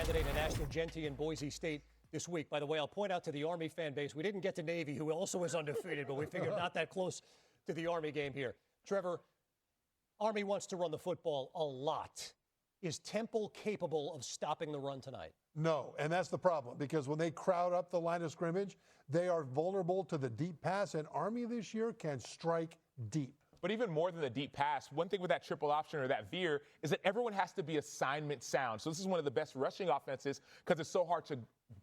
candidate in National Gentee in Boise State this week. By the way, I'll point out to the Army fan base, we didn't get to Navy, who also is undefeated, but we figured not that close to the Army game here. Trevor, Army wants to run the football a lot. Is Temple capable of stopping the run tonight? No, and that's the problem, because when they crowd up the line of scrimmage, they are vulnerable to the deep pass, and Army this year can strike deep. But even more than the deep pass, one thing with that triple option or that veer is that everyone has to be assignment sound. So this is one of the best rushing offenses because it's so hard to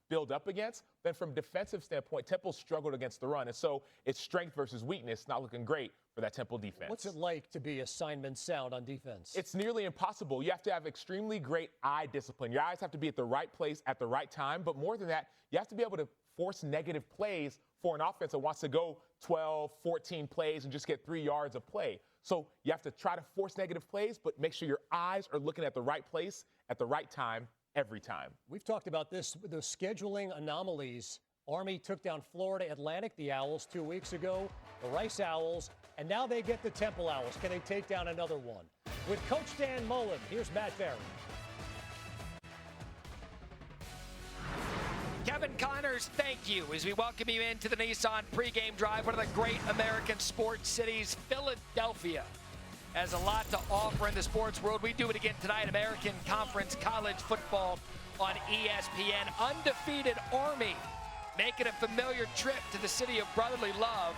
build up against. Then from defensive standpoint, Temple struggled against the run. And so it's strength versus weakness, not looking great for that Temple defense. What's it like to be assignment sound on defense? It's nearly impossible. You have to have extremely great eye discipline. Your eyes have to be at the right place at the right time. But more than that, you have to be able to force negative plays for an offense that wants to go 12, 14 plays and just get 3 yards of play. So you have to try to force negative plays, but make sure your eyes are looking at the right place at the right time every time. We've talked about this, the scheduling anomalies. Army took down Florida Atlantic, the Owls, 2 weeks ago, the Rice Owls, and now they get the Temple Owls. Can they take down another one? With Coach Dan Mullen, here's Matt Barry. Kevin Connors, thank you as we welcome you into the Nissan pregame drive. One of the great American sports cities, Philadelphia, has a lot to offer in the sports world. We do it again tonight. American Conference College Football on ESPN. Undefeated Army making a familiar trip to the city of brotherly love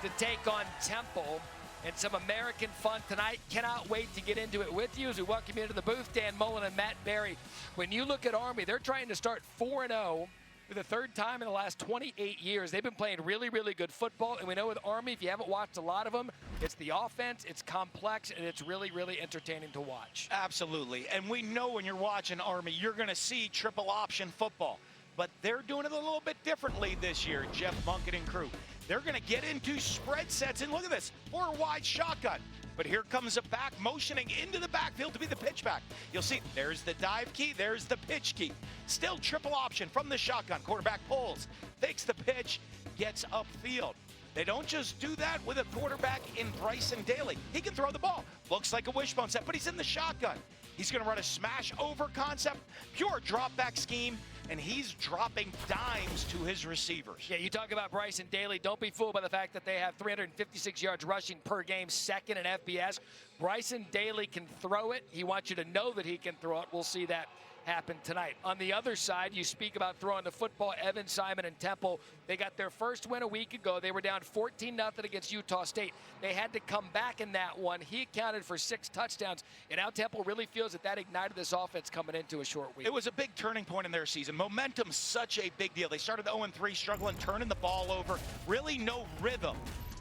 to take on Temple. And some American fun tonight. Cannot wait to get into it with you as we welcome you into the booth. Dan Mullen and Matt Barry. When you look at Army, they're trying to start 4-0. For the third time in the last 28 years. They've been playing really, really good football. And we know with Army, if you haven't watched a lot of them, it's the offense, it's complex, and it's really, really entertaining to watch. Absolutely. And we know when you're watching Army, you're going to see triple option football. But they're doing it a little bit differently this year, Jeff Monken and crew. They're going to get into spread sets. And look at this, 4-wide shotgun. But here comes a back motioning into the backfield to be the pitch back. You'll see there's the dive key, there's the pitch key. Still triple option from the shotgun. Quarterback pulls, takes the pitch, gets upfield. They don't just do that with a quarterback in Bryson Daly. He can throw the ball. Looks like a wishbone set, but he's in the shotgun. He's going to run a smash over concept, pure drop back scheme, and he's dropping dimes to his receivers. Yeah, you talk about Bryson Daly. Don't be fooled by the fact that they have 356 yards rushing per game, second in FBS. Bryson Daly can throw it. He wants you to know that he can throw it. We'll see that happen tonight. On the other side, you speak about throwing the football. Evan Simon and Temple, they got their first win a week ago. They were down 14-0 against Utah State. They had to come back in that one. He accounted for 6 touchdowns, and now Temple really feels that ignited this offense coming into a short week. It was a big turning point in their season. Momentum's such a big deal. They started 0-3, struggling, turning the ball over. Really no rhythm.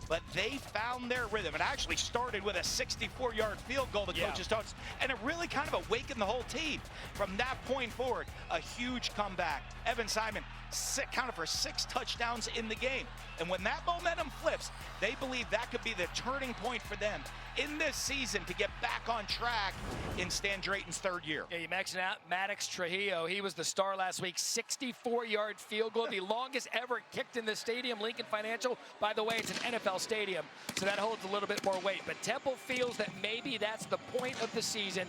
But they found their rhythm. It actually started with a 64-yard field goal, the coaches taught us, and it really kind of awakened the whole team. From that point forward, a huge comeback. Evan Simon counted for 6 touchdowns in the game. And when that momentum flips, they believe that could be the turning point for them in this season to get back on track in Stan Drayton's 3rd year. Yeah, you mentioned out Maddox Trujillo. He was the star last week. 64-yard field goal, the longest ever kicked in the stadium, Lincoln Financial. By the way, it's an NFL stadium, so that holds a little bit more weight. But Temple feels that maybe that's the point of the season.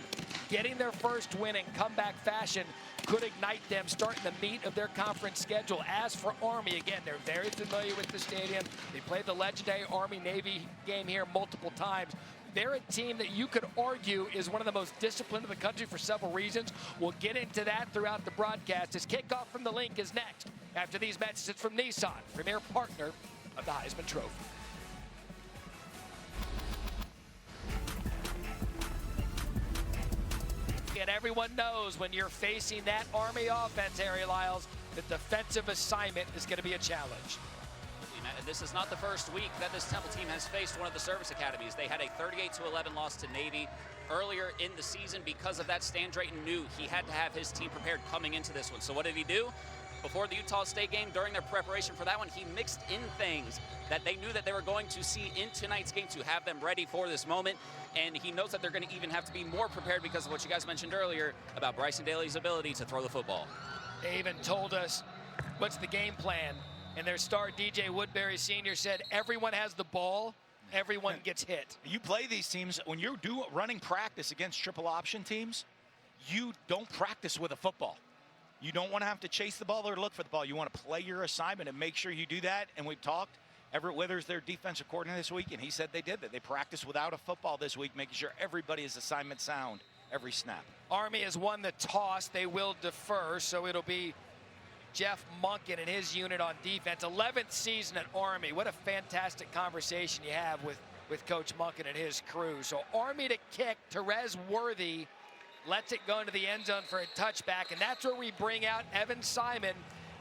Getting their first win in comeback fashion could ignite them starting the meat of their conference schedule. As for Army, again, they're very familiar with the stadium. They played the legendary Army-Navy game here multiple times. They're a team that you could argue is one of the most disciplined in the country for several reasons. We'll get into that throughout the broadcast as kickoff from the link is next. After these messages from Nissan, premier partner of the Heisman Trophy. And everyone knows when you're facing that Army offense, Harry Lyles, the defensive assignment is going to be a challenge. This is not the first week that this Temple team has faced one of the service academies. They had a 38-11 loss to Navy earlier in the season. Because of that, Stan Drayton knew he had to have his team prepared coming into this one. So what did he do? Before the Utah State game, during their preparation for that one, he mixed in things that they knew that they were going to see in tonight's game to have them ready for this moment. And he knows that they're going to even have to be more prepared because of what you guys mentioned earlier about Bryson Daly's ability to throw the football. They even told us what's the game plan. And their star, DJ Woodbury Sr., said everyone has the ball, everyone gets hit. You play these teams, when you're running practice against triple option teams, you don't practice with a football. You don't want to have to chase the ball or look for the ball. You want to play your assignment and make sure you do that. And we've talked. Everett Withers, their defensive coordinator this week, and he said they did that. They practiced without a football this week, making sure everybody is assignment sound every snap. Army has won the toss. They will defer, so it'll be Jeff Monken and his unit on defense. 11th season at Army. What a fantastic conversation you have with Coach Monken and his crew. So Army to kick. Terez Worthy lets it go into the end zone for a touchback, and that's where we bring out Evan Simon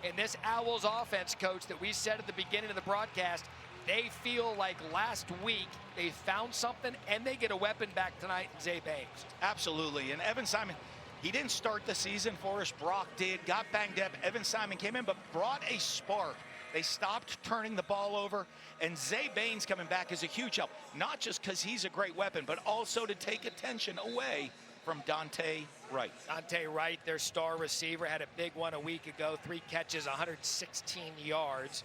in this Owls offense, Coach, that we said at the beginning of the broadcast. They feel like last week they found something, and they get a weapon back tonight in Zay Baines. Absolutely. And Evan Simon, he didn't start the season for us. Brock did, got banged up. Evan Simon came in, but brought a spark. They stopped turning the ball over, and Zay Baines coming back is a huge help, not just because he's a great weapon, but also to take attention away from Dante Wright. Dante Wright, their star receiver, had a big one a week ago. 3 catches, 116 yards.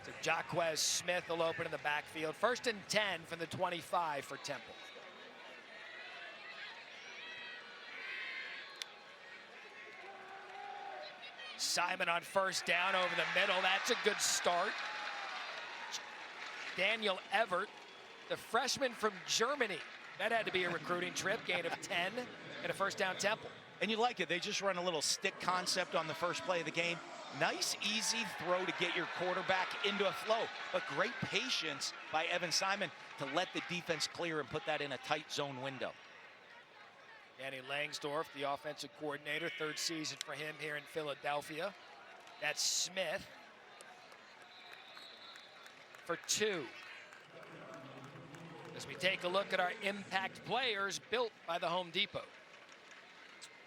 So Jaquez Smith will open in the backfield. 1st and 10 from the 25 for Temple. Simon on 1st down over the middle. That's a good start. Daniel Everett, the freshman from Germany. That had to be a recruiting trip. Gain of 10 and a 1st down Temple. And you like it. They just run a little stick concept on the first play of the game. Nice, easy throw to get your quarterback into a flow. But great patience by Evan Simon to let the defense clear and put that in a tight zone window. Danny Langsdorff, the offensive coordinator, 3rd season for him here in Philadelphia. That's Smith for 2. As we take a look at our impact players built by the Home Depot.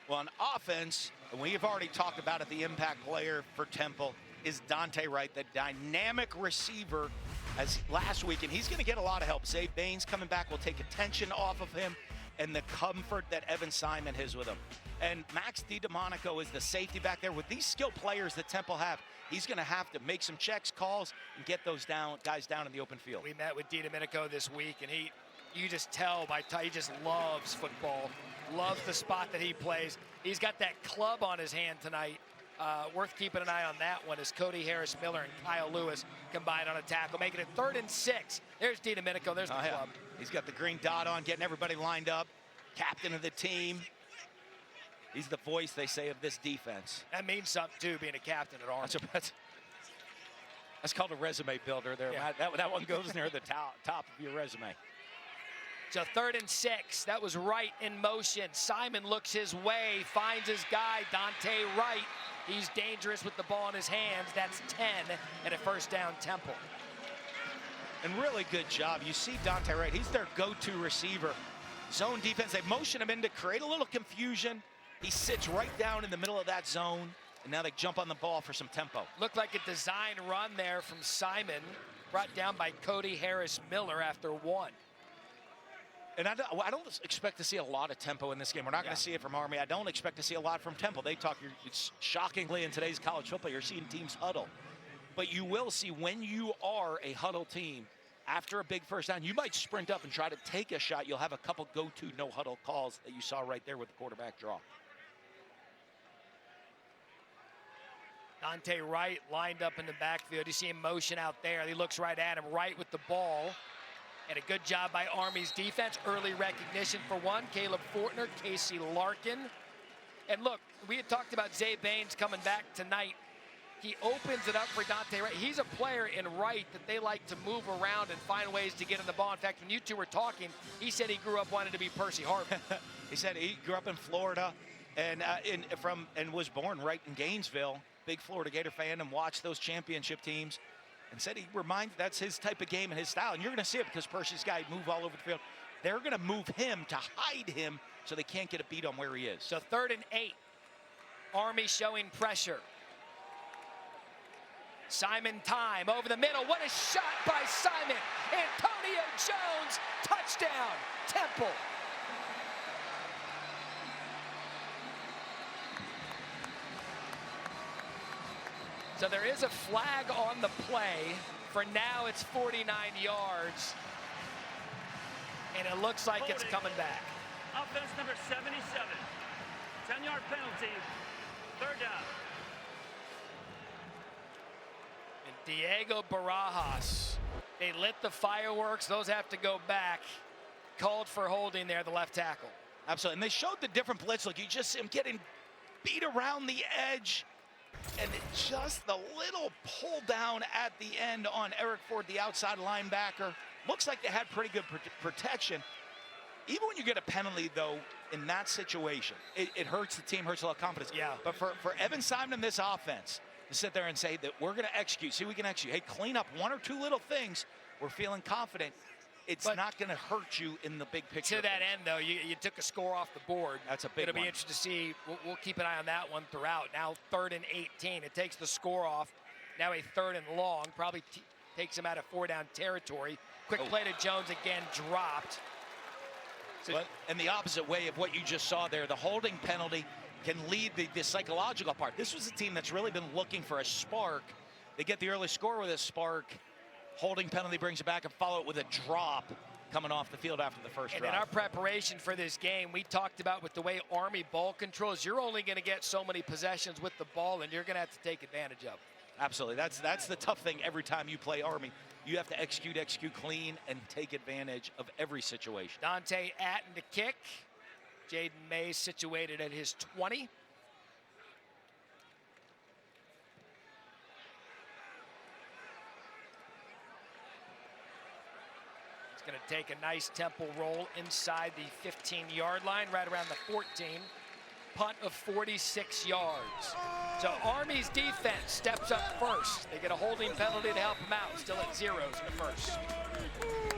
Well, on offense, and we've already talked about it, the impact player for Temple is Dante Wright, the dynamic receiver as last week, and he's going to get a lot of help. Zay Baines coming back will take attention off of him and the comfort that Evan Simon has with him. And Max DiDomenico is the safety back there. With these skilled players that Temple have, he's going to have to make some checks, calls, and get those guys down in the open field. We met with DiDomenico this week, and you just tell he just loves football, loves the spot that he plays. He's got that club on his hand tonight. Worth keeping an eye on that one as Cody Harris-Miller and Kyle Lewis combine on a tackle, making it 3rd and 6. There's DiDomenico, there's the club. He's got the green dot on, getting everybody lined up. Captain of the team. He's the voice, they say, of this defense. That means something, too, being a captain at Army. That's called a resume builder there. Yeah. That one goes near the top of your resume. So 3rd and 6. That was Wright in motion. Simon looks his way, finds his guy, Dante Wright. He's dangerous with the ball in his hands. That's 10 and a 1st down Temple. And really good job. You see Dante Wright. He's their go-to receiver. Zone defense. They motion him in to create a little confusion. He sits right down in the middle of that zone. And now they jump on the ball for some tempo. Looked like a design run there from Simon, brought down by Cody Harris-Miller after 1. And I don't expect to see a lot of tempo in this game. We're not going to see it from Army. I don't expect to see a lot from Temple. It's shockingly in today's college football, you're seeing teams huddle. But you will see when you are a huddle team, after a big 1st down, you might sprint up and try to take a shot. You'll have a couple go-to no-huddle calls that you saw right there with the quarterback draw. Dante Wright lined up in the backfield. You see him motion out there. He looks right at him, Wright with the ball. And a good job by Army's defense. Early recognition for one. Caleb Fortner, Casey Larkin. And look, we had talked about Zay Baines coming back tonight. He opens it up for Dante Wright. He's a player in Wright that they like to move around and find ways to get in the ball. In fact, when you two were talking, he said he grew up wanting to be Percy Harvin. He said he grew up in Florida and was born right in Gainesville. Big Florida Gator fan, and watched those championship teams. And said that's his type of game and his style. And you're going to see it because Percy's guys move all over the field. They're going to move him to hide him so they can't get a beat on where he is. So 3rd and 8. Army showing pressure. Simon time over the middle. What a shot by Simon. Antonio Jones, touchdown, Temple. So there is a flag on the play. For now, it's 49 yards. And it looks like it's coming back. Offense number 77. 10-yard penalty. Third down. And Diego Barajas, they lit the fireworks. Those have to go back. Called for holding there, the left tackle. Absolutely. And they showed the different blitz look. You just see him getting beat around the edge. And just the little pull down at the end on Eric Ford, the outside linebacker. Looks like they had pretty good protection. Even when you get a penalty, though, in that situation, it hurts the team, hurts a lot of confidence. Yeah. But for Evan Simon and this offense to sit there and say that we're going to execute, see we can execute. Hey, clean up one or two little things. We're feeling confident. It's not going to hurt you in the big picture. To that end, though, you took a score off the board. That's a big It'll one. be interesting to see. We'll keep an eye on that one throughout. Now 3rd and 18. It takes the score off. Now a 3rd and long. Probably takes him out of 4-down territory. Quick play to Jones again, dropped. So, and the opposite way of what you just saw there, the holding penalty can lead the psychological part. This was a team that's really been looking for a spark. They get the early score with a spark. Holding penalty brings it back and follow it with a drop coming off the field after the first drive. And in our preparation for this game, we talked about with the way Army ball controls, you're only going to get so many possessions with the ball, and you're going to have to take advantage of it. Absolutely. That's the tough thing every time you play Army. You have to execute clean, and take advantage of every situation. Dante Atten to kick. Jaden Mays situated at his 20. Going to take a nice tempo roll inside the 15-yard line, right around the 14. Punt of 46 yards. So Army's defense steps up first. They get a holding penalty to help them out. Still at zeros in the first.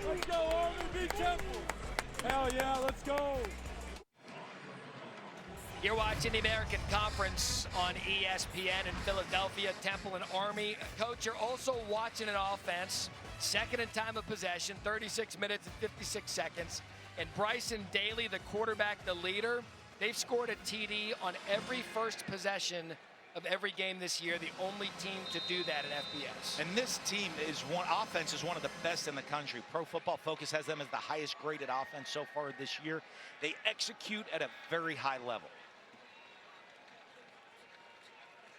Let's go, Army, be tempo. Hell yeah, let's go. You're watching the American Conference on ESPN in Philadelphia, Temple and Army. Coach, you're also watching an offense. Second in time of possession, 36 minutes and 56 seconds. And Bryson Daly, the quarterback, the leader, they've scored a TD on every first possession of every game this year. The only team to do that in FBS. And this team offense is one of the best in the country. Pro Football Focus has them as the highest graded offense so far this year. They execute at a very high level.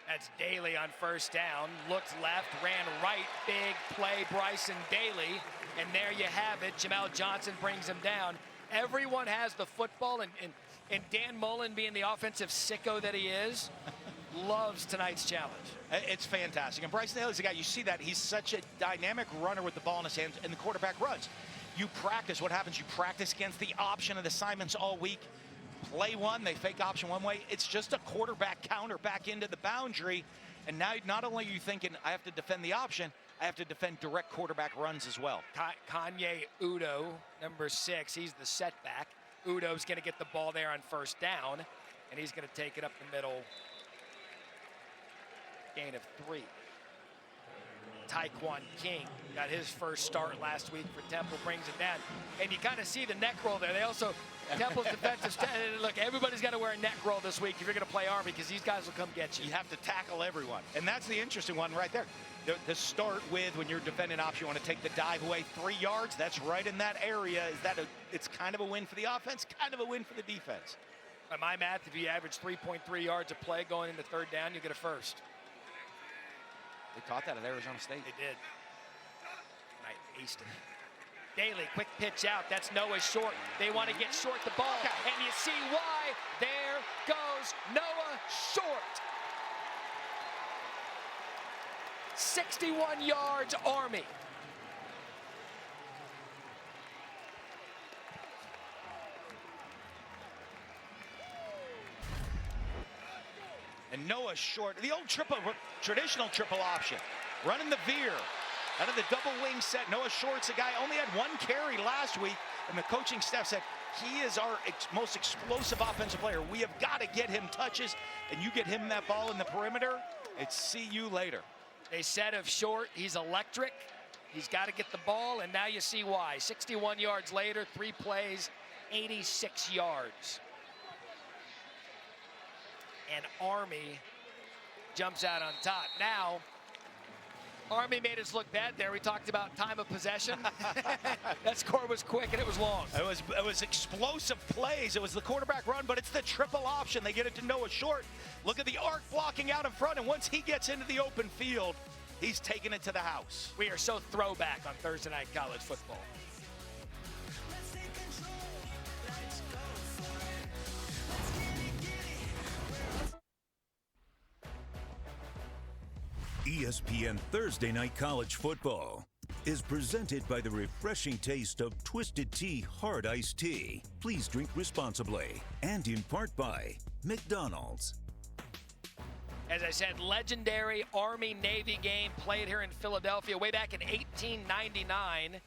That's Daly on first down. Looked left, ran right. Big play, Bryson Daly. And there you have it. Jamel Johnson brings him down. Everyone has the football, and Dan Mullen, being the offensive sicko that he is, loves tonight's challenge. It's fantastic. And Bryson Daly's the guy, you see that. He's such a dynamic runner with the ball in his hands, and the quarterback runs. You practice. What happens? You practice against the option of the assignments all week. Play one, they fake option one way. It's just a quarterback counter back into the boundary. And now not only are you thinking, I have to defend the option, I have to defend direct quarterback runs as well. Kanye Udo, number 6, he's the setback. Udo's going to get the ball there on first down, and he's going to take it up the middle. Gain of 3. Tyquan King got his first start last week for Temple, brings it down. And you kind of see the neck roll there. They also, Temple's defensive look, everybody's got to wear a neck roll this week if you're going to play Army, because these guys will come get you. You have to tackle everyone. And that's the interesting one right there. To start with, when you're defending option, you want to take the dive away 3 yards. That's right in that area. It's kind of a win for the offense, kind of a win for the defense. By my math, if you average 3.3 yards a play going into third down, you get a first. They taught that at Arizona State. They did. Right, Easton. Daly, quick pitch out. That's Noah Short. They want to get Short the ball, and you see why. There goes Noah Short. 61 yards, Army. And Noah Short, the old traditional triple option, running the veer out of the double wing set. Noah Short's a guy, only had 1 carry last week, and the coaching staff said, he is our most explosive offensive player. We have got to get him touches, and you get him that ball in the perimeter, it's see you later. They said of Short, he's electric. He's got to get the ball, and now you see why. 61 yards later, 3 plays, 86 yards. And Army jumps out on top. Now, Army made us look bad there. We talked about time of possession. That score was quick and it was long. It was explosive plays. It was the quarterback run, but it's the triple option. They get it to Noah Short. Look at the arc blocking out in front, and once he gets into the open field, he's taking it to the house. We are so throwback on Thursday Night College Football. ESPN Thursday Night College Football is presented by the refreshing taste of Twisted Tea Hard Iced Tea. Please drink responsibly. And in part by McDonald's. As I said, legendary Army-Navy game played here in Philadelphia way back in 1899.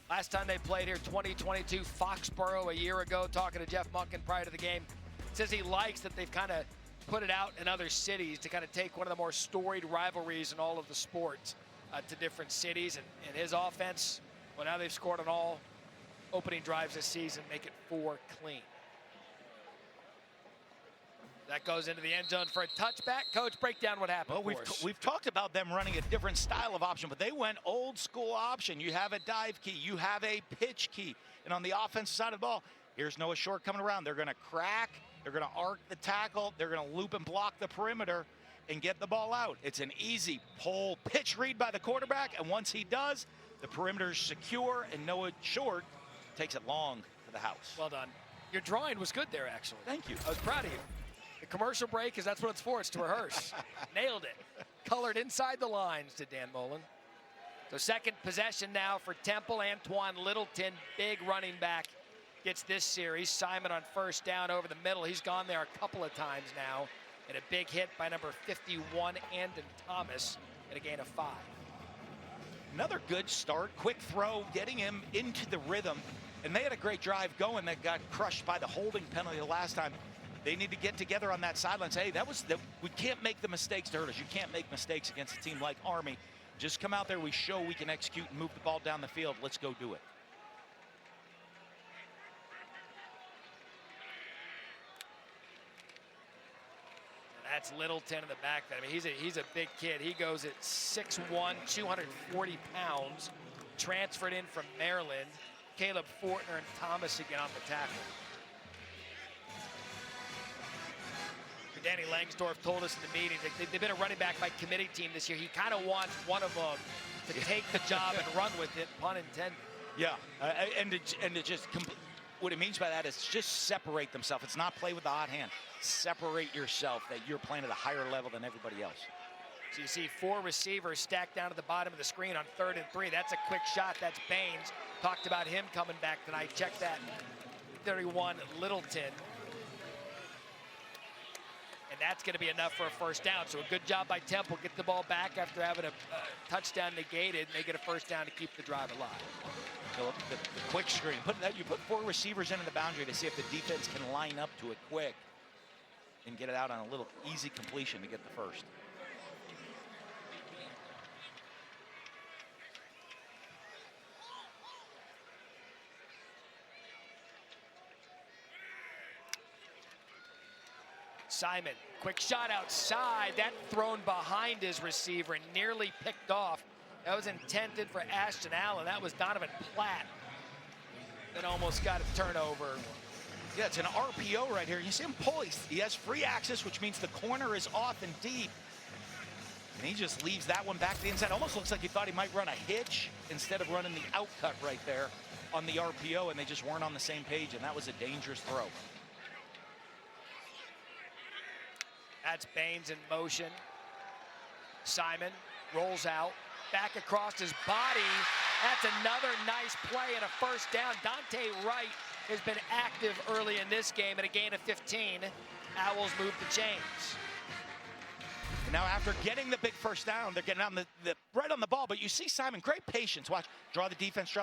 Last time they played here, 2022, Foxborough a year ago. Talking to Jeff Monken prior to the game. Says he likes that they've kind of put it out in other cities to kind of take one of the more storied rivalries in all of the sports to different cities. And his offense, well, now they've scored on all opening drives this season, make it 4 clean. That goes into the end zone for a touchback. Coach, break down what happened. Well, we've talked about them running a different style of option, but they went old school option. You have a dive key, you have a pitch key. And on the offensive side of the ball, here's Noah Short coming around. They're going to crack. They're going to arc the tackle. They're going to loop and block the perimeter and get the ball out. It's an easy pull pitch read by the quarterback, and once he does, the perimeter is secure, and Noah Short takes it long to the house. Well done. Your drawing was good there, actually. Thank you. I was proud of you. The commercial break is that's what it's for. It's to rehearse. Nailed it. Colored inside the lines to Dan Mullen. So second possession now for Temple. Antoine Littleton, big running back, gets this series. Simon on first down over the middle. He's gone there a couple of times now. And a big hit by number 51, Andon Thomas, and a gain of 5. Another good start, quick throw, getting him into the rhythm. And they had a great drive going that got crushed by the holding penalty the last time. They need to get together on that sideline and say, hey, we can't make the mistakes to hurt us. You can't make mistakes against a team like Army. Just come out there, we show we can execute and move the ball down the field. Let's go do it. That's Littleton in the back. I mean, he's a big kid. He goes at 6'1", 240 pounds. Transferred in from Maryland. Caleb Fortner and Thomas again on the tackle. Danny Langsdorff told us in the meeting that they've been a running back by committee team this year. He kind of wants one of them to take the job and run with it, pun intended. Yeah, and to just what it means by that is just separate themselves. It's not play with the hot hand. Separate yourself, that you're playing at a higher level than everybody else. So you see 4 receivers stacked down at the bottom of the screen on 3rd and 3. That's a quick shot. That's Baines. Talked about him coming back tonight. Check that. 31, Littleton. And that's going to be enough for a first down. So a good job by Temple. Get the ball back after having a touchdown negated. And they get a first down to keep the drive alive. Philip, the quick screen. You put 4 receivers into the boundary to see if the defense can line up to it quick and get it out on a little easy completion to get the first. Simon, quick shot outside. That thrown behind his receiver and nearly picked off. That was intended for Ashton Allen. That was Donovan Platt that almost got a turnover. Yeah, it's an RPO right here. You see him pull. He has free access, which means the corner is off and deep. And he just leaves that one back to the inside. Almost looks like he thought he might run a hitch instead of running the outcut right there on the RPO, and they just weren't on the same page, and that was a dangerous throw. That's Baines in motion. Simon rolls out, back across his body. That's another nice play and a first down. Dante Wright has been active early in this game at a gain of 15. Owls move the chains. And now after getting the big first down, they're getting on right on the ball, but you see Simon, great patience. Watch, draw the defense.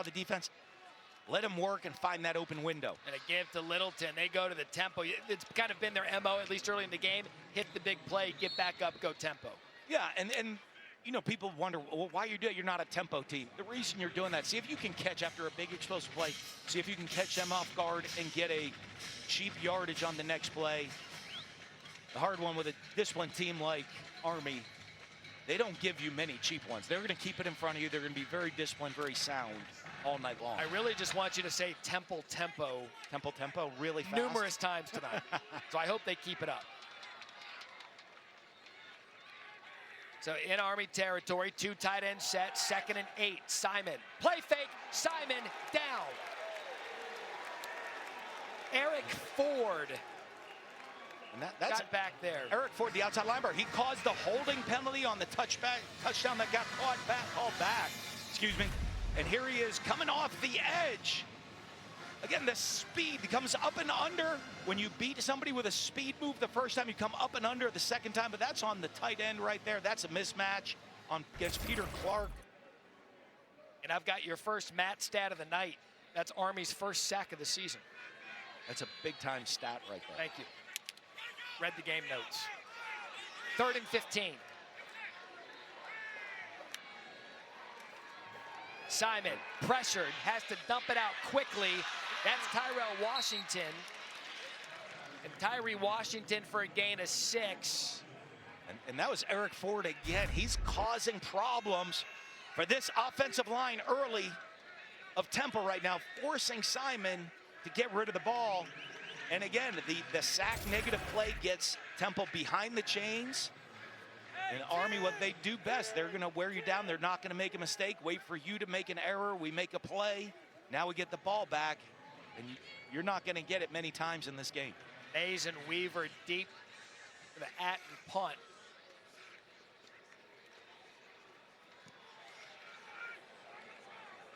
Let him work and find that open window. And a give to Littleton. They go to the tempo. It's kind of been their MO, at least early in the game. Hit the big play, get back up, go tempo. Yeah, and you know, people wonder, well, why you do it? You're not a tempo team. The reason you're doing that, see if you can catch after a big explosive play, see if you can catch them off guard and get a cheap yardage on the next play. The hard one with a disciplined team like Army they don't give you many cheap ones. They're going to keep it in front of you. They're going to be very disciplined, very sound all night long. I really just want you to say Temple tempo. Temple tempo really fast. Numerous times tonight. So I hope they keep it up. So in Army territory, 2 tight end set, 2nd and 8. Simon, play fake, Simon down. Eric Ford and that's got back there. Eric Ford, the outside linebacker. He caused the holding penalty on the touchdown that got called back. Excuse me. And here he is coming off the edge. Again, the speed comes up and under. When you beat somebody with a speed move the first time, you come up and under the second time, but that's on the tight end right there. That's a mismatch against Peter Clark. And I've got your first Matt stat of the night. That's Army's first sack of the season. That's a big-time stat right there. Thank you. Read the game notes. 3rd and 15. Simon, pressured, has to dump it out quickly. That's Tyrell Washington. And Tyree Washington for a gain of 6. And that was Eric Ford again. He's causing problems for this offensive line early of Temple right now, forcing Simon to get rid of the ball. And again, the sack negative play gets Temple behind the chains. And Army, what they do best, they're going to wear you down. They're not going to make a mistake, wait for you to make an error. We make a play. Now we get the ball back. And you're not going to get it many times in this game. Mays and Weaver deep for the at and punt.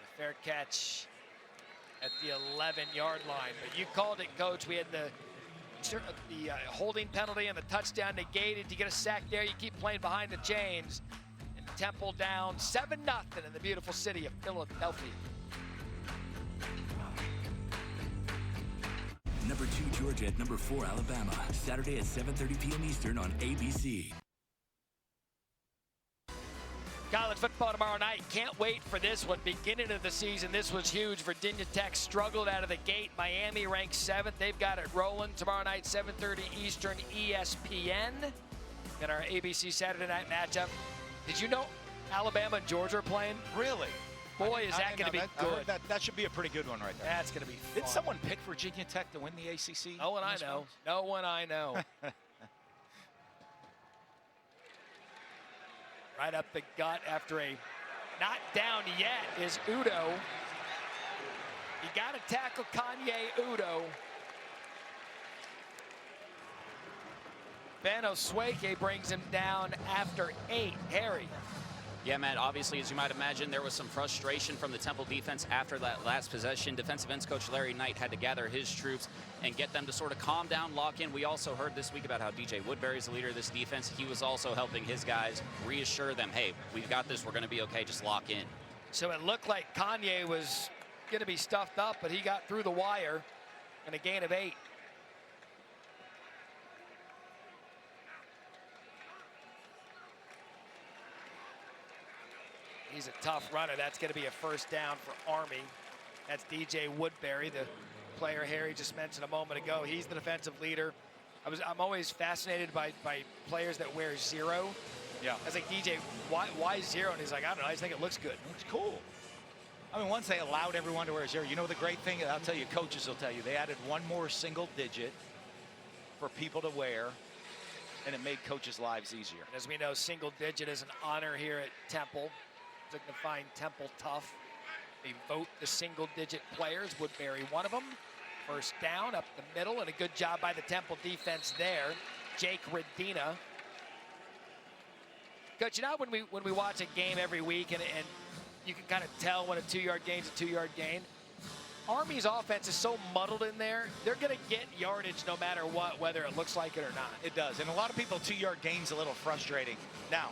A fair catch at the 11-yard line. But you called it, Coach. We had the holding penalty and the touchdown negated. You get a sack there, you keep playing behind the chains. And Temple down 7-0 in the beautiful city of Philadelphia. Number 2 Georgia at number 4 Alabama. Saturday at 7:30 p.m. Eastern on ABC. College football tomorrow night. Can't wait for this one. Beginning of the season, this was huge. Virginia Tech struggled out of the gate. Miami ranked 7th. They've got it rolling. Tomorrow night, 7:30 Eastern, ESPN. And our ABC Saturday night matchup. Did you know Alabama and Georgia are playing? Really? Boy, is that going to be good. That should be a pretty good one right there. That's going to be fun. Did someone pick Virginia Tech to win the ACC? No one I know. No one I know. Right up the gut after a not down yet is Udo. You got to tackle Kanye Udo. Ben Osweke brings him down after 8. Harry. Yeah, Matt, obviously, as you might imagine, there was some frustration from the Temple defense after that last possession. Defensive ends coach Larry Knight had to gather his troops and get them to sort of calm down, lock in. We also heard this week about how DJ Woodbury is the leader of this defense. He was also helping his guys reassure them, hey, we've got this, we're going to be okay, just lock in. So it looked like Kanye was going to be stuffed up, but he got through the wire and a gain of 8. He's a tough runner. That's going to be a first down for Army. That's DJ Woodbury, the player Harry just mentioned a moment ago. He's the defensive leader. I'm always fascinated by players that wear 0. Yeah. I was like, DJ, why 0? And he's like, I don't know. I just think it looks good. It looks cool. I mean, once they allowed everyone to wear 0, you know the great thing, I'll tell you, coaches will tell you, they added one more single digit for people to wear, and it made coaches' lives easier. And as we know, single digit is an honor here at Temple. Looking to find Temple tough. They vote the single-digit players. Woodbury, one of them. First down up the middle, and a good job by the Temple defense there. Jake Redina. Coach, you know when we watch a game every week and you can kind of tell when a 2-yard gain's a 2-yard gain? Army's offense is so muddled in there, they're going to get yardage no matter what, whether it looks like it or not. It does, and a lot of people, 2-yard gain's a little frustrating. Now,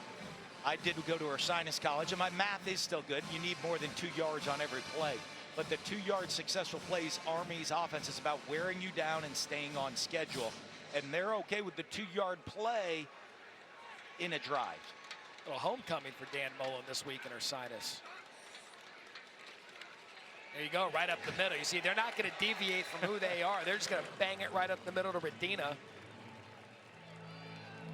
I did go to Ursinus College, and my math is still good. You need more than 2 yards on every play. But the 2-yard successful plays, Army's offense is about wearing you down and staying on schedule. And they're okay with the 2-yard play in a drive. A little homecoming for Dan Mullen this week in Ursinus. There you go, right up the middle. You see, they're not going to deviate from who they are. They're just going to bang it right up the middle to Redina.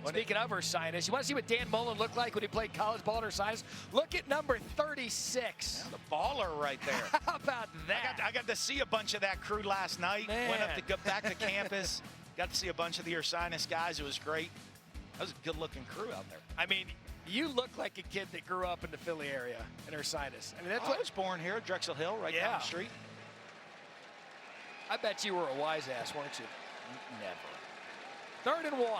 Speaking of Ursinus, you want to see what Dan Mullen looked like when he played college ball at Ursinus? Look at number 36. Yeah, the baller right there. How about that? I got to see a bunch of that crew last night. Man. Went up to go back to campus. Got to see a bunch of the Ursinus guys. It was great. That was a good-looking crew out there. I mean, you look like a kid that grew up in the Philly area in Ursinus. I mean, that's I was born here, Drexel Hill, right down the street. I bet you were a wise ass, weren't you? Never. 3rd and 1.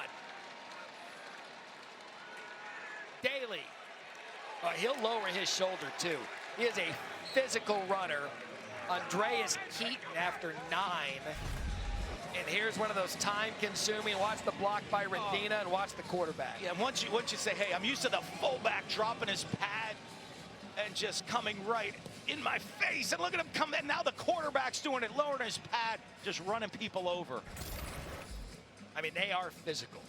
Daly. He'll lower his shoulder, too. He is a physical runner. Andreas Keaton after 9. And here's one of those time-consuming. Watch the block by Rendina and watch the quarterback. Yeah, once you say, hey, I'm used to the fullback dropping his pad and just coming right in my face. And look at him come in. Now the quarterback's doing it, lowering his pad, just running people over. I mean, they are physical.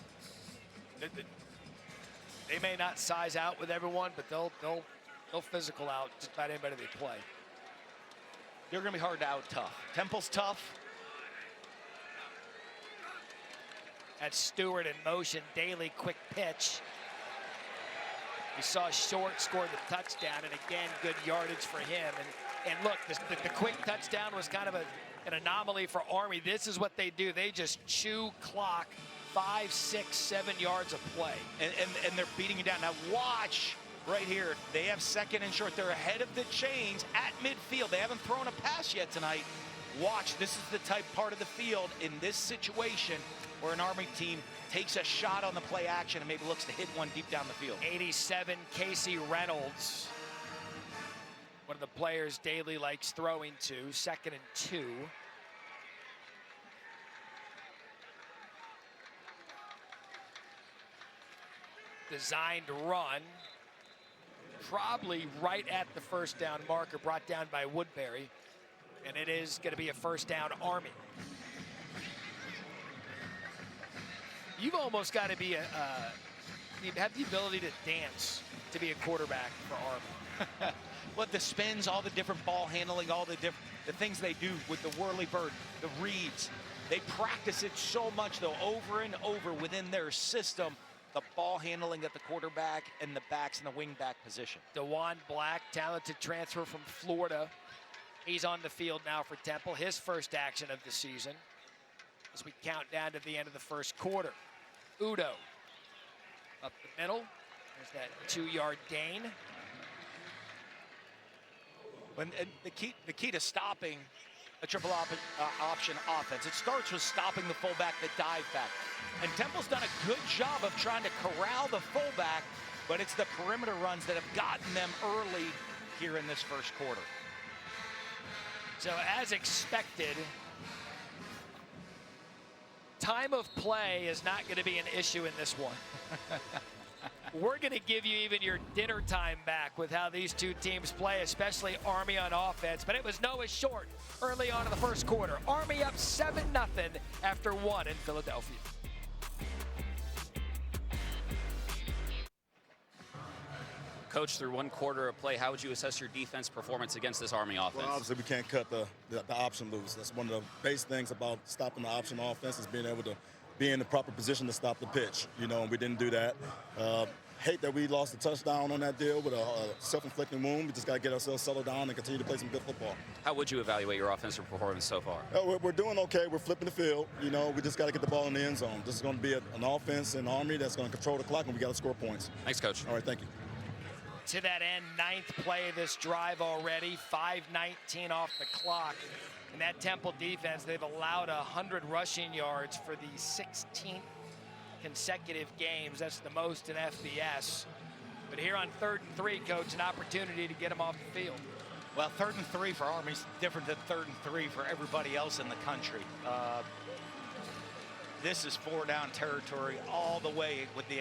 They may not size out with everyone, but they'll physical out just about anybody they play. They're going to be hard to out tough. Temple's tough. That's Stewart in motion. Daly, quick pitch. We saw Short score the touchdown, and again, good yardage for him. And look, the quick touchdown was kind of an anomaly for Army. This is what they do. They just chew clock, 5, 6, 7 yards of play. And they're beating you down. Now watch right here. They have 2nd and short. They're ahead of the chains at midfield. They haven't thrown a pass yet tonight. Watch, this is the type part of the field in this situation where an Army team takes a shot on the play action and maybe looks to hit one deep down the field. 87, Casey Reynolds. One of the players Daly likes throwing to. 2nd and 2. Designed run. Probably right at the 1st down marker, brought down by Woodbury. And it is going to be a 1st down Army. You've almost got to be you have the ability to dance to be a quarterback for Army. What the spins, all the different ball handling, all the things they do with the whirly bird, the reads. They practice it so much, though, over and over within their system. The ball handling at the quarterback and the backs in the wing back position. DeJuan Black, talented transfer from Florida. He's on the field now for Temple, his first action of the season. As we count down to the end of the 1st quarter. Udo up the middle. There's that 2-yard gain. And the key to stopping a triple option offense, it starts with stopping the fullback, the dive back. And Temple's done a good job of trying to corral the fullback, but it's the perimeter runs that have gotten them early here in this 1st quarter. So as expected, time of play is not going to be an issue in this one. We're going to give you even your dinner time back with how these two teams play, especially Army on offense. But it was Noah Short early on in the 1st quarter. Army up 7-0 after 1 in Philadelphia. Coach, through 1 quarter of play, how would you assess your defense performance against this Army offense? Well, obviously, we can't cut the option loose. That's one of the base things about stopping the option offense is being able to be in the proper position to stop the pitch. You know, and we didn't do that. Hate that we lost a touchdown on that deal with a self-inflicted wound. We just got to get ourselves settled down and continue to play some good football. How would you evaluate your offensive performance so far? We're doing okay. We're flipping the field. You know, we just got to get the ball in the end zone. This is going to be an offense in Army that's going to control the clock, and we got to score points. Thanks, Coach. All right, thank you. To that end, 9th play of this drive already, 5:19 off the clock. And that Temple defense, they've allowed 100 rushing yards for the 16th consecutive games. That's the most in FBS. But here on 3rd and 3, Coach, an opportunity to get them off the field. Well, 3rd and 3 for Army is different than 3rd and 3 for everybody else in the country. This is 4-down territory all the way, with the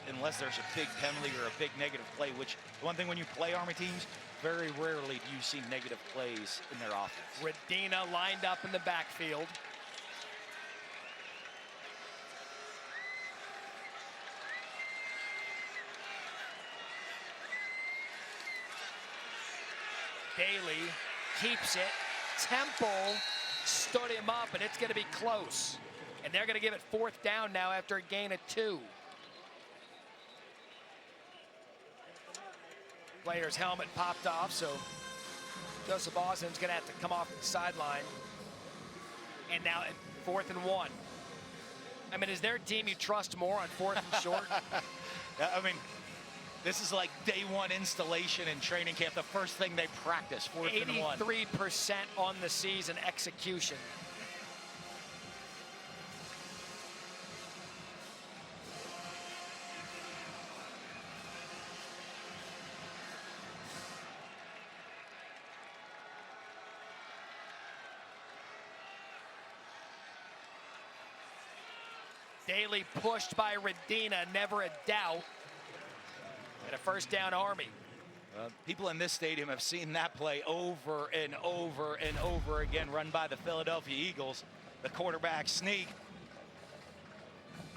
unless there's a big penalty or a big negative play. Which one thing when you play Army teams, very rarely do you see negative plays in their offense. Redina lined up in the backfield. Daly keeps it. Temple stood him up, and it's going to be close. And they're going to give it 4th down now after a gain of 2. Player's helmet popped off, so Joseph Austin's going to have to come off the sideline. And now at 4th and 1. I mean, is there a team you trust more on 4th and short? I mean, this is like day one installation in training camp. The first thing they practice, 4th and 1. 83% on the season execution. Daly pushed by Radina, never a doubt. And a first down Army. People in this stadium have seen that play over and over and over again, run by the Philadelphia Eagles. The quarterback sneak.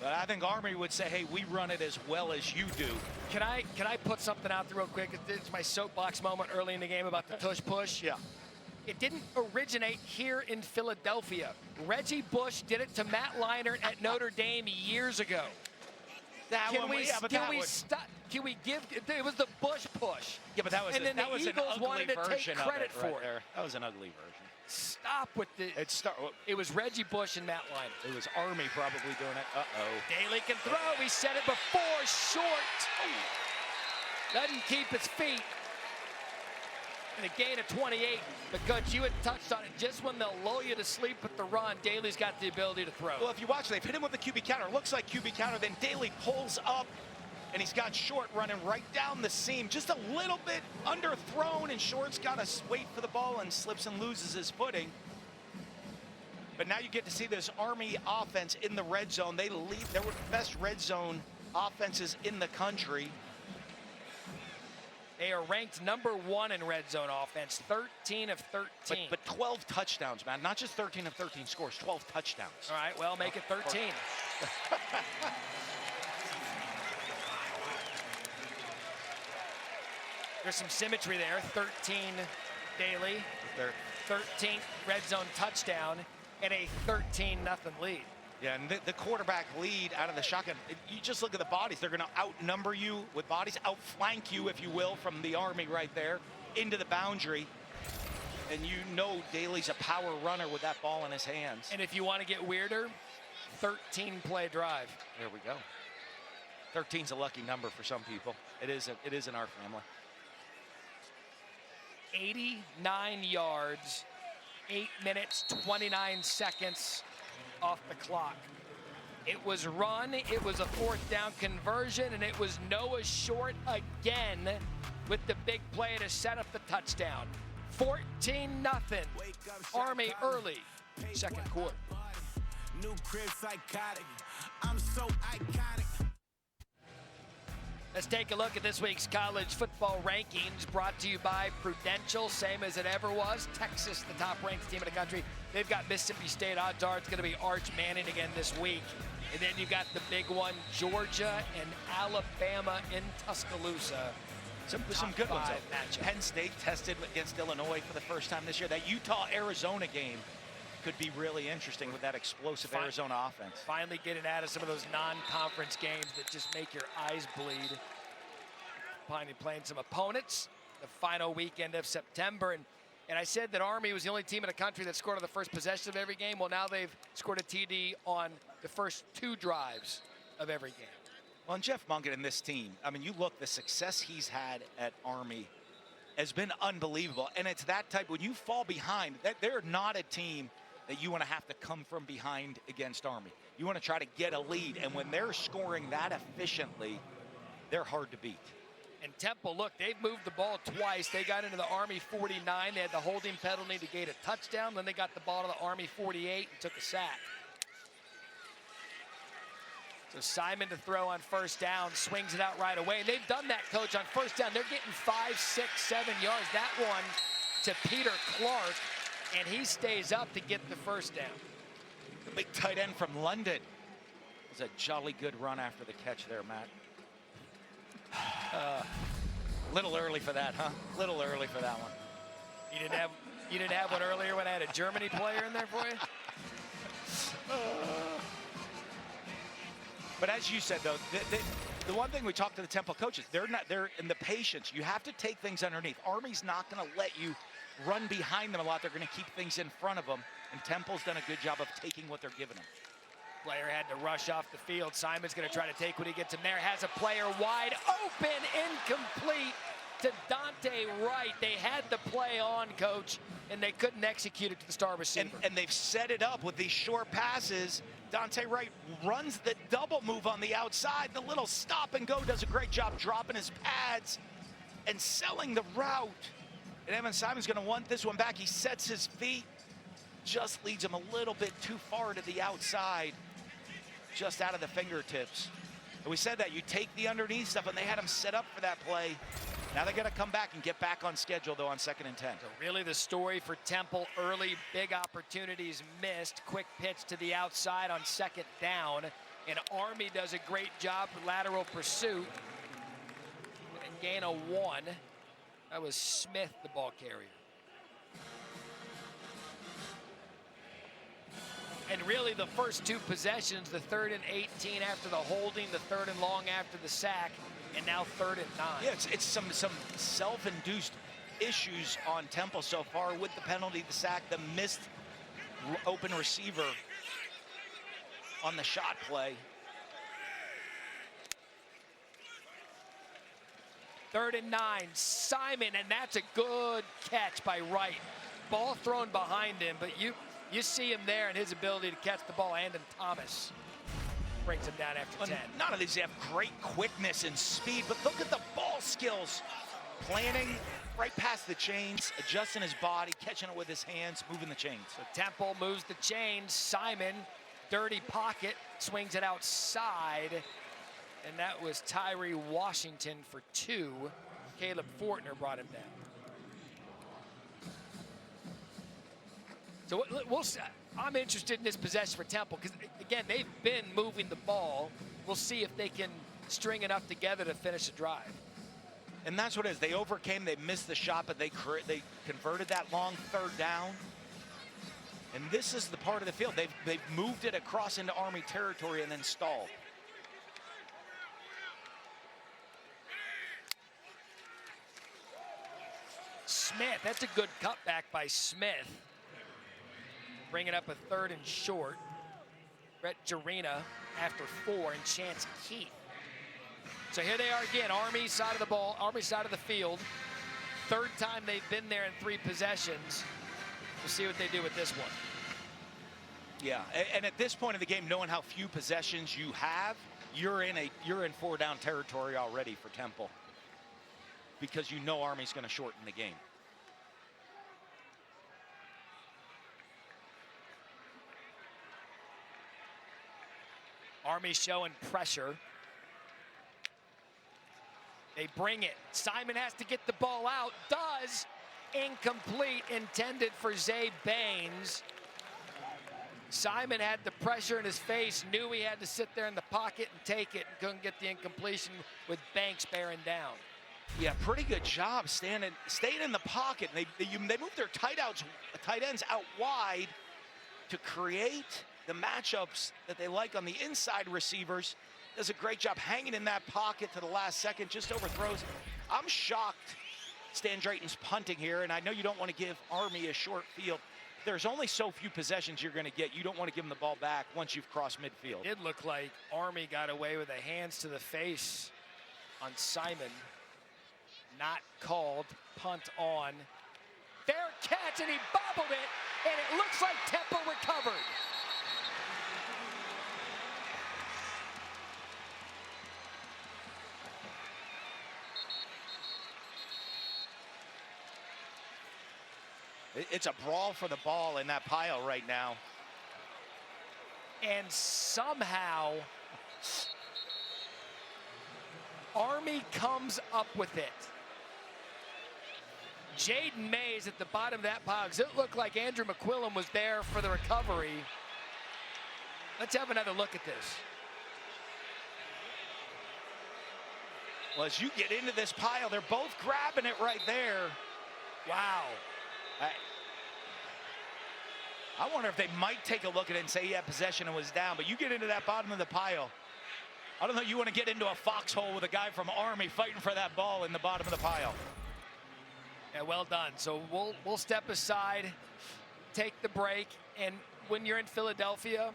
But I think Army would say, hey, we run it as well as you do. Can I put something out there real quick? It's my soapbox moment early in the game about the tush push. Yeah. It didn't originate here in Philadelphia. Reggie Bush did it to Matt Leinart at Notre Dame years ago. Can we give? It was the Bush push. Yeah, but that was and then the Eagles wanted to take credit for it. There. That was an ugly version. Stop with the. It was Reggie Bush and Matt Leinart. It was Army probably doing it. Daly can throw. We said it before. Short. Doesn't keep his feet. And a gain of 28. But Coach, you had touched on it. Just when they'll lull you to sleep with the run, Daly's got the ability to throw. Well, if you watch, they've hit him with the QB counter. Looks like QB counter. Then Daly pulls up, and he's got Short running right down the seam. Just a little bit underthrown, and Short's got to wait for the ball and slips and loses his footing. But now you get to see this Army offense in the red zone. They lead. They were the best red zone offenses in the country. They are ranked #1 in red zone offense, 13 of 13. But 12 touchdowns, man. Not just 13 of 13 scores, 12 touchdowns. All right, well, make it 13. There's some symmetry there. 13 Daly, 13th red zone touchdown, and a 13-0 lead. Yeah, and the quarterback lead out of the shotgun, you just look at the bodies. They're going to outnumber you with bodies, outflank you, if you will, from the Army right there into the boundary. And you know Daly's a power runner with that ball in his hands. And if you want to get weirder, 13-play drive. There we go. 13's a lucky number for some people. It is in our family. 89 yards, 8 minutes, 29 seconds off the clock. It was run, it was a 4th down conversion, and it was Noah Short again with the big play to set up the touchdown. 14-0. Army early, second quarter. New crib psychotic. I'm so iconic. Let's take a look at this week's college football rankings, brought to you by Prudential, same as it ever was. Texas, the top-ranked team in the country. They've got Mississippi State. Odds are it's going to be Arch Manning again this week. And then you've got the big one, Georgia and Alabama in Tuscaloosa. Some good ones, though. Matchup. Penn State tested against Illinois for the first time this year. That Utah-Arizona game could be really interesting with that explosive Arizona offense. Finally getting out of some of those non-conference games that just make your eyes bleed. Finally playing some opponents the final weekend of September. And I said that Army was the only team in the country that scored on the first possession of every game. Well, now they've scored a TD on the first 2 drives of every game. Well, and Jeff Mungett and this team, I mean, you look, the success he's had at Army has been unbelievable. And it's that type, when you fall behind, they're not a team that you want to have to come from behind against Army. You want to try to get a lead, and when they're scoring that efficiently, they're hard to beat. And Temple, look, they've moved the ball twice. They got into the Army 49. They had the holding penalty to gain a touchdown. Then they got the ball to the Army 48 and took a sack. So Simon to throw on first down, swings it out right away. And they've done that, Coach, on first down. They're getting 5, 6, 7 yards. That one to Peter Clark, and he stays up to get the first down. The big tight end from London. It was a jolly good run after the catch there, Matt. Little early for that, huh? Little early for that one. You didn't have one earlier when I had a Germany player in there for you? But as you said, though, the one thing we talked to the Temple coaches, they're in the patience. You have to take things underneath. Army's not going to let you run behind them a lot. They're going to keep things in front of them. And Temple's done a good job of taking what they're giving them. Player had to rush off the field. Simon's going to try to take what he gets him there. Has a player wide open, incomplete to Dante Wright. They had the play on, Coach, and they couldn't execute it to the star receiver. And they've set it up with these short passes. Dante Wright runs the double move on the outside. The little stop and go does a great job dropping his pads and selling the route. And Evan Simon's going to want this one back. He sets his feet, just leads him a little bit too far to the outside, just out of the fingertips. And we said that you take the underneath stuff, and they had him set up for that play. Now they got to come back and get back on schedule, though, on 2nd and 10. So really the story for Temple, early big opportunities missed. Quick pitch to the outside on 2nd down. And Army does a great job for lateral pursuit. And a gain of 1. That was Smith, the ball carrier. And really the first 2 possessions, the 3rd and 18 after the holding, the 3rd and long after the sack, and now 3rd and 9. Yeah, it's some self-induced issues on Temple so far with the penalty, the sack, the missed open receiver on the shot play. 3rd and 9, Simon, and that's a good catch by Wright. Ball thrown behind him, but you see him there and his ability to catch the ball. Andon Thomas brings him down after 10. None of these have great quickness and speed, but look at the ball skills. Planning right past the chains, adjusting his body, catching it with his hands, moving the chains. So Temple moves the chains. Simon, dirty pocket, swings it outside. And that was Tyree Washington for 2. Caleb Fortner brought him down. So we'll see. I'm interested in this possession for Temple because, again, they've been moving the ball. We'll see if they can string enough together to finish the drive. And that's what it is. They overcame, they missed the shot, but they converted that long 3rd down. And this is the part of the field. They've moved it across into Army territory and then stalled. Smith, that's a good cutback by Smith. Bring it up a 3rd and short. Brett Jarena after 4 and Chance Keith. So here they are again, Army side of the ball, Army side of the field. 3rd time they've been there in 3 possessions. We'll see what they do with this one. Yeah, and at this point in the game, knowing how few possessions you have, you're in 4-down territory already for Temple, because you know Army's going to shorten the game. Army showing pressure. They bring it. Simon has to get the ball out. Does. Incomplete. Intended for Zay Baines. Simon had the pressure in his face. Knew he had to sit there in the pocket and take it. And couldn't get the incompletion with Banks bearing down. Yeah, pretty good job staying in the pocket. They moved their tight ends out wide to create the matchups that they like on the inside receivers. Does a great job hanging in that pocket to the last second, just overthrows. I'm shocked Stan Drayton's punting here, and I know you don't want to give Army a short field. There's only so few possessions you're going to get. You don't want to give them the ball back once you've crossed midfield. It looked like Army got away with a hands to the face on Simon. Not called. Punt on. Fair catch, and he bobbled it, and it looks like Temple recovered. It's a brawl for the ball in that pile right now. And somehow, Army comes up with it. Jaden Mays at the bottom of that pile, because it looked like Andrew McQuillan was there for the recovery. Let's have another look at this. Well, as you get into this pile, they're both grabbing it right there. Wow. I wonder if they might take a look at it and say he had possession and was down, but you get into that bottom of the pile, I don't know you want to get into a foxhole with a guy from Army fighting for that ball in the bottom of the pile. Yeah, well done. So we'll step aside, take the break, and when you're in Philadelphia,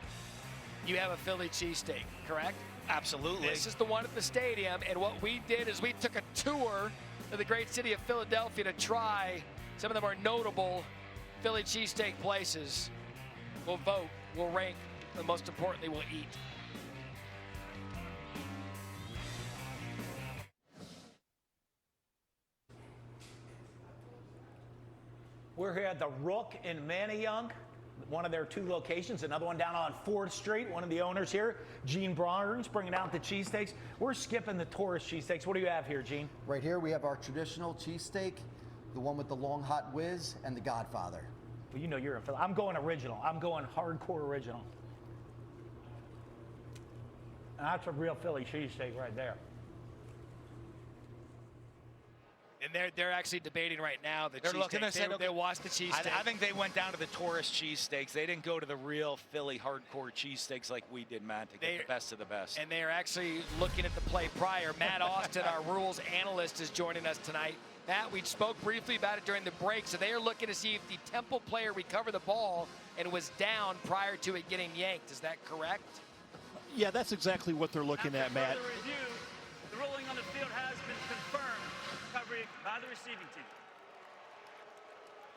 you have a Philly cheesesteak, correct? Absolutely. This is the one at the stadium, and what we did is we took a tour of the great city of Philadelphia to try some of the more notable Philly cheesesteak places. We'll vote, we'll rank, and most importantly, we'll eat. We're here at the Rook in Manayunk, one of their 2 locations, another one down on 4th Street. One of the owners here, Gene Bronner's, bringing out the cheesesteaks. We're skipping the tourist cheesesteaks. What do you have here, Gene? Right here we have our traditional cheesesteak, the one with the long hot whiz, and the Godfather. Well, you know you're in Philly. I'm going original. I'm going hardcore original. And that's a real Philly cheesesteak right there. And they're actually debating right now the They're looking cheesesteak. They watched the cheesesteak. I think they went down to the tourist cheesesteaks. They didn't go to the real Philly hardcore cheesesteaks like we did, Matt, to get the best of the best. And they are actually looking at the play prior. Matt Austin, our rules analyst, is joining us tonight. Matt, we spoke briefly about it during the break, so they are looking to see if the Temple player recovered the ball and was down prior to it getting yanked. Is that correct? Yeah, that's exactly what they're looking at, Matt. After further review, the ruling on the field has been confirmed. Recovery by the receiving team.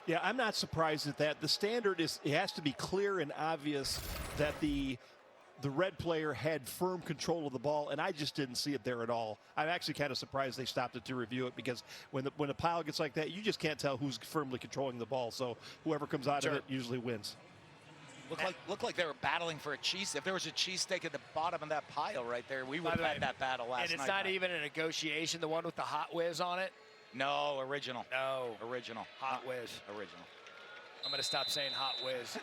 Yeah, I'm not surprised at that. The standard is it has to be clear and obvious that the red player had firm control of the ball, and I just didn't see it there at all. I'm actually kind of surprised they stopped it to review it, because when a pile gets like that, you just can't tell who's firmly controlling the ball. So whoever comes out of it usually wins. Looked like they were battling for a cheese. If there was a cheesesteak at the bottom of that pile right there, we would have had that battle last night. And it's not even a negotiation, the one with the hot whiz on it? No, original. No. Original. Hot whiz. Original. I'm going to stop saying hot whiz.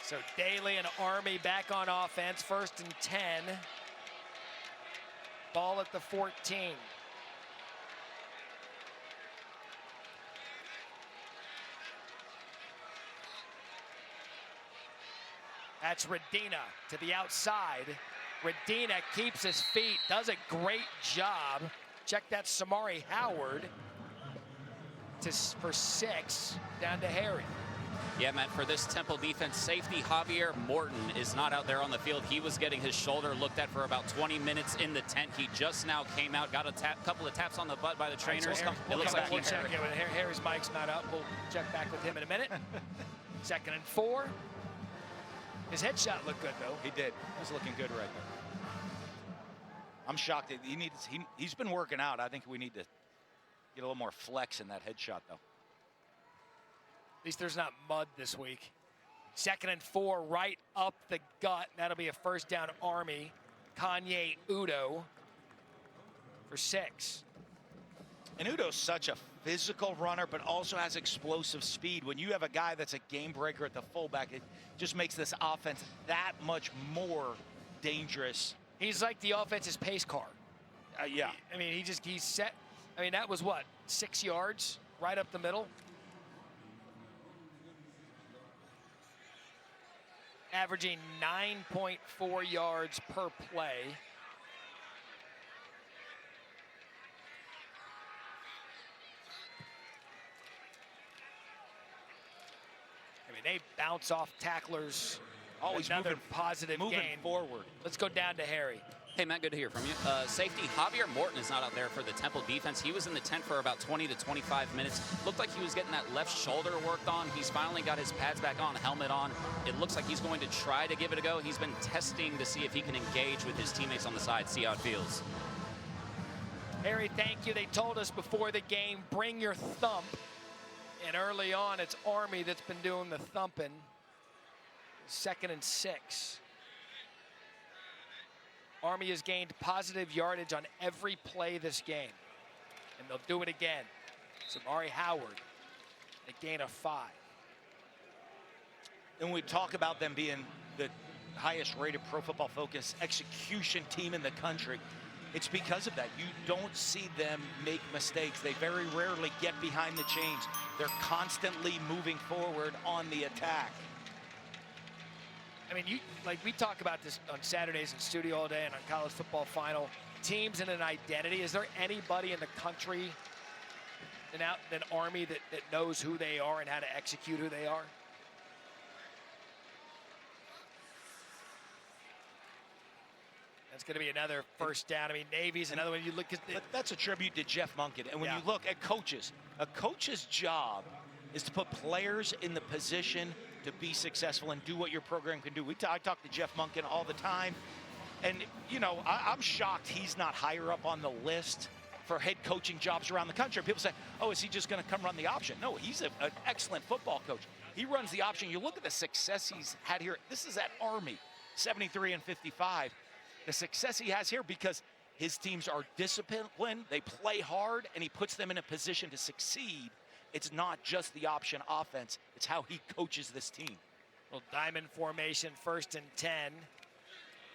So Daly and Army back on offense, 1st and 10. Ball at the 14. That's Radina to the outside. Radina keeps his feet, does a great job. Check that, Samari Howard for 6, down to Harry. Yeah, Matt, for this Temple defense, safety Javier Morton is not out there on the field. He was getting his shoulder looked at for about 20 minutes in the tent. He just now came out, got a couple of taps on the butt by the trainers. It looks like we'll check it. Harry's mic's not up. We'll check back with him in a minute. 2nd and 4. His headshot looked good, though. He did. He was looking good right there. I'm shocked that he's been working out. I think we need to get a little more flex in that headshot, though. At least there's not mud this week. 2nd and 4, right up the gut. That'll be a 1st down, Army. Kanye Udo for 6. And Udo's such a physical runner, but also has explosive speed. When you have a guy that's a game breaker at the fullback, it just makes this offense that much more dangerous. He's like the offense's pace car. Yeah. I mean, he's set. I mean, that was what, 6 yards right up the middle? Averaging 9.4 yards per play. I mean, they bounce off tacklers. Always another positive moving gain forward. Let's go down to Harry. Hey, Matt, good to hear from you. Safety Javier Morton is not out there for the Temple defense. He was in the tent for about 20 to 25 minutes. Looked like he was getting that left shoulder worked on. He's finally got his pads back on, helmet on. It looks like he's going to try to give it a go. He's been testing to see if he can engage with his teammates on the side, see how it feels. Harry, thank you. They told us before the game, bring your thump. And early on, it's Army that's been doing the thumping. 2nd and 6. Army has gained positive yardage on every play this game. And they'll do it again. Samari Howard, a gain of 5. And we talk about them being the highest rated Pro Football Focus execution team in the country. It's because of that. You don't see them make mistakes. They very rarely get behind the chains. They're constantly moving forward on the attack. I mean, we talk about this on Saturdays in studio all day and on College Football Final. Teams and an identity. Is there anybody in the country than Army that knows who they are and how to execute who they are? That's going to be another first down. I mean, Navy's another one. You look at but that's a tribute to Jeff Monken. And when you look at coaches, a coach's job is to put players in the position to be successful and do what your program can do. I talk to Jeff Monken all the time. And, you know, I'm shocked he's not higher up on the list for head coaching jobs around the country. People say, oh, is he just going to come run the option? No, he's an excellent football coach. He runs the option. You look at the success he's had here. This is at Army, 73-55. The success he has here because his teams are disciplined, they play hard, and he puts them in a position to succeed. It's not just the option offense. It's how he coaches this team. Well, diamond formation, 1st and 10.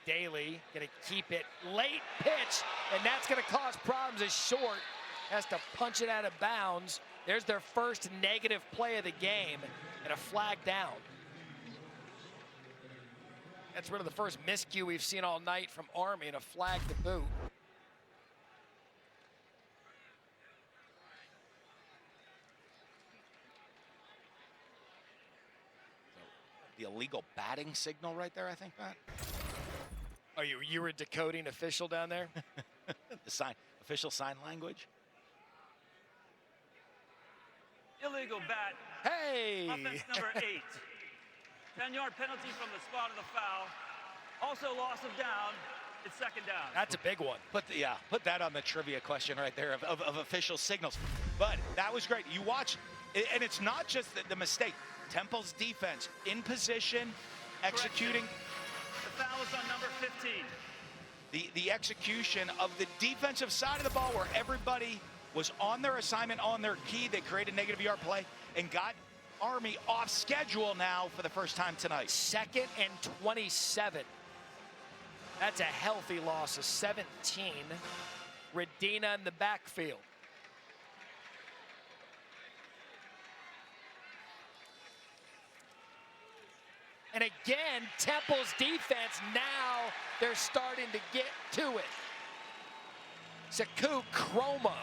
Daly going to keep it. Late pitch, and that's going to cause problems as Short has to punch it out of bounds. There's their first negative play of the game and a flag down. That's one of the first miscue we've seen all night from Army and a flag to boot. The illegal batting signal right there, I think, Matt. Oh, you were decoding official down there? The official sign language. Illegal bat. Hey! Offense number 8. 10-yard penalty from the spot of the foul. Also loss of down. It's 2nd down. That's a big one. Put that on the trivia question right there of official signals. But that was great. You watch, and it's not just the mistake. Temple's defense in position, executing. The foul is on number 15. The execution of the defensive side of the ball where everybody was on their assignment, on their key. They created a negative yard play and got Army off schedule now for the first time tonight. 2nd and 27. That's a healthy loss of 17. Radina in the backfield. And again, Temple's defense, now they're starting to get to it. Saku Chroma.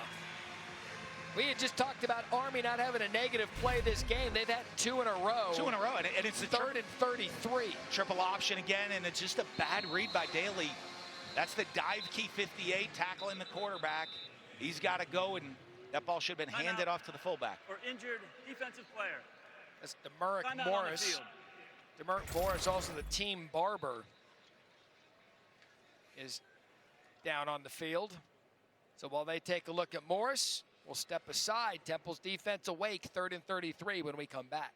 We had just talked about Army not having a negative play this game. They've had 2 in a row. 2 in a row, and it's the 3rd and 33. Triple option again, and it's just a bad read by Daly. That's the dive key 58, tackling the quarterback. He's got to go, and that ball should have been handed off to the fullback. Or injured defensive player. That's Demerick Morris. Demerick Morris, also the team barber, is down on the field. So while they take a look at Morris, we'll step aside. Temple's defense awake, 3rd and 33 when we come back.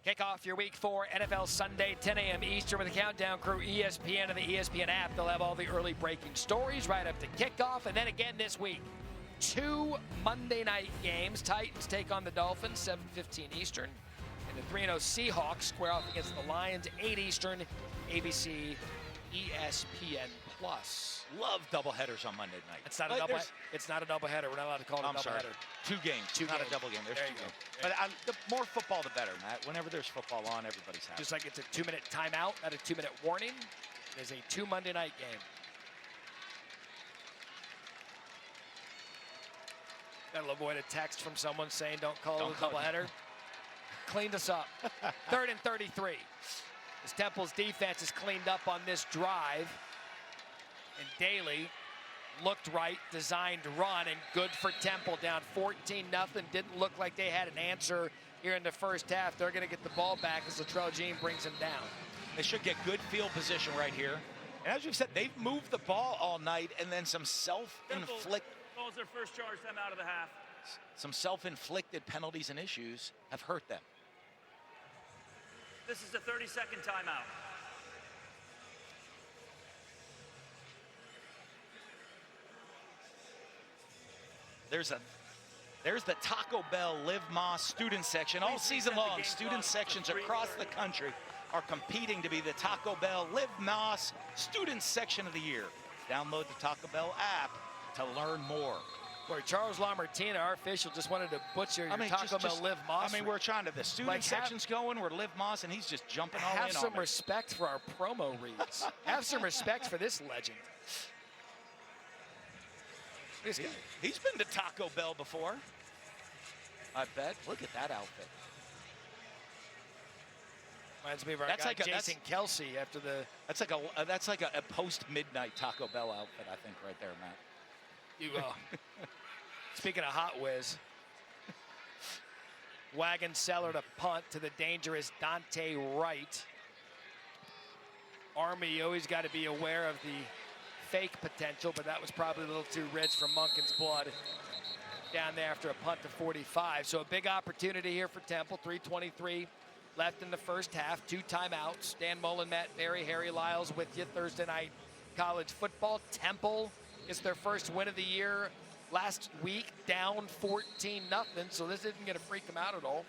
Kick off your week 4 NFL Sunday, 10 a.m. Eastern with the Countdown Crew, ESPN and the ESPN app. They'll have all the early breaking stories right up to kickoff. And then again this week, 2 Monday night games. Titans take on the Dolphins, 7:15 Eastern. And the 3-0 Seahawks square off against the Lions, 8 Eastern, ABC, ESPN+. Love doubleheaders on Monday night. It's not a double. It's not a doubleheader. We're not allowed to call it a doubleheader. 2 games. Not a double game. There's 2 games. But the more football, the better, Matt. Whenever there's football on, everybody's happy. Just like it's a 2-minute timeout, not a 2-minute warning. There's a 2 Monday night game. Gotta avoid a text from someone saying don't call it a doubleheader. Cleaned us up. 3rd and 33. As Temple's defense is cleaned up on this drive. And Daly looked right, designed run, and good for Temple, down 14-0. Didn't look like they had an answer here in the first half. They're going to get the ball back as Latrell Jean brings him down. They should get good field position right here. And as we've said, they've moved the ball all night, and then some self-inflicted calls their first charge time out of the half. Some self-inflicted penalties and issues have hurt them. This is the 32nd timeout. There's the Taco Bell Live Moss student section. All season long, student sections across the country are competing to be the Taco Bell Live Moss student section of the year. Download the Taco Bell app to learn more. Boy, Charles LaMartina, our official, just wanted to butcher your Taco Bell Liv Moss. I mean, we're trying to, the student section's going, we're Liv Moss, and he's just jumping all in on Have some respect for our promo reads. Have some respect for this legend. He's been to Taco Bell before. I bet. Look at that outfit. Reminds me of our guy Jason Kelsey after the. That's like a post midnight Taco Bell outfit, I think, right there, Matt. You speaking of Hot Whiz, wagon seller to punt to the dangerous Dante Wright. Army, you always got to be aware of the fake potential, but that was probably a little too rich for Monken's blood down there after a punt to 45. So a big opportunity here for Temple. 3:23 left in the first half. 2 timeouts. Dan Mullen, Matt Berry, Harry Lyles with you. Thursday night college football. Temple is their first win of the year last week, down 14-0. So this isn't going to freak them out at all.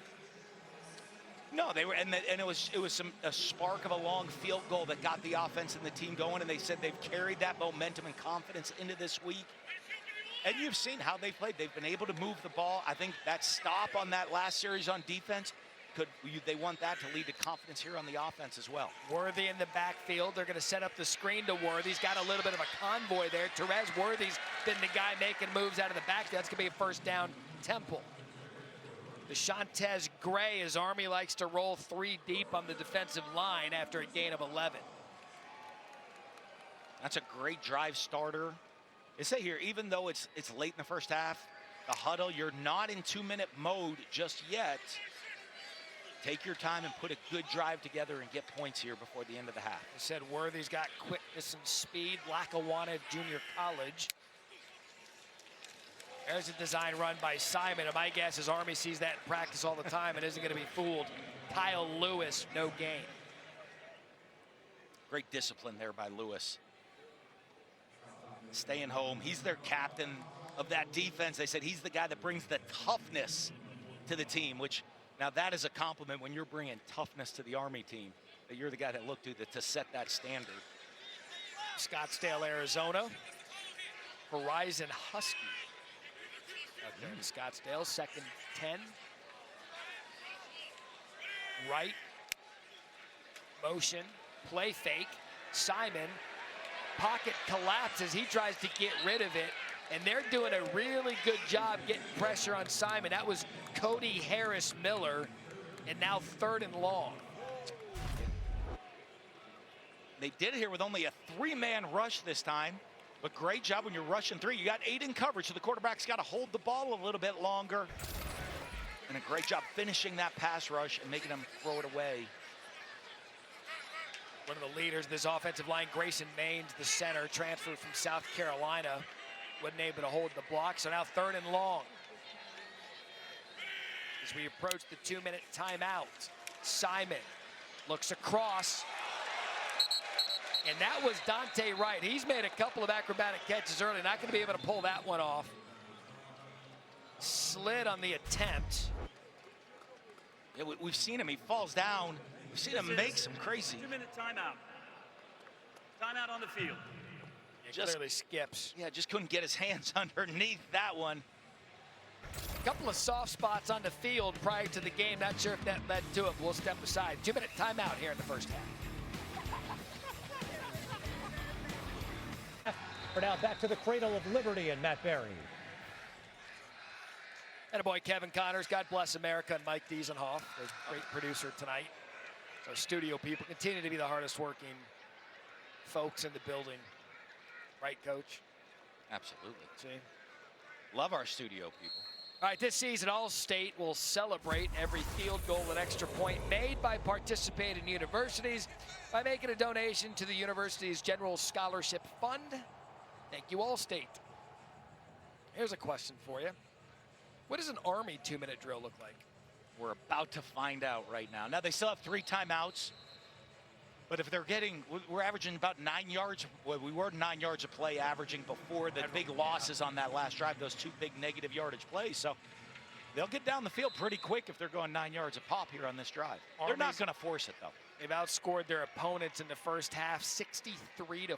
No, they were, and it was a spark of a long field goal that got the offense and the team going, and they said they've carried that momentum and confidence into this week. And you've seen how they played. They've been able to move the ball. I think that stop on that last series on defense, they want that to lead to confidence here on the offense as well. Worthy in the backfield. They're going to set up the screen to Worthy. He's got a little bit of a convoy there. Therese Worthy's been the guy making moves out of the backfield. That's going to be a first down, Temple. DeShantez Gray, as Army likes to roll 3 deep on the defensive line after a gain of 11. That's a great drive starter. They say here, even though it's late in the first half, the huddle, you're not in 2-minute mode just yet. Take your time and put a good drive together and get points here before the end of the half. I said Worthy's got quickness and speed. Lackawanna Junior College. There's a design run by Simon, and my guess is Army sees that in practice all the time and isn't going to be fooled. Kyle Lewis, no gain. Great discipline there by Lewis. Staying home. He's their captain of that defense. They said he's the guy that brings the toughness to the team, which now that is a compliment when you're bringing toughness to the Army team, that you're the guy that looked to set that standard. Scottsdale, Arizona. Horizon Husky. Out there in Scottsdale, 2nd 10. Right. Motion. Play fake. Simon. Pocket collapses. He tries to get rid of it. And they're doing a really good job getting pressure on Simon. That was Cody Harris Miller. And now 3rd and long. They did it here with only a 3-man rush this time. But great job when you're rushing 3. You got 8 in coverage, so the quarterback's got to hold the ball a little bit longer. And a great job finishing that pass rush and making them throw it away. One of the leaders of this offensive line, Grayson Maines, the center, transferred from South Carolina. Wasn't able to hold the block, so now 3rd and long. As we approach the 2-minute timeout, Simon looks across. And that was Dante Wright. He's made a couple of acrobatic catches early. Not going to be able to pull that one off. Slid on the attempt. Yeah, we've seen him. He falls down. We've seen him make some crazy. 2-minute timeout. Timeout on the field. Just clearly skips. Yeah, just couldn't get his hands underneath that one. A couple of soft spots on the field prior to the game. Not sure if that led to it. We'll step aside. 2-minute timeout here in the first half. For now, back to the cradle of liberty and Matt Berry. And a boy, Kevin Connors. God bless America, and Mike Diesenhoff, the great producer tonight. Our studio people continue to be the hardest working folks in the building. Right, Coach? Absolutely. See? Love our studio people. All right, this season, All-State will celebrate every field goal and extra point made by participating universities by making a donation to the university's General Scholarship Fund. Thank you, All-State. Here's a question for you. What does an Army 2-minute drill look like? We're about to find out right now. Now, they still have 3 timeouts. But if they're getting, we're averaging about 9 yards. Well, we were 9 yards a play averaging before the big losses on that last drive, those 2 big negative yardage plays. So they'll get down the field pretty quick if they're going 9 yards a pop here on this drive. They're not going to force it, though. They've outscored their opponents in the first half 63-14.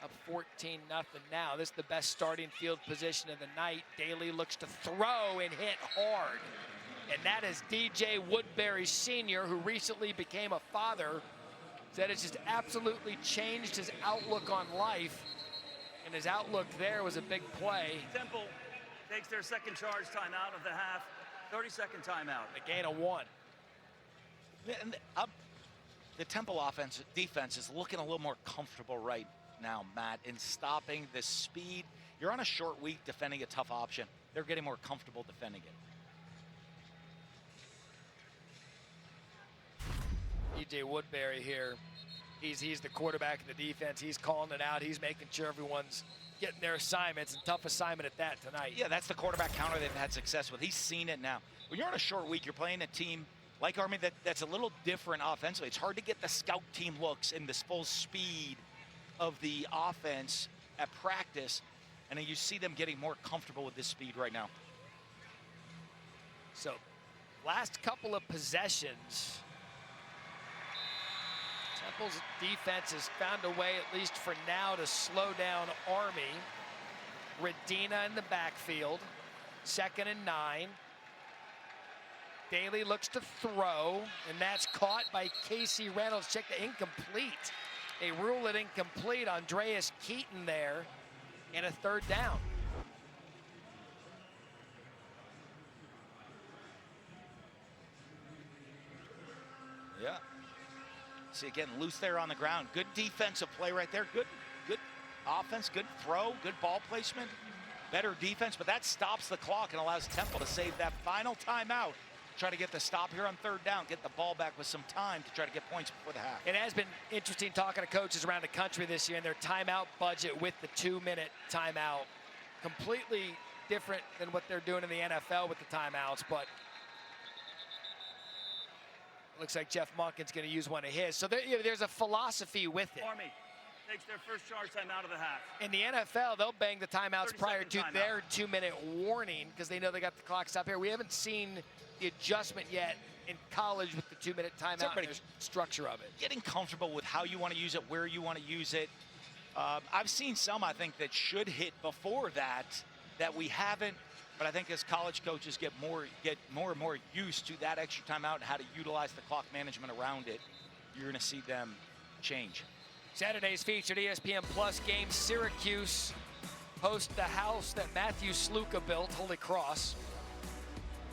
Up 14-0 now. This is the best starting field position of the night. Daly looks to throw and hit hard. And that is DJ Woodbury Sr., who recently became a father. Said it's just absolutely changed his outlook on life. And his outlook there was a big play. Temple takes their second charge timeout of the half. 30-second timeout. A gain of 1. And the Temple defense is looking a little more comfortable right now, Matt, in stopping the speed. You're on a short week defending a tough option. They're getting more comfortable defending it. DJ Woodbury here. He's the quarterback of the defense. He's calling it out. He's making sure everyone's getting their assignments, and tough assignment at that tonight. Yeah, that's the quarterback counter they've had success with. He's seen it now. When you're on a short week, you're playing a team like Army that's a little different offensively. It's hard to get the scout team looks in this full speed of the offense at practice, and then you see them getting more comfortable with this speed right now. So, last couple of possessions, Temple's defense has found a way, at least for now, to slow down Army. Radina in the backfield, 2nd and 9. Daly looks to throw, and that's caught by Casey Reynolds. Check the incomplete. They rule it incomplete. Andreas Keaton there, and a 3rd down. Yeah. See, again, loose there on the ground. Good defensive play right there. Good offense, good throw, good ball placement, better defense, but that stops the clock and allows Temple to save that final timeout. Try to get the stop here on 3rd down, get the ball back with some time to try to get points before the half. It has been interesting talking to coaches around the country this year and their timeout budget with the 2-minute timeout. Completely different than what they're doing in the NFL with the timeouts, but looks like Jeff Monken's going to use one of his. So there's a philosophy with it. Army takes their first charge timeout of the half. In the NFL, they'll bang the timeouts prior to their 2-minute warning because they know they got the clock stop here. We haven't seen the adjustment yet in college with the 2-minute timeout and the structure of it. Getting comfortable with how you want to use it, where you want to use it. I've seen some, I think, that should hit before that we haven't. But I think as college coaches get more and more used to that extra timeout and how to utilize the clock management around it, you're going to see them change. Saturday's featured ESPN Plus game, Syracuse host the house that Matthew Sluka built, Holy Cross.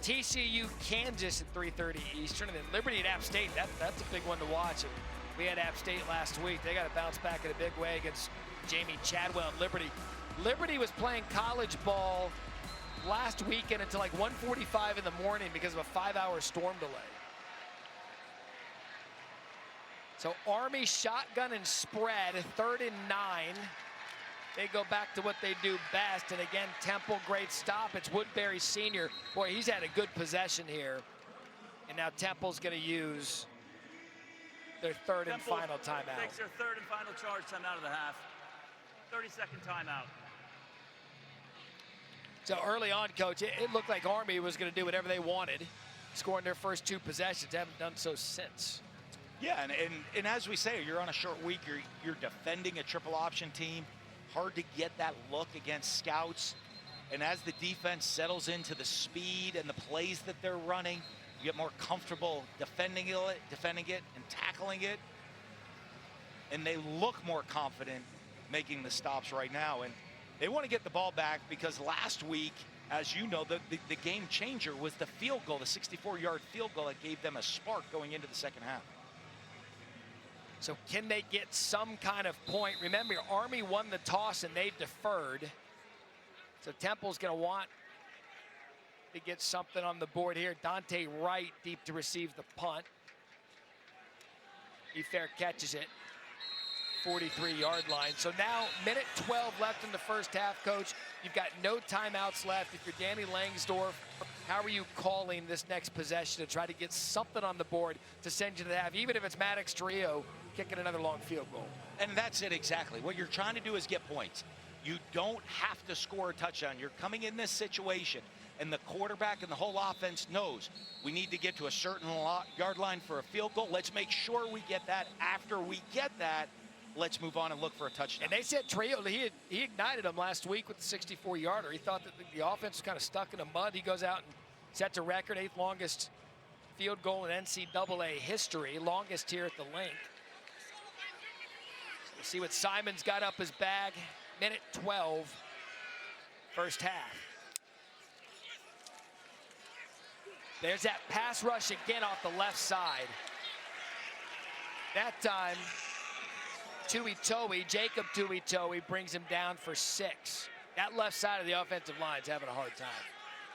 TCU, Kansas at 3:30 Eastern, and then Liberty at App State. That's a big one to watch. We had App State last week. They got to bounce back in a big way against Jamie Chadwell and Liberty. Liberty was playing college ball last weekend until like 1:45 in the morning because of a 5-hour storm delay. So Army shotgun and spread, 3rd and 9. They go back to what they do best. And again, Temple, great stop. It's Woodbury Sr. Boy, he's had a good possession here. And now Temple's going to use their 3rd and final timeout. Takes their 3rd and final charge timeout of the half. 30-second timeout. So early on, Coach, it looked like Army was going to do whatever they wanted, scoring their first 2 possessions. Haven't done so since. Yeah, and as we say, you're on a short week. You're defending a triple option team. Hard to get that look against scouts. And as the defense settles into the speed and the plays that they're running, you get more comfortable defending it and tackling it. And they look more confident making the stops right now. And they want to get the ball back because last week, as you know, the game changer was the field goal, the 64-yard field goal that gave them a spark going into the second half. So can they get some kind of point? Remember, Army won the toss and they deferred. So Temple's going to want to get something on the board here. Dante Wright deep to receive the punt. He fair catches it. 43-yard line. So now, minute 12 left in the first half, Coach. You've got no timeouts left. If you're Danny Langsdorff, how are you calling this next possession to try to get something on the board to send you to the half, even if it's Maddox Trio kicking another long field goal? And that's it exactly. What you're trying to do is get points. You don't have to score a touchdown. You're coming in this situation, and the quarterback and the whole offense knows we need to get to a certain yard line for a field goal. Let's make sure we get that. After we get that, let's move on and look for a touchdown. And they said Trio, he ignited him last week with the 64-yarder. He thought that the offense was kind of stuck in the mud. He goes out and sets a record, 8th longest field goal in NCAA history, longest here at the link. We'll see what Simon's got up his bag. Minute 12, first half. There's that pass rush again off the left side. That time, Jacob Tuitoe brings him down for 6. That left side of the offensive line's having a hard time.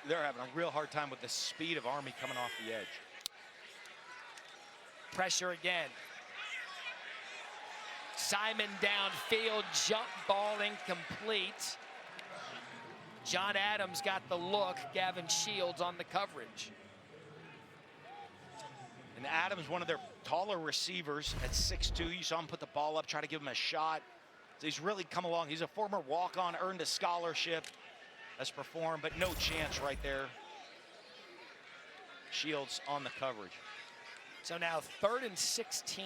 They're having a real hard time with the speed of Army coming off the edge. Pressure again. Simon downfield, jump ball incomplete. John Adams got the look. Gavin Shields on the coverage. And Adams, one of their taller receivers at 6'2". You saw him put the ball up, try to give him a shot. So he's really come along. He's a former walk-on, earned a scholarship, has performed, but no chance right there. Shields on the coverage. So now 3rd and 16.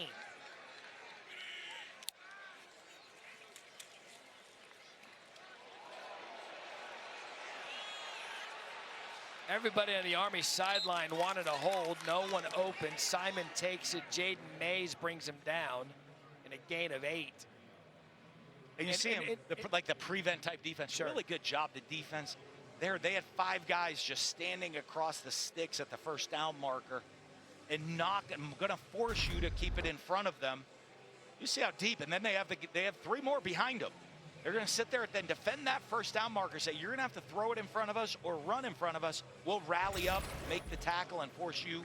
Everybody on the Army sideline wanted a hold. No one open. Simon takes it. Jaden Mays brings him down in a gain of 8. And you see him, like the prevent type defense. Sure. Really good job, the defense. There, they had 5 guys just standing across the sticks at the first down marker and going to force you to keep it in front of them. You see how deep, and then they have 3 more behind them. They're going to sit there and then defend that first down marker, say, you're going to have to throw it in front of us or run in front of us. We'll rally up, make the tackle, and force you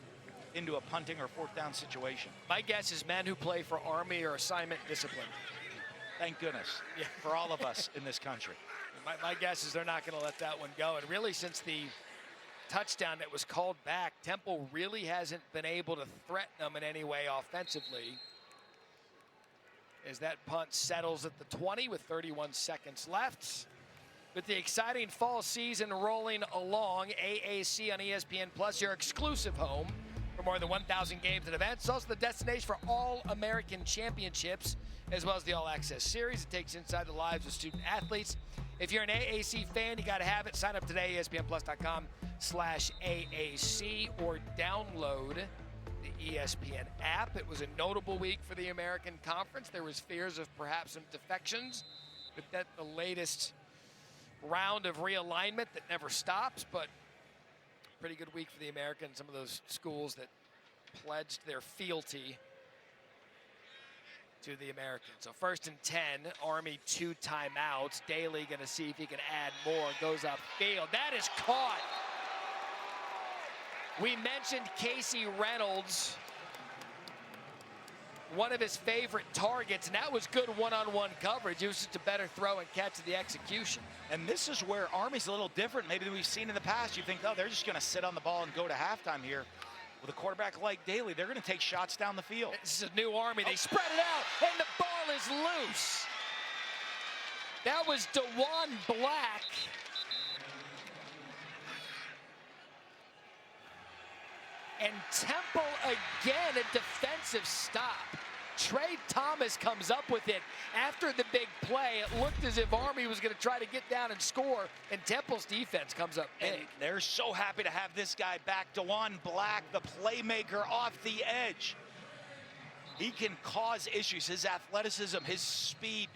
into a punting or 4th down situation. My guess is men who play for Army are assignment disciplined. Thank goodness for all of us in this country. My guess is they're not going to let that one go. And really, since the touchdown that was called back, Temple really hasn't been able to threaten them in any way offensively. As that punt settles at the 20 with 31 seconds left. With the exciting fall season rolling along, AAC on ESPN Plus, your exclusive home for more than 1,000 games and events. Also the destination for all American championships, as well as the All Access Series. It takes inside the lives of student athletes. If you're an AAC fan, you got to have it. Sign up today, ESPNplus.com/AAC, or download the ESPN app. It was a notable week for the American Conference. There was fears of perhaps some defections, but that the latest round of realignment that never stops, but pretty good week for the Americans. Some of those schools that pledged their fealty to the Americans. So 1st and 10, Army 2 timeouts. Daly going to see if he can add more. Goes upfield. That is caught. We mentioned Casey Reynolds, one of his favorite targets, and that was good one-on-one coverage. It was just a better throw and catch of the execution. And this is where Army's a little different maybe than we've seen in the past. You think, oh, they're just going to sit on the ball and go to halftime here. With a quarterback like Daly, they're going to take shots down the field. This is a new Army. They spread it out, and the ball is loose. That was DeJuan Black. And Temple again, a defensive stop. Trey Thomas comes up with it after the big play. It looked as if Army was going to try to get down and score, and Temple's defense comes up big. And they're so happy to have this guy back, DeJuan Black, the playmaker off the edge. He can cause issues. His athleticism, his speed,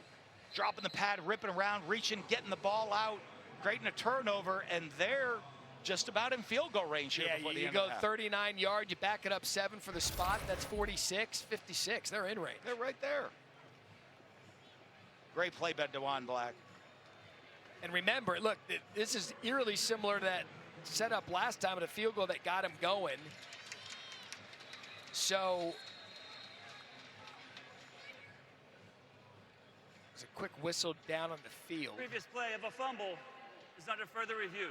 dropping the pad, ripping around, reaching, getting the ball out, creating a turnover, and they're just about in field goal range here. Yeah, before the you end go of the half. 39 yards, you back it up 7 for the spot. That's 46, 56. They're in range. They're right there. Great play by DeJuan Black. And remember, look, this is eerily similar to that setup last time at a field goal that got him going. So there's a quick whistle down on the field. Previous play of a fumble is under further review.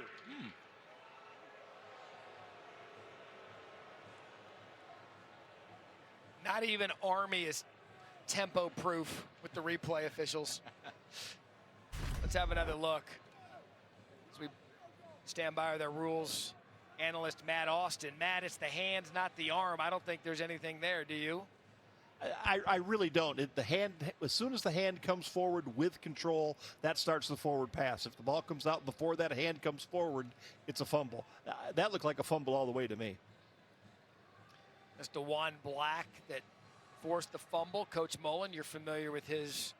Not even Army is tempo proof with the replay officials. Let's have another look as we stand by their rules. Analyst Matt Austin. Matt, it's the hands, not the arm. I don't think there's anything there, do you? I really don't. The hand, as soon as the hand comes forward with control, that starts the forward pass. If the ball comes out before that hand comes forward, it's a fumble. That looked like a fumble all the way to me. That's DeJuan Black that forced the fumble. Coach Mullen, you're familiar with his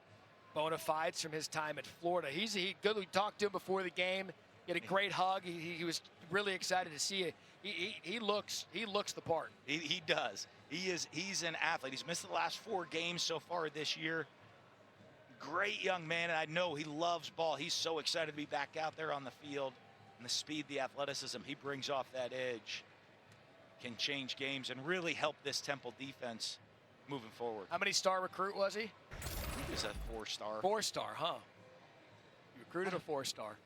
bona fides from his time at Florida. He's good. We talked to him before the game. He had a great hug. He was really excited to see it. He looks the part. He does. He's an athlete. He's missed the last 4 games so far this year. Great young man, and I know he loves ball. He's so excited to be back out there on the field. And the speed, the athleticism he brings off that edge can change games and really help this Temple defense moving forward. How many star recruit was he? He was a 4-star. 4-star, huh? You recruited a 4-star.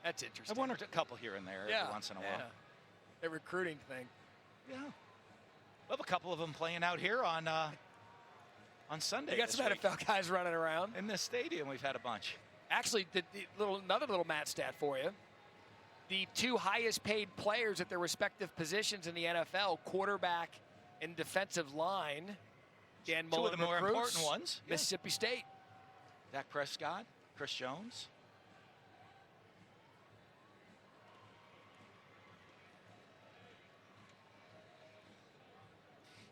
That's interesting. I wondered a couple here and there every once in a while. Yeah. The recruiting thing. Yeah. We have a couple of them playing out here on Sunday. You got some NFL guys running around. In the stadium, we've had a bunch. Actually, another little Matt stat for you. The 2 highest paid players at their respective positions in the NFL, quarterback and defensive line, Dan Mullen 2 of the more recruits, important ones. Mississippi State. Dak Prescott, Chris Jones.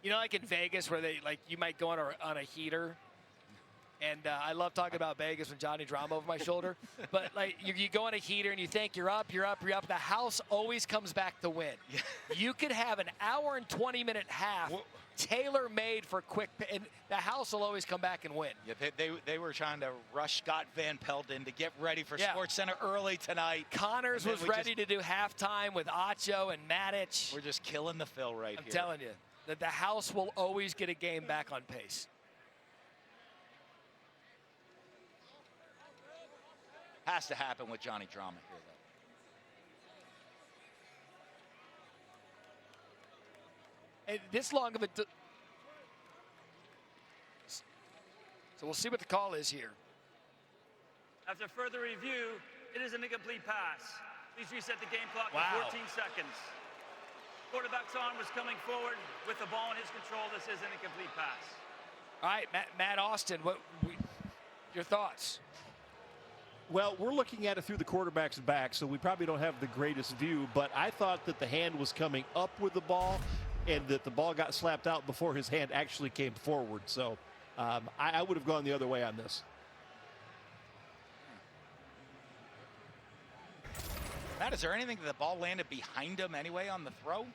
You know, like in Vegas where you might go on a heater. And I love talking about Vegas when Johnny Drama over my shoulder. But like you go on a heater and you think you're up. The house always comes back to win. You could have an hour and 20-minute half tailor-made for quick, and the house will always come back and win. Yeah, they were trying to rush Scott Van Pelden to get ready for SportsCenter early tonight. Connors was ready to do halftime with Acho and Matic. We're just killing the fill right here. I'm telling you, that the house will always get a game back on pace. Has to happen with Johnny Drama here, though. And this long of a... So we'll see what the call is here. After further review, it is an incomplete pass. Please reset the game clock Wow. to 14 seconds. Quarterback's arm was coming forward with the ball in his control. This is an incomplete pass. All right, Matt Austin, your thoughts? Well, we're looking at it through the quarterback's back, so we probably don't have the greatest view, but I thought that the hand was coming up with the ball and that the ball got slapped out before his hand actually came forward. So I would have gone the other way on this. Matt, is there anything that the ball landed behind him anyway on the throw?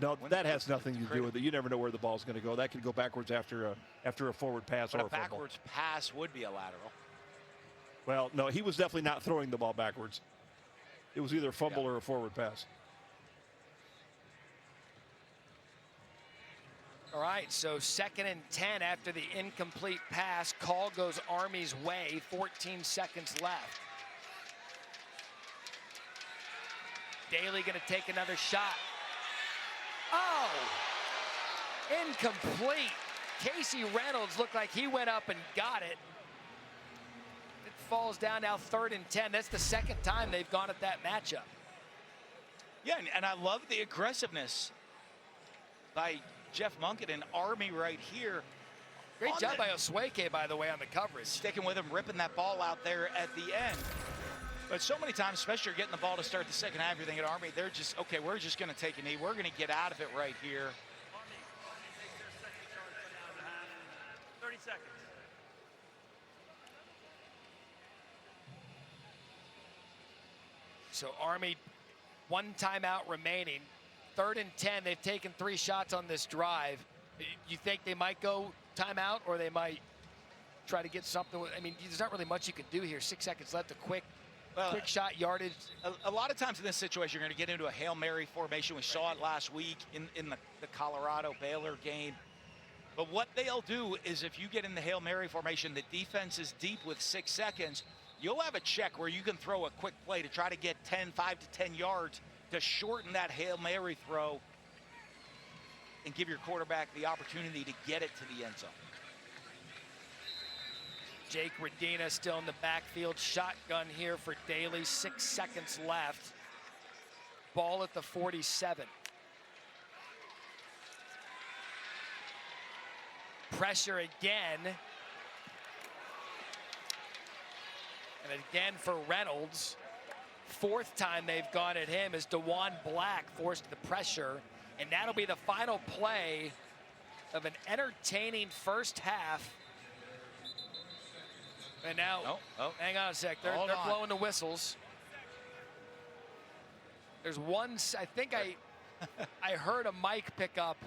No, that has nothing to do with it. You never know where the ball's going to go. That could go backwards after a forward pass But or a fumble. backwards pass would be a lateral. Well, no, he was definitely not throwing the ball backwards. It was either a fumble or a forward pass. All right, so 2nd and 10 after the incomplete pass. Call goes Army's way. 14 seconds left. Daly going to take another shot. Oh! Incomplete. Casey Reynolds looked like he went up and got it. It falls down now 3rd and 10. That's the 2nd time they've gone at that matchup. Yeah, and I love the aggressiveness by Jeff Munkett and Army right here. Great job by Osweke, by the way, on the coverage. Sticking with him, ripping that ball out there at the end. But so many times, especially you're getting the ball to start the second half, you're thinking, Army, they're just, okay, we're just going to take a knee. We're going to get out of it right here. Army takes their second charge for now and a half. 30 seconds. So Army, 1 timeout remaining. 3rd and 10. They've taken 3 shots on this drive. You think they might go timeout, or they might try to get something? I mean, there's not really much you can do here. 6 seconds left. A quick shot yardage. A lot of times in this situation, you're going to get into a Hail Mary formation. We saw it last week in the Colorado-Baylor game. But what they'll do is if you get in the Hail Mary formation, the defense is deep with 6 seconds, you'll have a check where you can throw a quick play to try to get 5 to 10 yards to shorten that Hail Mary throw and give your quarterback the opportunity to get it to the end zone. Jake Redina still in the backfield. Shotgun here for Daly. 6 seconds left. Ball at the 47. Pressure again. And again for Reynolds. Fourth time they've gone at him as DeJuan Black forced the pressure. And that'll be the final play of an entertaining first half. And now, hang on a sec, they're blowing the whistles. There's one, I think I heard a mic pick up.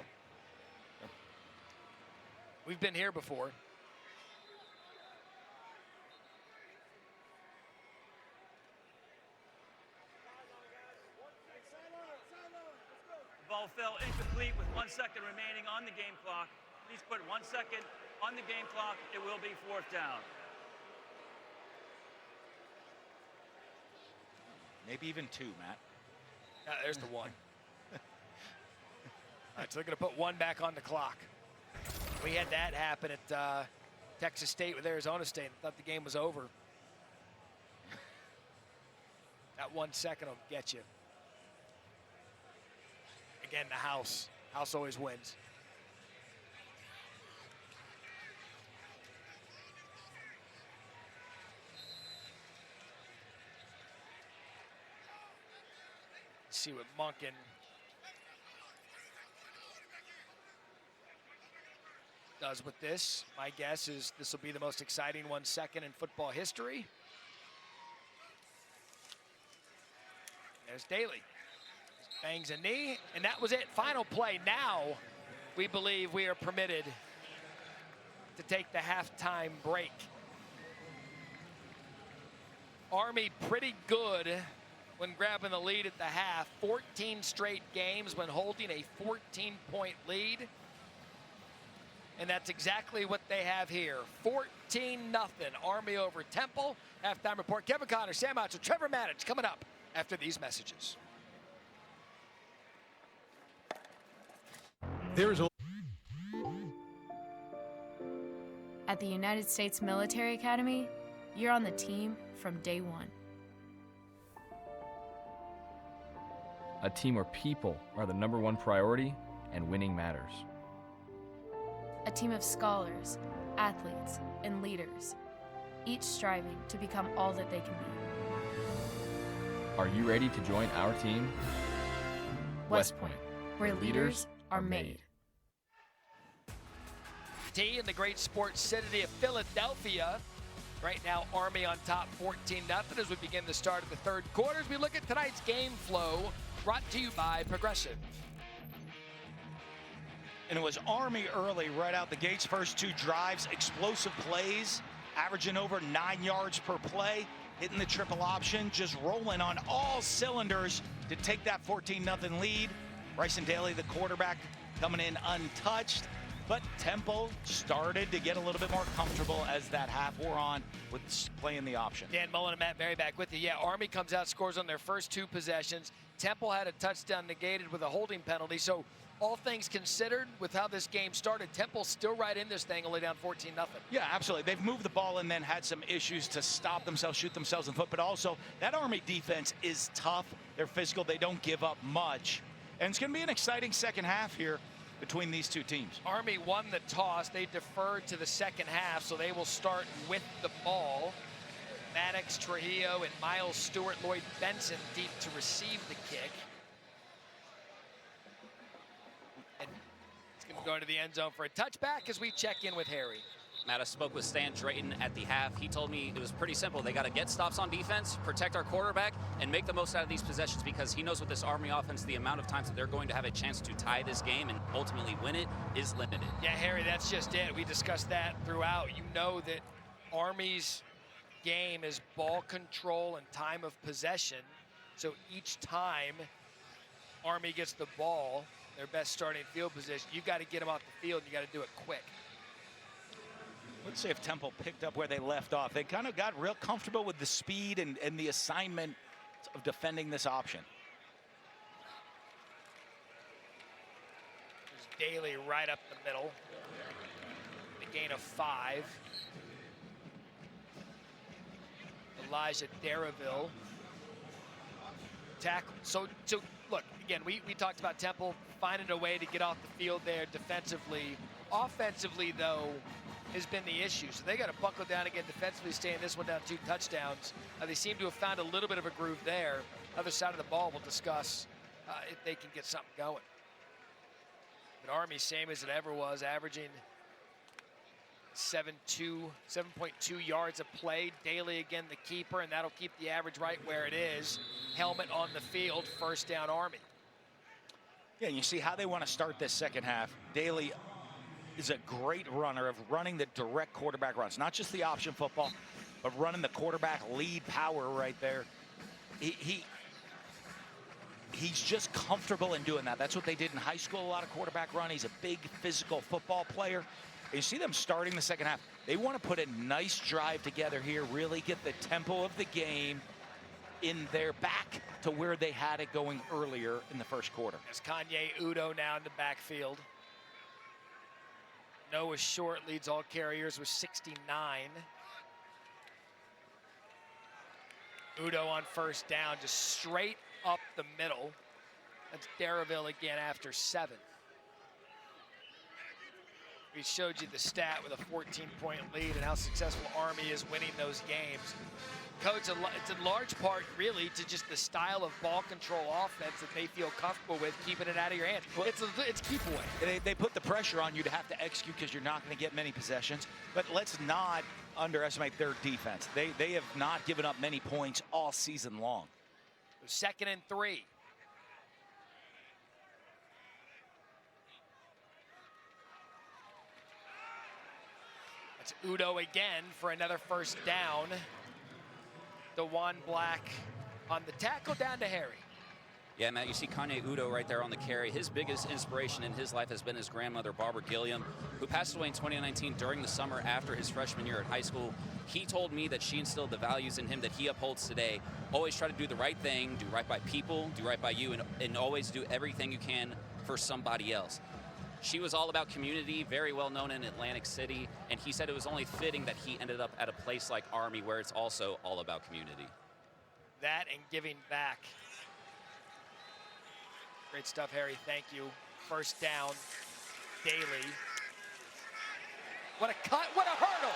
We've been here before. The ball fell incomplete with 1 second remaining on the game clock. Please put 1 second on the game clock. It will be fourth down. Maybe even 2, Matt. There's the 1. All right, so they're going to put 1 back on the clock. We had that happen at Texas State with Arizona State. I thought the game was over. That 1 second will get you. Again, the house. House always wins. Let's see what Monken. Does with this. My guess is this will be the most exciting 1 second in football history. There's Daly. Bangs a knee, and that was it. Final play. Now we believe we are permitted to take the halftime break. Army pretty good when grabbing the lead at the half. 14 straight games when holding a 14-point lead. And that's exactly what they have here. 14-0, Army over Temple. Halftime report, Kevin Connor, Sam Otter, Trevor Maddich coming up after these messages. At the United States Military Academy, you're on the team from day one. A team where people are the #1 priority and winning matters. A team of scholars, athletes, and leaders, each striving to become all that they can be. Are you ready to join our team? West Point, where leaders are made. In the great sports city of Philadelphia. Right now, Army on top 14-0 as we begin the start of the third quarter. As we look at tonight's game flow, brought to you by Progressive. And it was Army early, right out the gates. First 2 drives, explosive plays, averaging over 9 yards per play, hitting the triple option, just rolling on all cylinders to take that 14-0 lead. Bryson Daly, the quarterback, coming in untouched. But Temple started to get a little bit more comfortable as that half wore on with playing the option. Dan Mullen and Matt Berry back with you. Yeah, Army comes out, scores on their first 2 possessions. Temple had a touchdown negated with a holding penalty. So all things considered, with how this game started, Temple's still right in this thing, only down 14-0. Yeah, absolutely. They've moved the ball and then had some issues to stop themselves, shoot themselves in the foot. But also, that Army defense is tough. They're physical. They don't give up much. And it's going to be an exciting second half here between these 2 teams. Army won the toss. They deferred to the second half, so they will start with the ball. Maddox, Trujillo, and Miles Stewart, Lloyd Benson deep to receive the kick. And it's going to go into the end zone for a touchback as we check in with Harry. Matt, I spoke with Stan Drayton at the half. He told me it was pretty simple. They got to get stops on defense, protect our quarterback, and make the most out of these possessions because he knows with this Army offense, the amount of times that they're going to have a chance to tie this game and ultimately win it is limited. Yeah, Harry, that's just it. We discussed that throughout. You know that Army's game is ball control and time of possession. So each time Army gets the ball, their best starting field position, you've got to get them off the field and you got to do it quick. Let's see if Temple picked up where they left off. They kind of got real comfortable with the speed and the assignment of defending this option. There's Daly right up the middle. The gain of 5. Elijah Darraville. Tackle. So look, again, we talked about Temple finding a way to get off the field there defensively. Offensively, though, has been the issue. So they got to buckle down again defensively, staying this one down 2 touchdowns. They seem to have found a little bit of a groove there. Other side of the ball, we'll discuss if they can get something going. But Army, same as it ever was, averaging 7.2 yards a play. Daly again the keeper, and that'll keep the average right where it is. Helmet on the field, first down Army. Yeah, and you see how they want to start this second half. Daly is a great runner of running the direct quarterback runs, not just the option football, but running the quarterback lead power right there. He's just comfortable in doing that. That's what they did in high school, a lot of quarterback run. He's a big physical football player. And you see them starting the second half. They want to put a nice drive together here, really get the tempo of the game in their back to where they had it going earlier in the first quarter. As Kanye Udo now in the backfield. Noah Short leads all carriers with 69. Udo on first down, just straight up the middle. That's Darraville again after 7. We showed you the stat with a 14-point lead and how successful Army is winning those games. Coach, it's in large part really to just the style of ball control offense that they feel comfortable with, keeping it out of your hands. It's keep away. They put the pressure on you to have to execute because you're not going to get many possessions. But let's not underestimate their defense. They have not given up many points all season long. 2nd and 3. That's Udo again for another first down. DeJuan Black on the tackle, down to Harry. Yeah, Matt, you see Kanye Udo right there on the carry. His biggest inspiration in his life has been his grandmother, Barbara Gilliam, who passed away in 2019 during the summer after his freshman year at high school. He told me that she instilled the values in him that he upholds today. Always try to do the right thing, do right by people, do right by you, and always do everything you can for somebody else. She was all about community, very well known in Atlantic City, and he said it was only fitting that he ended up at a place like Army where it's also all about community. That and giving back. Great stuff, Harry. Thank you. First down, Daly. What a cut, what a hurdle.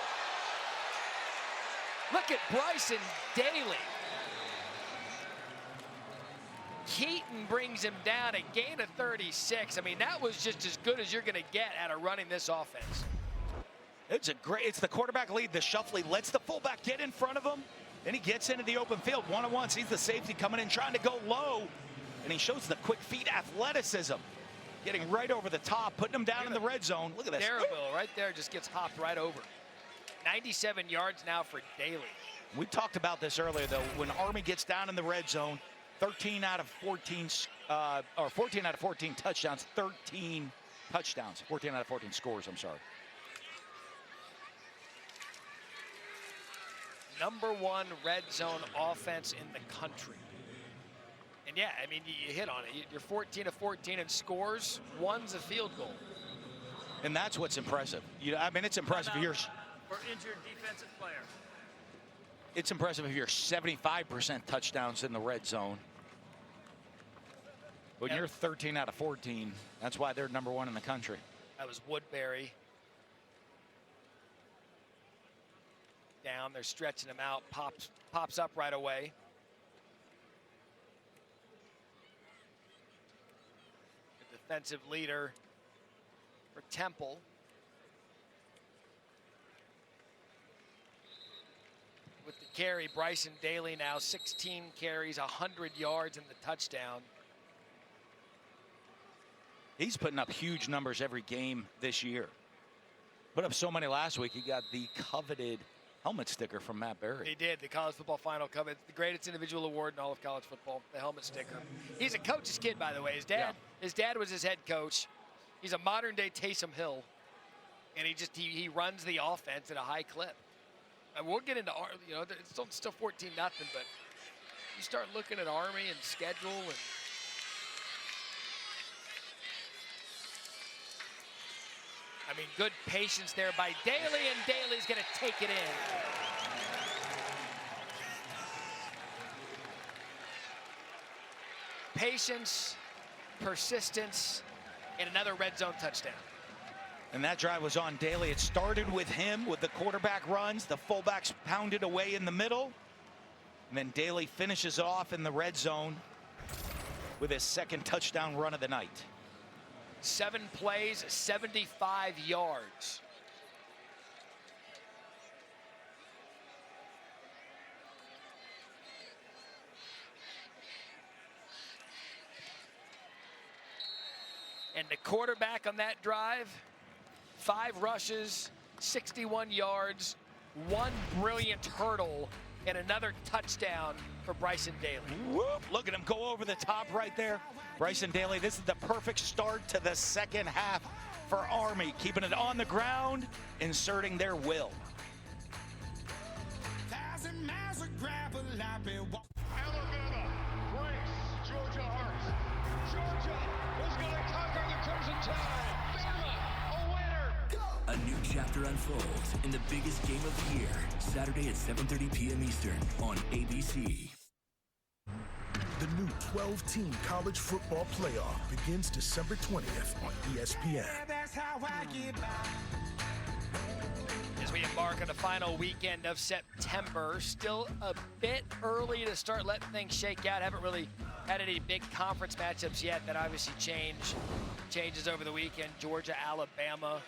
Look at Bryson Daly. Keaton brings him down, a gain of 36. I mean, that was just as good as you're going to get out of running this offense. It's the quarterback lead. The shuffle lets the fullback get in front of him. Then he gets into the open field one-on-one. Sees the safety coming in, trying to go low. And he shows the quick feet athleticism. Getting right over the top, putting him down in the red zone. Look at this. Darraville right there just gets hopped right over. 97 yards now for Daly. We talked about this earlier, though. When Army gets down in the red zone, 14 out of 14 touchdowns, 13 touchdowns, 14 out of 14 scores, I'm sorry. #1 red zone offense in the country. And yeah, I mean, you hit on it. You're 14 of 14 in scores. 1's a field goal. And that's what's impressive. I mean, it's impressive. For injured defensive player. It's impressive if you're 75% touchdowns in the red zone. When you're 13 out of 14, that's why they're #1 in the country. That was Woodbury. Down, they're stretching him out. Pops up right away. The defensive leader for Temple. With the carry, Bryson Daly now 16 carries, 100 yards in the touchdown. He's putting up huge numbers every game this year. Put up so many last week. He got the coveted helmet sticker from Matt Berry. He did, the college football final coveted, the greatest individual award in all of college football, the helmet sticker. He's a coach's kid, by the way. His dad was his head coach. He's a modern-day Taysom Hill, and he runs the offense at a high clip. And we'll get into, it's still 14-0, but you start looking at Army and schedule and I mean, good patience there by Daly, and Daly's going to take it in. Patience, persistence, and another red zone touchdown. And that drive was on Daly. It started with him with the quarterback runs. The fullbacks pounded away in the middle. And then Daly finishes off in the red zone with his second touchdown run of the night. 7 plays, 75 yards. And the quarterback on that drive, 5 rushes, 61 yards, 1 brilliant hurdle, and another touchdown for Bryson Daly. Whoop, look at him go over the top right there. Bryson Daly, this is the perfect start to the second half for Army, keeping it on the ground, inserting their will. Alabama breaks Georgia heart. Georgia is going to conquer the Crimson Tide. Bama, a winner. A new chapter unfolds in the biggest game of the year, Saturday at 7:30 p.m. Eastern on ABC. The new 12-team college football playoff begins December 20th on ESPN. As we embark on the final weekend of September, still a bit early to start letting things shake out. Haven't really had any big conference matchups yet. That obviously changes over the weekend. Georgia, Alabama,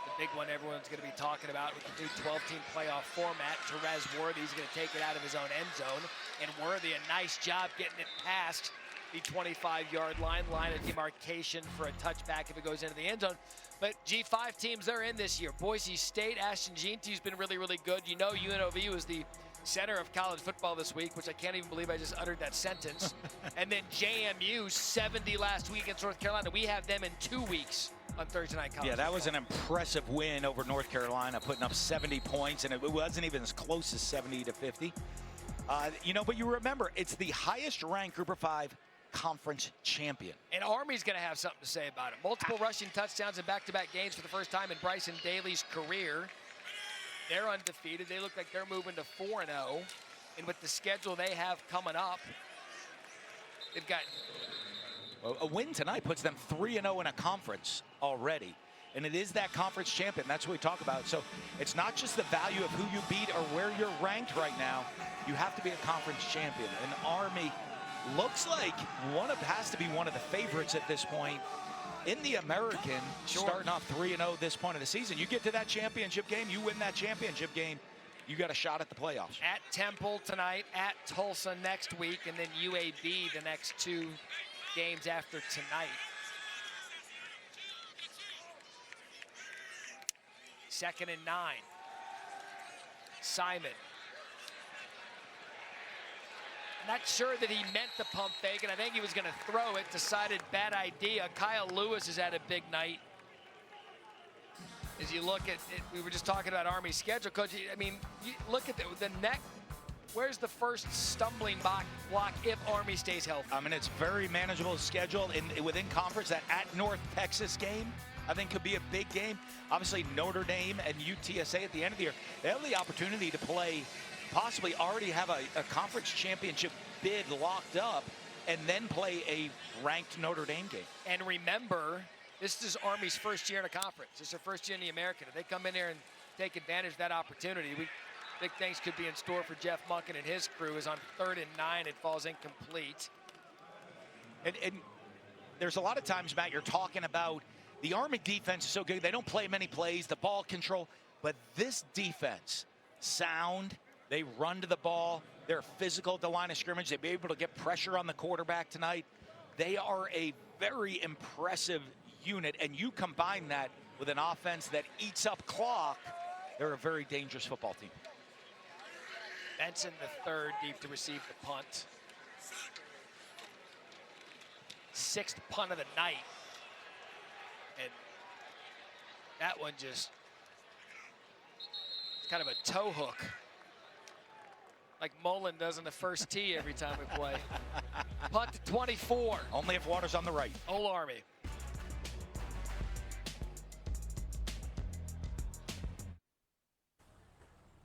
the big one everyone's going to be talking about with the new 12-team playoff format. Terez Worthy's going to take it out of his own end zone, and Worthy a nice job getting it past the 25-yard line of demarcation for a touchback if it goes into the end zone. But G5 teams, they're in this year. Boise State, Ashton Jeanty's been really, really good. You know UNLV was the center of college football this week, which I can't even believe I just uttered that sentence. And then JMU, 70 last week against North Carolina. We have them in 2 weeks on Thursday Night College. Yeah, that was an impressive win over North Carolina, putting up 70 points, and it wasn't even as close as 70-50. But you remember, it's the highest-ranked Group of 5 conference champion. And Army's going to have something to say about it. Multiple rushing touchdowns in back-to-back games for the first time in Bryson Daly's career. They're undefeated. They look like they're moving to 4-0. And with the schedule they have coming up, they've got... A win tonight puts them 3-0 in a conference already. And it is that conference champion. That's what we talk about. So it's not just the value of who you beat or where you're ranked right now. You have to be a conference champion. And Army looks like has to be one of the favorites at this point in the American, starting off 3-0 this point of the season. You get to that championship game, you win that championship game, you got a shot at the playoffs. At Temple tonight, at Tulsa next week, and then UAB the next 2 games after tonight. 2nd and 9. Simon. Not sure that he meant the pump fake, and I think he was going to throw it. Decided bad idea. Kyle Lewis has had a big night. As you look at it, we were just talking about Army's schedule, Coach. I mean, you look at the neck. Where's the first stumbling block if Army stays healthy? I mean, it's very manageable schedule within conference. That at North Texas game, I think, could be a big game. Obviously, Notre Dame and UTSA at the end of the year, they have the opportunity to play, possibly already have a conference championship bid locked up, and then play a ranked Notre Dame game. And remember, this is Army's first year in a conference. This is their first year in the American. If they come in there and take advantage of that opportunity, big things could be in store for Jeff Monken and his crew. As on 3rd and 9, it falls incomplete. And there's a lot of times, Matt, you're talking about the Army defense is so good. They don't play many plays, the ball control. But this defense, sound, they run to the ball. They're physical at the line of scrimmage. They'll be able to get pressure on the quarterback tonight. They are a very impressive unit. And you combine that with an offense that eats up clock, they're a very dangerous football team. Benson, the 3rd, deep to receive the punt. 6th punt of the night. And that one just, it's kind of a toe hook. Like Mullen does in the first tee every time we play. Punt to 24. Only if water's on the right. Ole Army.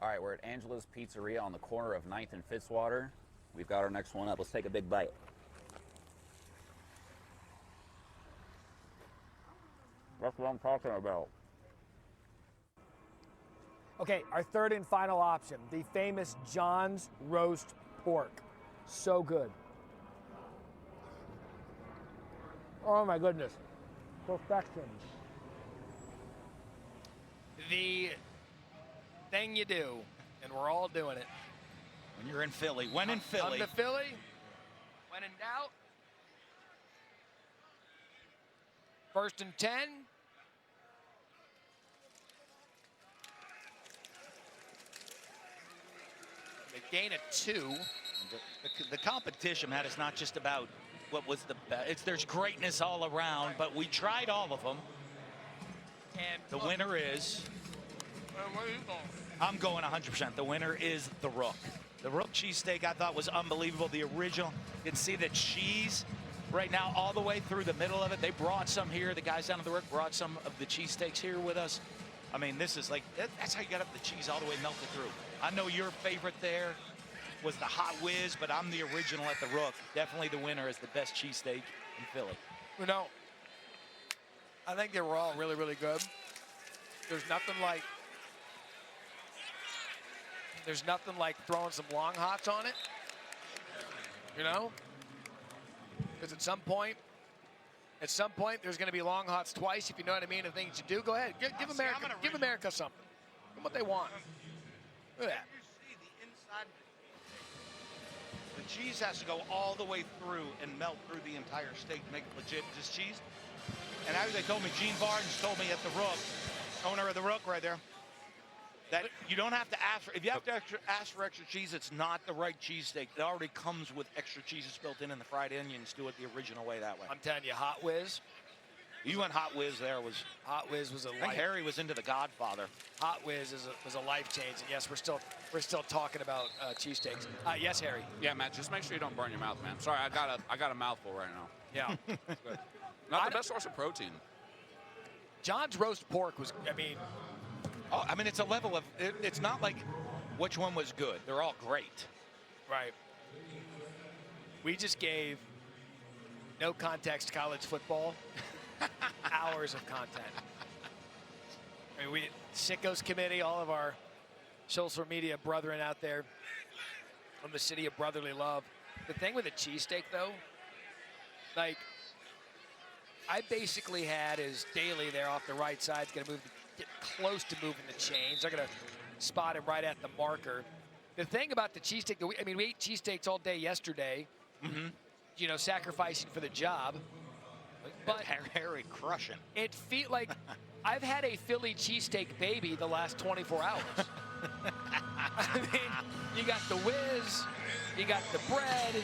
All right, we're at Angela's Pizzeria on the corner of 9th and Fitzwater. We've got our next one up. Let's take a big bite. That's what I'm talking about. Okay, our third and final option, the famous John's roast pork. So good. Oh my goodness. Perfection. The thing you do, and we're all doing it. When you're in Philly. When in Philly. Come to Philly. When in doubt. 1st and 10. The gain of 2. The competition, Matt, is not just about what was the best. There's greatness all around, but we tried all of them. And the winner is. Where are you going? I'm going 100%. The winner is the Rook. The Rook cheesesteak I thought was unbelievable. The original. You can see the cheese right now all the way through the middle of it. They brought some here. The guys down at the Rook brought some of the cheesesteaks here with us. I mean, this is like, that's how you got up the cheese all the way melted through. I know your favorite there was the Hot Whiz, but I'm the original at the Rook. Definitely the winner is the best cheesesteak in Philly. You know, I think they were all really, really good. There's nothing like throwing some long hots on it. You know? Because at some point, there's going to be long hots twice, if you know what I mean, and things you do. Go ahead. Give America something. Give them what they want. Look at that. The cheese has to go all the way through and melt through the entire steak to make it legit just cheese. And as they told me, Gene Barnes told me at the Rook, owner of the Rook right there, that you don't have to ask for, if you have to ask for extra cheese, it's not the right cheesesteak. It already comes with extra cheeses built in, and the fried onions do it the original way that way. I'm telling you, Hot Whiz. You went Hot Whiz there. Hot Whiz was a I think Harry was into the Godfather. Hot Whiz was a life change, and yes, we're still talking about cheesesteaks. Yes, Harry. Yeah, Matt, just make sure you don't burn your mouth, man. Sorry, I got a mouthful right now. Yeah. Good. Not the best source of protein. John's roast pork was, it's a level of, it's not like which one was good. They're all great. Right. We just gave no context college football hours of content. I mean, Sickos Committee, all of our social media brethren out there from the city of brotherly love. The thing with a cheesesteak, though, like, I basically had is Daly there off the right side, going to get close to moving the chains. They're going to spot him right at the marker. The thing about the cheesesteak, we ate cheesesteaks all day yesterday, sacrificing for the job. But Harry crushing. It feel like I've had a Philly cheesesteak baby the last 24 hours. I mean, you got the whiz, you got the bread,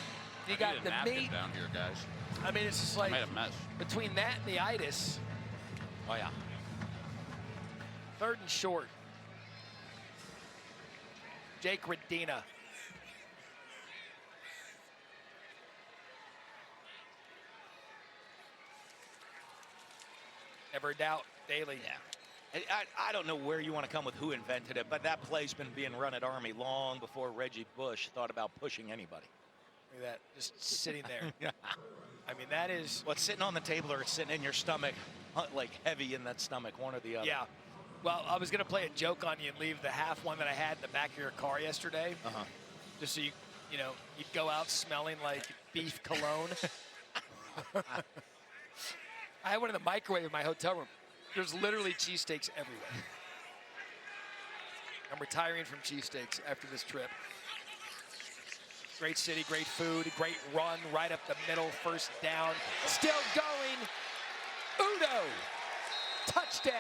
you got the meat down here, guys. I mean, it's just like I made a mess. Between that and the itis. Oh yeah. 3rd and short. Jake Redina. Never doubt Daly. Yeah. I don't know where you want to come with who invented it, but that play's been being run at Army long before Reggie Bush thought about pushing anybody. Look at that, just sitting there. I mean, that is... Well, it's sitting on the table or it's sitting in your stomach, like heavy in that stomach, one or the other. Yeah. Well, I was going to play a joke on you and leave the half one that I had in the back of your car yesterday. Uh-huh. Just so you'd go out smelling like beef cologne. I had one in the microwave in my hotel room. There's literally cheesesteaks everywhere. I'm retiring from cheesesteaks after this trip. Great city, great food, great run right up the middle, 1st down. Still going. Udo. Touchdown.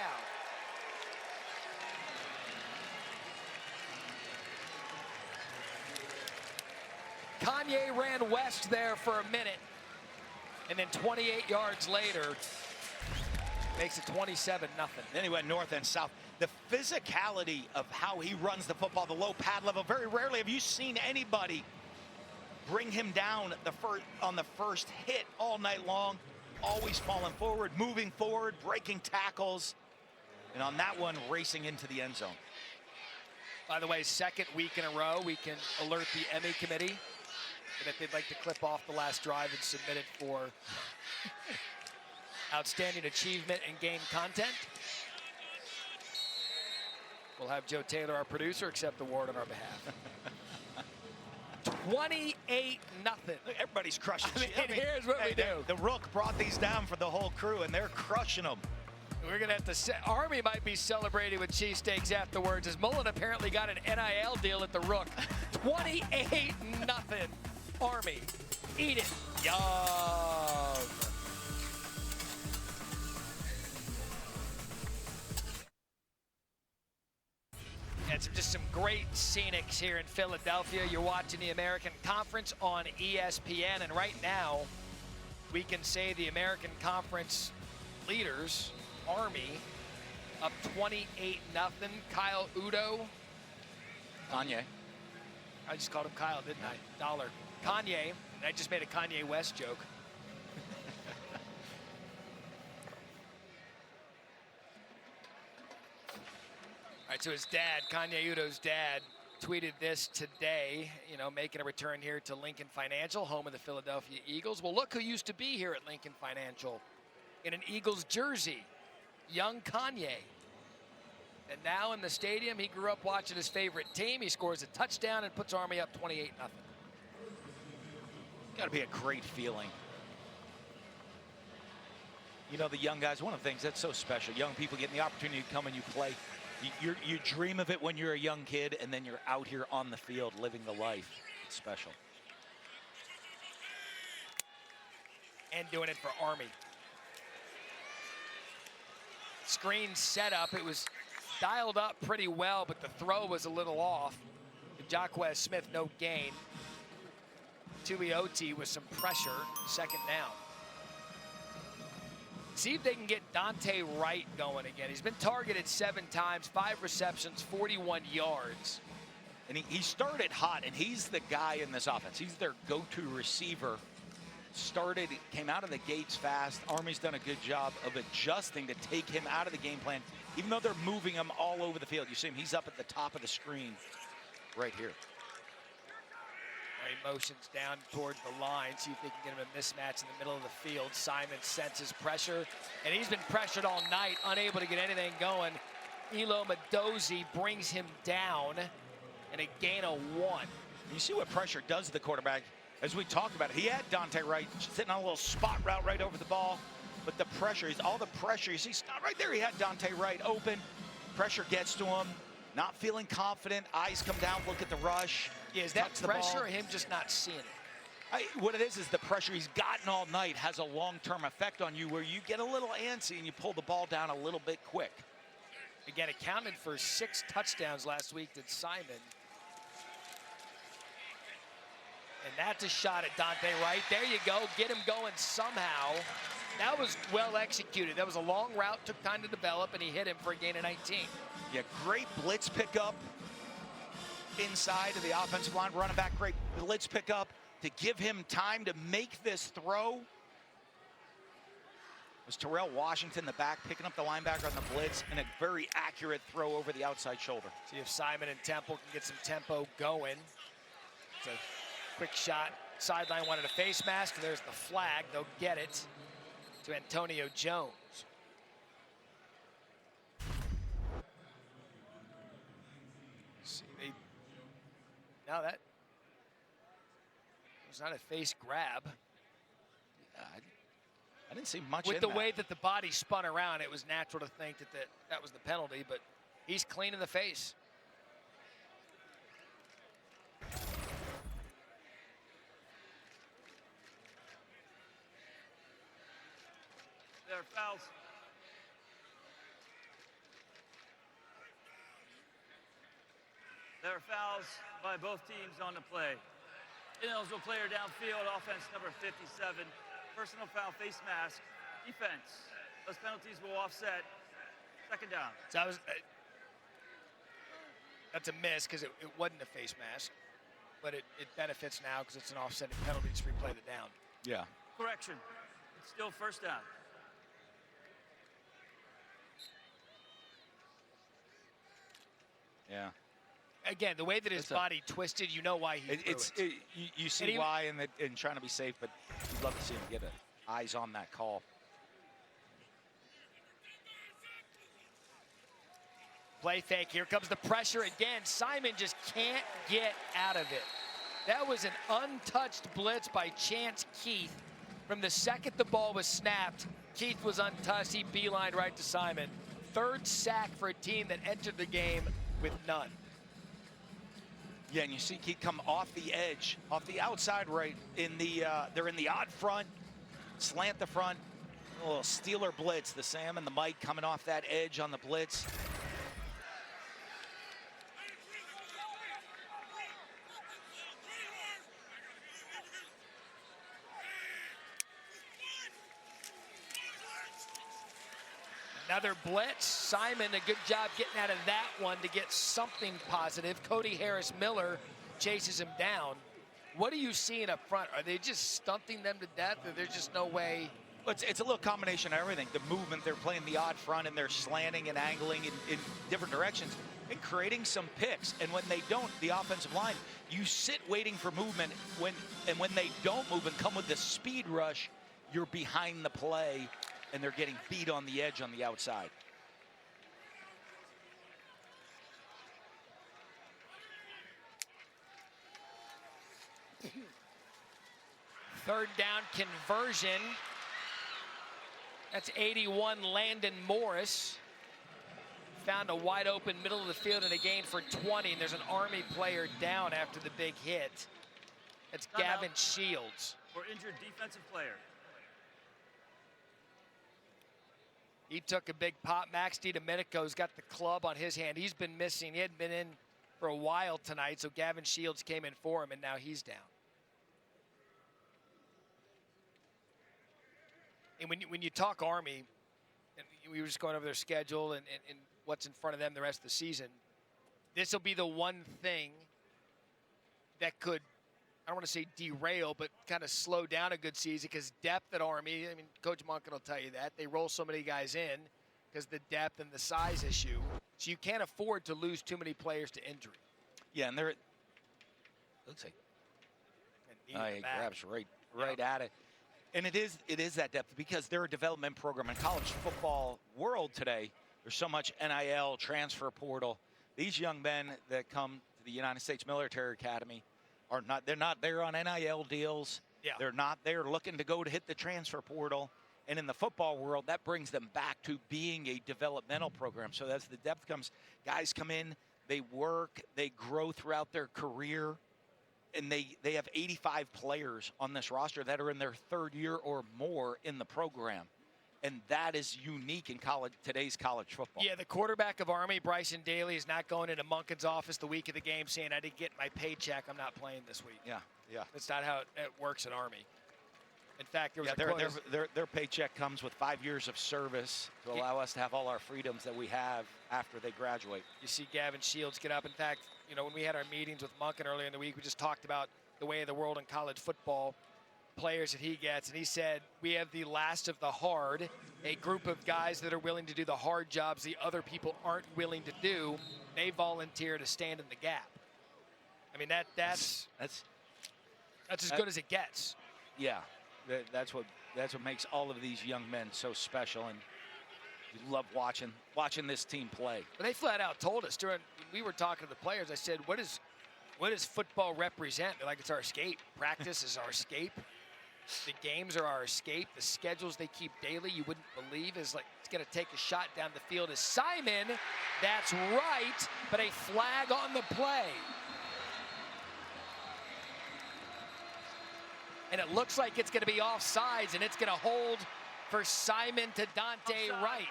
Kanye ran west there for a minute, and then 28 yards later, makes it 27-0. Then he went north and south. The physicality of how he runs the football, the low pad level, very rarely have you seen anybody bring him down on the first hit all night long, always falling forward, moving forward, breaking tackles, and on that one, racing into the end zone. By the way, 2nd week in a row, we can alert the Emmy committee that they'd like to clip off the last drive and submit it for outstanding achievement and game content. We'll have Joe Taylor, our producer, accept the award on our behalf. 28-0. Everybody's crushing. I mean, here's what we do. The Rook brought these down for the whole crew, and they're crushing them. We're going to have to Army might be celebrating with cheesesteaks afterwards, as Mullen apparently got an NIL deal at the Rook. 28-0. Army. Eat it. Yum. And just some great scenics here in Philadelphia. You're watching the American Conference on ESPN, and right now we can say the American Conference leaders, Army, up 28-0. Kyle Udo. Kanye. I just called him Kyle, didn't I? Dollar. Kanye. I just made a Kanye West joke. All right, so his dad, Kanye Udo's dad, tweeted this today, you know, making a return here to Lincoln Financial, home of the Philadelphia Eagles. Well, look who used to be here at Lincoln Financial in an Eagles jersey, young Kanye. And now in the stadium, he grew up watching his favorite team. He scores a touchdown and puts Army up 28-0. Got to be a great feeling. You know, the young guys, one of the things that's so special, young people getting the opportunity to come and you play. You dream of it when you're a young kid, and then you're out here on the field living the life. It's special. And doing it for Army. Screen set up. It was dialed up pretty well, but the throw was a little off. Jacquez Smith, no gain. Tuioti with some pressure, second down. See if they can get Dante Wright going again. He's been targeted 7 times, 5 receptions, 41 yards. And he started hot, and he's the guy in this offense. He's their go-to receiver. Came out of the gates fast. Army's done a good job of adjusting to take him out of the game plan, even though they're moving him all over the field. You see him, he's up at the top of the screen right here. He motions down towards the line, see if they can get him a mismatch in the middle of the field. Simon senses pressure, and he's been pressured all night, unable to get anything going. Elo Madozi brings him down, and a gain of 1. You see what pressure does to the quarterback. As we talked about, he had Dante Wright sitting on a little spot route right over the ball, but the pressure, all the pressure, you see right there, he had Dante Wright open. Pressure gets to him, not feeling confident, eyes come down, look at the rush. Yeah, is that pressure or him just not seeing it? What it is the pressure he's gotten all night has a long-term effect on you where you get a little antsy and you pull the ball down a little bit quick. Again, accounted for 6 touchdowns last week did Simon. And that's a shot at Dante Wright. There you go, get him going somehow. That was well executed. That was a long route, took time to develop, and he hit him for a gain of 19. Yeah, great blitz pickup. Inside of the offensive line, running back, great blitz pickup to give him time to make this throw. It was Terrell Washington, the back, picking up the linebacker on the blitz, and a very accurate throw over the outside shoulder. See if Simon and Temple can get some tempo going. It's a quick shot. Sideline wanted a face mask. There's the flag. They'll get it to Antonio Jones. Now that was not a face grab. I didn't see much With in the that. way that the body spun around, it was natural to think that was the penalty, but he's clean in the face. There are fouls. There are fouls by both teams on the play. Ineligible player downfield, offense number 57. Personal foul, face mask, defense. Those penalties will offset. Second down. So that's a miss because it wasn't a face mask, but it benefits now because it's an offsetting penalty to replay the down. Yeah. Correction. It's still first down. Yeah. Again, the way that his body twisted, you know why he threw it. You see why in trying to be safe, but you'd love to see him get eyes on that call. Play fake. Here comes the pressure again. Simon just can't get out of it. That was an untouched blitz by Chance Keith. From the second the ball was snapped, Keith was untouched. He beelined right to Simon. Third sack for a team that entered the game with none. Yeah, and you see Keith come off the edge, off the outside right in the, they're in the odd front, slant the front, a little Steeler blitz. The Sam and the Mike coming off that edge on the blitz. Another blitz. Simon, a good job getting out of that one to get something positive. Cody Harris-Miller chases him down. What are you seeing up front? Are they just stunting them to death, or there's just no way? It's a little combination of everything. The movement, they're playing the odd front, and they're slanting and angling in different directions and creating some picks. And when they don't, the offensive line, you sit waiting for movement. When they don't move and come with the speed rush, you're behind the play, and they're getting beat on the edge on the outside. Third down conversion. That's 81, Landon Morris. Found a wide open middle of the field and a gain for 20, and there's an Army player down after the big hit. It's Gavin Shields. For injured defensive player. He took a big pop. Max DiDomenico's got the club on his hand. He's been missing. He hadn't been in for a while tonight, so Gavin Shields came in for him, and now he's down. And when you talk Army, and we were just going over their schedule and what's in front of them the rest of the season, this will be the one thing that could, I don't want to say derail, but kind of slow down a good season, because depth at Army, I mean, Coach Monken will tell you that. They roll so many guys in because the depth and the size issue. So you can't afford to lose too many players to injury. Yeah, and they're, looks like, he grabs right at it. And it is that depth, because they're a development program. In college football world today, there's so much NIL, transfer portal. These young men that come to the United States Military Academy they're not there on NIL deals. Yeah. They're not there looking to go to hit the transfer portal. And in the football world, that brings them back to being a developmental program. So as the depth comes, guys come in, they work, they grow throughout their career. And they have 85 players on this roster that are in their third year or more in the program. And that is unique in today's college football. Yeah, the quarterback of Army, Bryson Daly, is not going into Monken's office the week of the game saying, I didn't get my paycheck, I'm not playing this week. Yeah. That's not how it works at Army. In fact, there was their paycheck comes with 5 years of service to allow us to have all our freedoms that we have after they graduate. You see Gavin Shields get up. In fact, when we had our meetings with Monken earlier in the week, we just talked about the way of the world in college football, players that he gets, and he said, we have the last of the hard, a group of guys that are willing to do the hard jobs the other people aren't willing to do. They volunteer to stand in the gap. I mean, that's as good as it gets. Yeah. That's what makes all of these young men so special, and you love watching this team play. But they flat out told us when we were talking to the players. I said, "What does football represent?" They're like, "It's our escape. Practice is our escape. The games are our escape. The schedules they keep daily, you wouldn't believe, is like it's going to take a shot down the field." Is Simon? That's right, but a flag on the play. And it looks like it's going to be offsides, and it's going to hold for Simon to Dante Wright.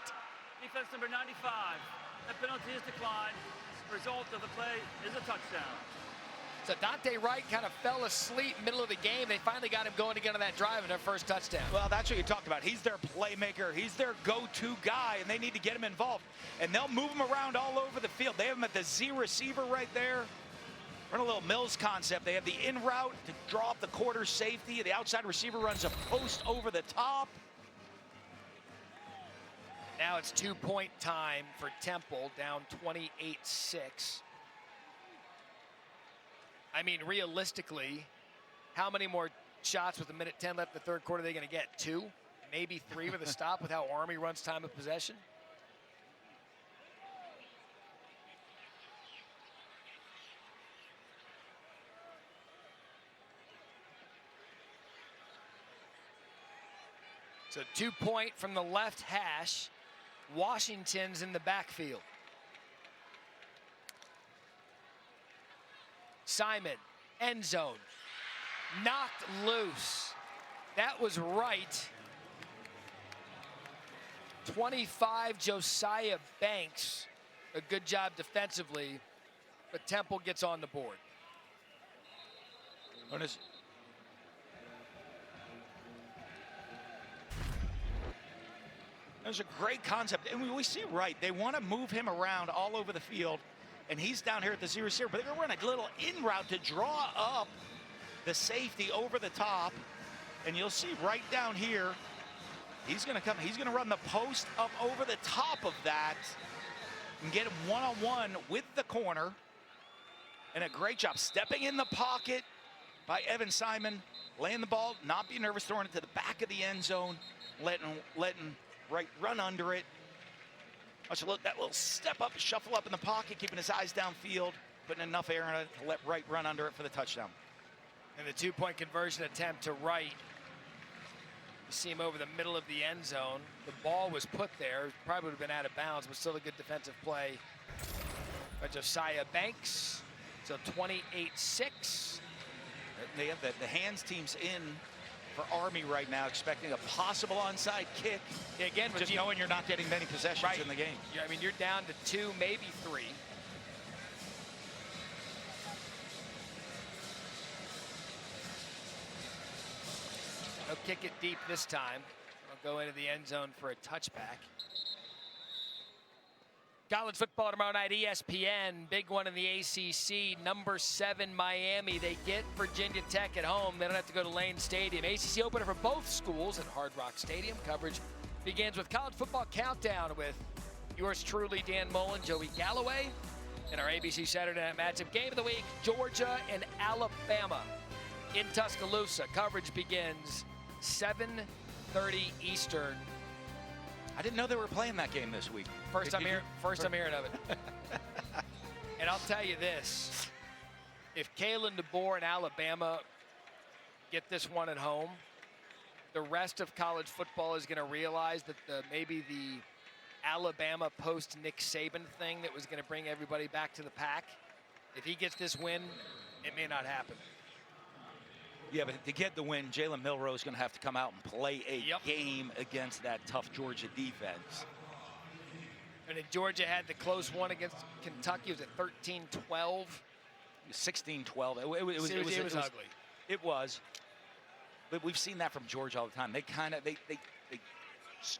Defense number 95. That penalty is declined. Result of the play is a touchdown. So Dante Wright kind of fell asleep middle of the game. They finally got him going again on that drive and their first touchdown. Well, that's what you talked about. He's their playmaker. He's their go-to guy, and they need to get him involved. And they'll move him around all over the field. They have him at the Z receiver right there. Run a little Mills concept. They have the in route to draw up the quarter safety. The outside receiver runs a post over the top. Now it's 2-point time for Temple, down 28-6. I mean, realistically, how many more shots with 1:10 left in the third quarter are they going to get? 2? Maybe 3 with a stop with how Army runs time of possession? So 2-point from the left hash. Washington's in the backfield. Simon, end zone, knocked loose. That was right. 25, Josiah Banks. A good job defensively, but Temple gets on the board. There's a great concept, and we see right. They want to move him around all over the field, and he's down here at the 0-0, but they're going to run a little in route to draw up the safety over the top, and you'll see right down here, he's going to come. He's going to run the post up over the top of that and get him one-on-one with the corner, and a great job stepping in the pocket by Evan Simon, laying the ball, not being nervous, throwing it to the back of the end zone, letting Wright run under it. Look, that little step up, shuffle up in the pocket, keeping his eyes downfield, putting enough air in it to let Wright run under it for the touchdown. And the 2-point conversion attempt to Wright. You see him over the middle of the end zone. The ball was put there. Probably would have been out of bounds, but still a good defensive play by Josiah Banks. So 28-6. They have the hands teams in for Army right now, expecting a possible onside kick. Yeah, again, just knowing you're not getting many possessions in the game. Yeah, I mean, you're down to 2, maybe 3. They'll kick it deep this time. They'll go into the end zone for a touchback. College football tomorrow night, ESPN. Big one in the ACC. Number 7 Miami. They get Virginia Tech at home. They don't have to go to Lane Stadium. ACC opener for both schools at Hard Rock Stadium. Coverage begins with College Football Countdown with yours truly, Dan Mullen, Joey Galloway. And our ABC Saturday Night Matchup game of the week, Georgia and Alabama in Tuscaloosa. Coverage begins 7:30 Eastern. I didn't know they were playing that game this week. First I'm hearing of it. And I'll tell you this. If Kalen DeBoer and Alabama get this one at home, the rest of college football is going to realize that maybe the Alabama post-Nick Saban thing that was going to bring everybody back to the pack, if he gets this win, it may not happen. Yeah, but to get the win, Jalen Milroe is going to have to come out and play a game against that tough Georgia defense. And then Georgia had the close one against Kentucky. Was it 13-12? 16-12. It was ugly. It was. But we've seen that from Georgia all the time. They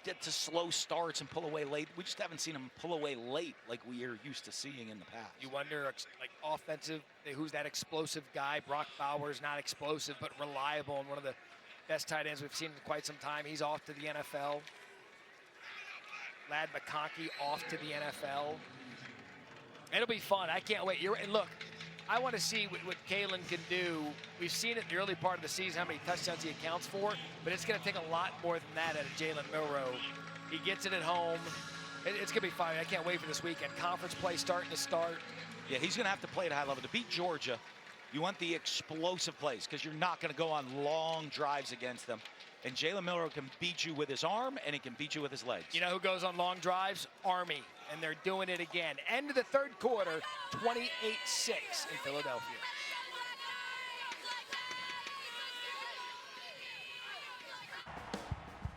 get to slow starts and pull away late. We just haven't seen them pull away late like we are used to seeing in the past. You wonder, like, offensive, who's that explosive guy? Brock Bowers, not explosive, but reliable, and one of the best tight ends we've seen in quite some time. He's off to the NFL. Lad McConkey off to the NFL. It'll be fun. I can't wait. And look, I want to see what Kalen can do. We've seen it in the early part of the season, how many touchdowns he accounts for, but it's going to take a lot more than that out of Jalen Milroe. He gets it at home. It's going to be fun. I can't wait for this weekend. Conference play starting to start. Yeah, he's going to have to play at a high level. To beat Georgia, you want the explosive plays because you're not going to go on long drives against them. And Jalen Milroe can beat you with his arm, and he can beat you with his legs. You know who goes on long drives? Army. And they're doing it again. End of the third quarter, 28-6 in Philadelphia.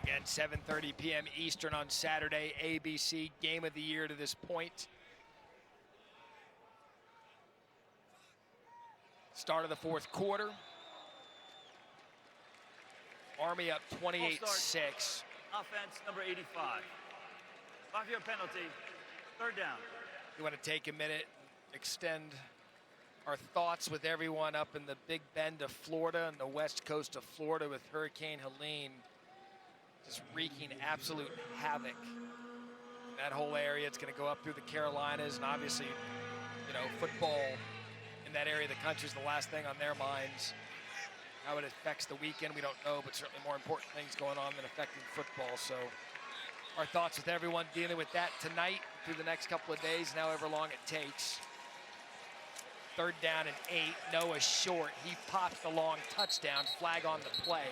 Again, 7:30 p.m. Eastern on Saturday. ABC game of the year to this point. Start of the fourth quarter. Army up 28-6. Offense, number 85. 5-yard penalty, third down. We want to take a minute, extend our thoughts with everyone up in the Big Bend of Florida and the west coast of Florida with Hurricane Helene just wreaking absolute havoc. That whole area, it's going to go up through the Carolinas, and obviously, you know, football in that area of the country is the last thing on their minds. How it affects the weekend, we don't know, but certainly more important things going on than affecting football. So our thoughts with everyone dealing with that tonight through the next couple of days, and however long it takes. Third down and 8, Noah short. He popped the long touchdown, flag on the play.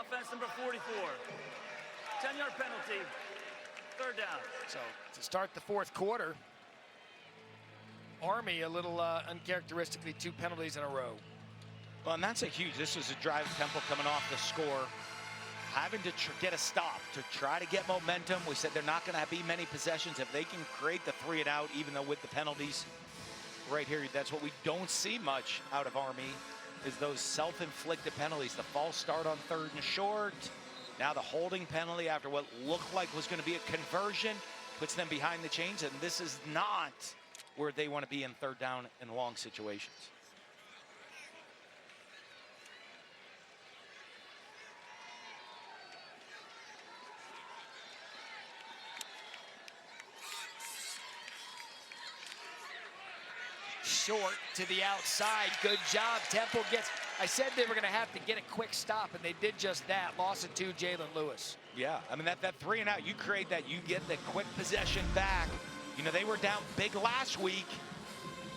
offense number 44. 10-yard penalty, 3rd down. So to start the 4th quarter, Army a little uncharacteristically 2 penalties in a row. Well, and that's a huge, this is a drive Temple coming off the score, having to get a stop to try to get momentum. We said they're not going to be many possessions. If they can create the 3 and out, even though with the penalties right here, that's what we don't see much out of Army, is those self-inflicted penalties. The false start on 3rd and short. Now the holding penalty after what looked like was going to be a conversion puts them behind the chains, and this is not where they want to be in 3rd down and long situations. Short to the outside. Good job. Temple gets, I said they were going to have to get a quick stop, and they did just that. Loss of 2, Jalen Lewis. Yeah, I mean, that 3 and out, you create that, you get the quick possession back. You know, they were down big last week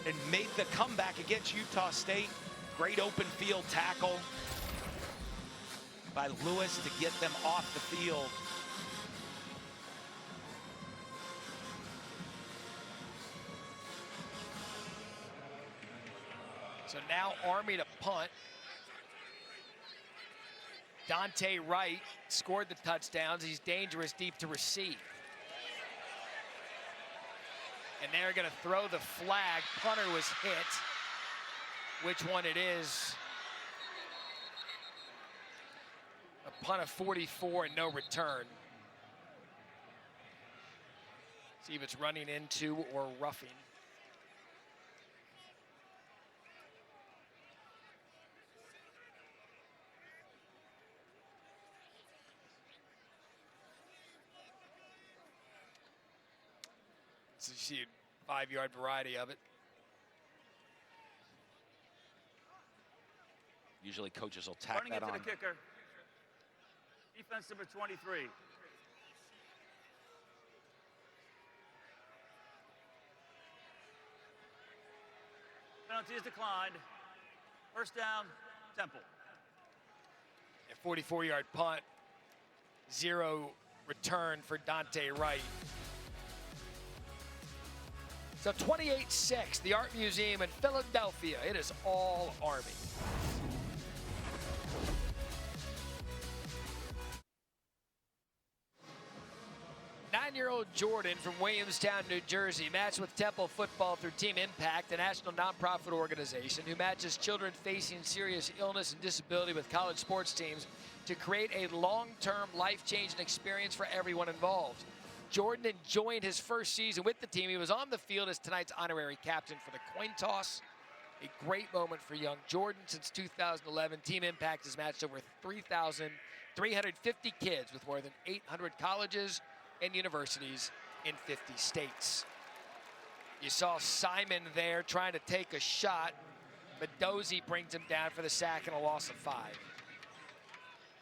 and made the comeback against Utah State. Great open field tackle by Lewis to get them off the field. So now Army to punt. Dante Wright scored the touchdowns. He's dangerous deep to receive. And they're going to throw the flag. Punter was hit. Which one it is? A punt of 44 and no return. See if it's running into or roughing. So you see a 5-yard variety of it. Usually coaches will tack Running that it to on. the kicker. Defense number 23. Penalty is declined. 1st down, Temple. A 44-yard punt. 0 return for Dante Wright. So 28-6, the Art Museum in Philadelphia. It is all Army. Nine-year-old Jordan from Williamstown, New Jersey, matched with Temple Football through Team Impact, a national nonprofit organization who matches children facing serious illness and disability with college sports teams to create a long-term, life-changing experience for everyone involved. Jordan enjoyed his first season with the team. He was on the field as tonight's honorary captain for the coin toss. A great moment for young Jordan. Since 2011, Team Impact has matched over 3,350 kids with more than 800 colleges and universities in 50 states. You saw Simon there trying to take a shot. Mendoza brings him down for the sack and a loss of 5.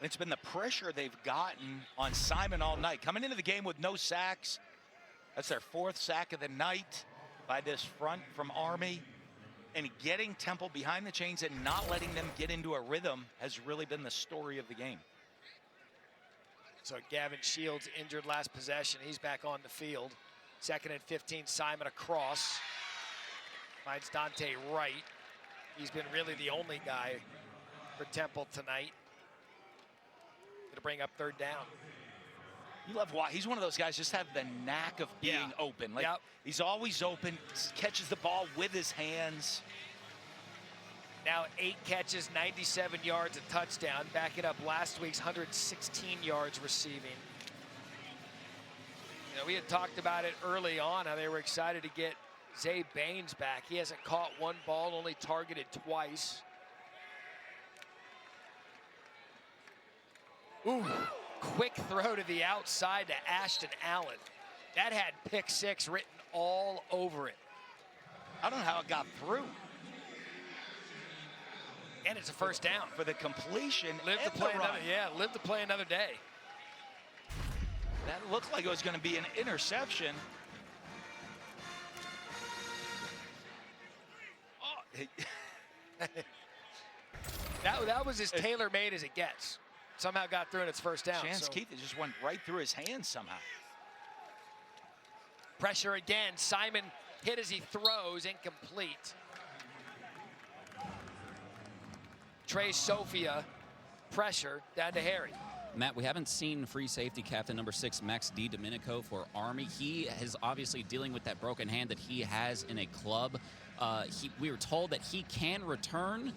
It's been the pressure they've gotten on Simon all night. Coming into the game with no sacks. That's their 4th sack of the night by this front from Army. And getting Temple behind the chains and not letting them get into a rhythm has really been the story of the game. So Gavin Shields injured last possession. He's back on the field. 2nd and 15, Simon across. Finds Dante Wright. He's been really the only guy for Temple tonight. To bring up 3rd down. You love why he's one of those guys just have the knack of being open. Like he's always open, catches the ball with his hands. Now 8 catches, 97 yards, a touchdown, backing up last week's 116 yards receiving. You know, we had talked about it early on, how they were excited to get Zay Baines back. He hasn't caught 1 ball, only targeted twice. Ooh, quick throw to the outside to Ashton Allen. That had pick 6 written all over it. I don't know how it got through. And it's a 1st down. For the completion. Live to play another, live to play another day. That looked like it was going to be an interception. That was as tailor-made as it gets. somehow got through and it's first down. Chance Keith, it just went right through his hands somehow. Pressure again. Simon hit as he throws, incomplete. Trey Sophia, pressure down to Harry. Matt, we haven't seen free safety captain number 6, Max DiDomenico, for Army. He is obviously dealing with that broken hand that he has in a club. We were told that he can return.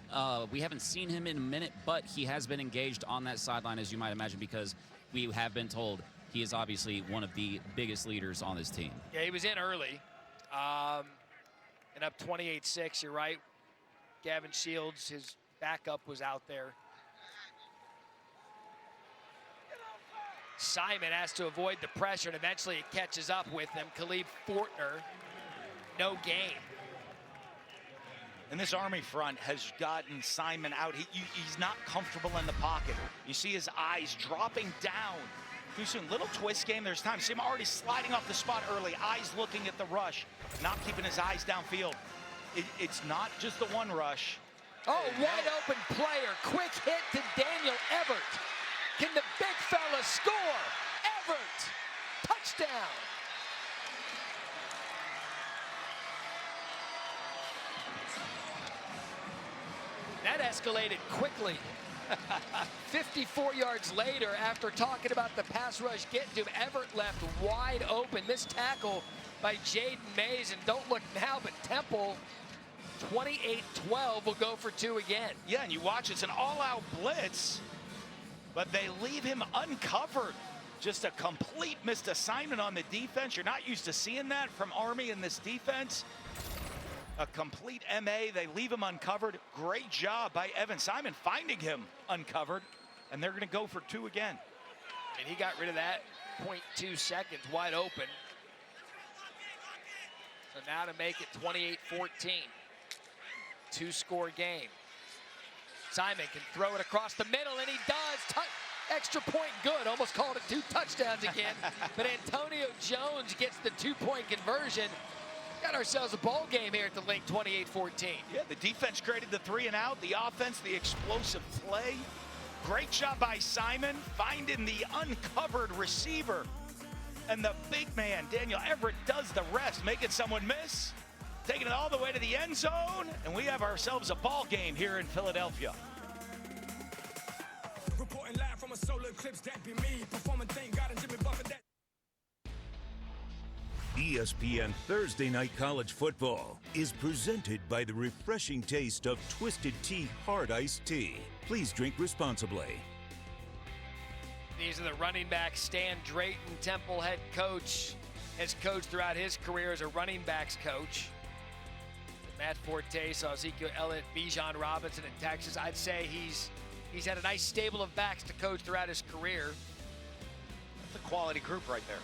We haven't seen him in a minute, but he has been engaged on that sideline, as you might imagine, because we have been told he is obviously one of the biggest leaders on this team. Yeah, he was in early. And up 28-6, you're right. Gavin Shields, his backup, was out there. Simon has to avoid the pressure, and eventually it catches up with him. Khalib Fortner, no gain. And this Army front has gotten Simon out. He's not comfortable in the pocket. You see his eyes dropping down too soon. Little twist game. There's time. See him already sliding off the spot early. Eyes looking at the rush, not keeping his eyes downfield. It's not just the one rush. Oh, wide open player. Quick hit to Daniel Everett. Can the big fella score? Everett, touchdown. That escalated quickly. 54 yards later, after talking about the pass rush getting to him, Everett left wide open. This tackle by Jaden Mays, and don't look now, but Temple, 28-12, will go for 2 again. Yeah, and you watch, it's an all-out blitz, but they leave him uncovered. Just a complete missed assignment on the defense. You're not used to seeing that from Army in this defense. A complete MA, they leave him uncovered. Great job by Evan Simon finding him uncovered, and they're gonna go for 2 again. And he got rid of that 0.2 seconds wide open. So now to make it 28-14. 2-score game. Simon can throw it across the middle, and he does. Extra point good. Almost called it 2 touchdowns again. But Antonio Jones gets the 2-point conversion. Got ourselves a ball game here at the Link, 28-14. Yeah, the defense created the 3 and out. The offense, the explosive play. Great job by Simon finding the uncovered receiver. And the big man, Daniel Everett, does the rest, making someone miss, taking it all the way to the end zone, and we have ourselves a ball game here in Philadelphia. Reporting live from a solar eclipse, that be me. Performing Thank God and Jimmy Buffett, that. ESPN Thursday Night College Football is presented by the refreshing taste of Twisted Tea Hard Iced Tea. Please drink responsibly. These are the running backs. Stan Drayton, Temple head coach, has coached throughout his career as a running backs coach. Matt Forte, saw Ezekiel Elliott, Bijan Robinson in Texas. I'd say he's had a nice stable of backs to coach throughout his career. That's a quality group right there.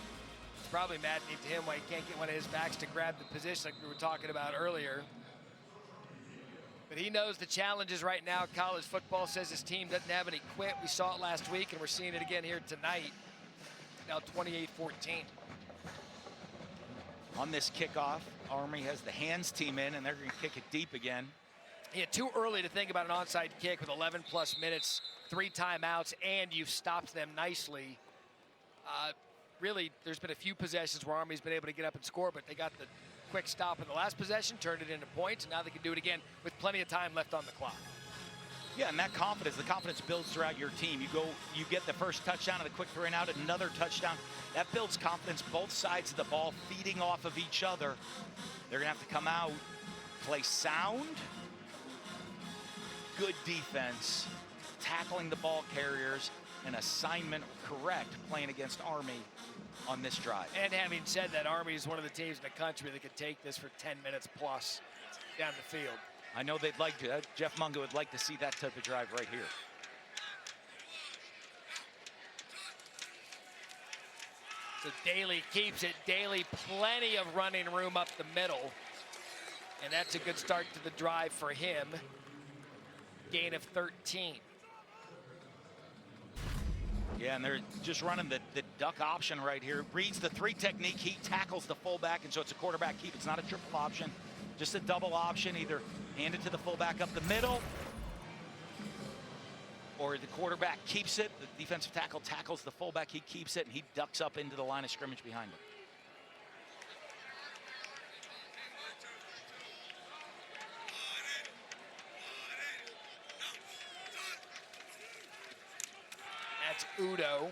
It's probably maddening to him why he can't get one of his backs to grab the position like we were talking about earlier. But he knows the challenges right now. College football says his team doesn't have any quit. We saw it last week, and we're seeing it again here tonight. Now 28-14. On this kickoff, Army has the hands team in, and they're going to kick it deep again. Yeah, too early to think about an onside kick with 11+ minutes, 3 timeouts, and you've stopped them nicely. Really, there's been a few possessions where Army's been able to get up and score, but they got the quick stop in the last possession, turned it into points, and now they can do it again with plenty of time left on the clock. Yeah, and that confidence, the confidence builds throughout your team. You get the first touchdown and a quick 3 and out, another touchdown. That builds confidence, both sides of the ball feeding off of each other. They're gonna have to come out, play sound, good defense, tackling the ball carriers, and assignment correct playing against Army on this drive. And having said that, Army is one of the teams in the country that could take this for 10 minutes plus down the field. I know they'd like to. Jeff Mungo would like to see that type of drive right here. So Daly keeps it. Daly, plenty of running room up the middle. And that's a good start to the drive for him. Gain of 13. Yeah, and they're just running the duck option right here. Reads the 3 technique. He tackles the fullback, and so it's a quarterback keep. It's not a triple option, just a double option. Either hand it to the fullback up the middle, or the quarterback keeps it, the defensive tackle tackles the fullback, he keeps it, and he ducks up into the line of scrimmage behind him. That's Udo.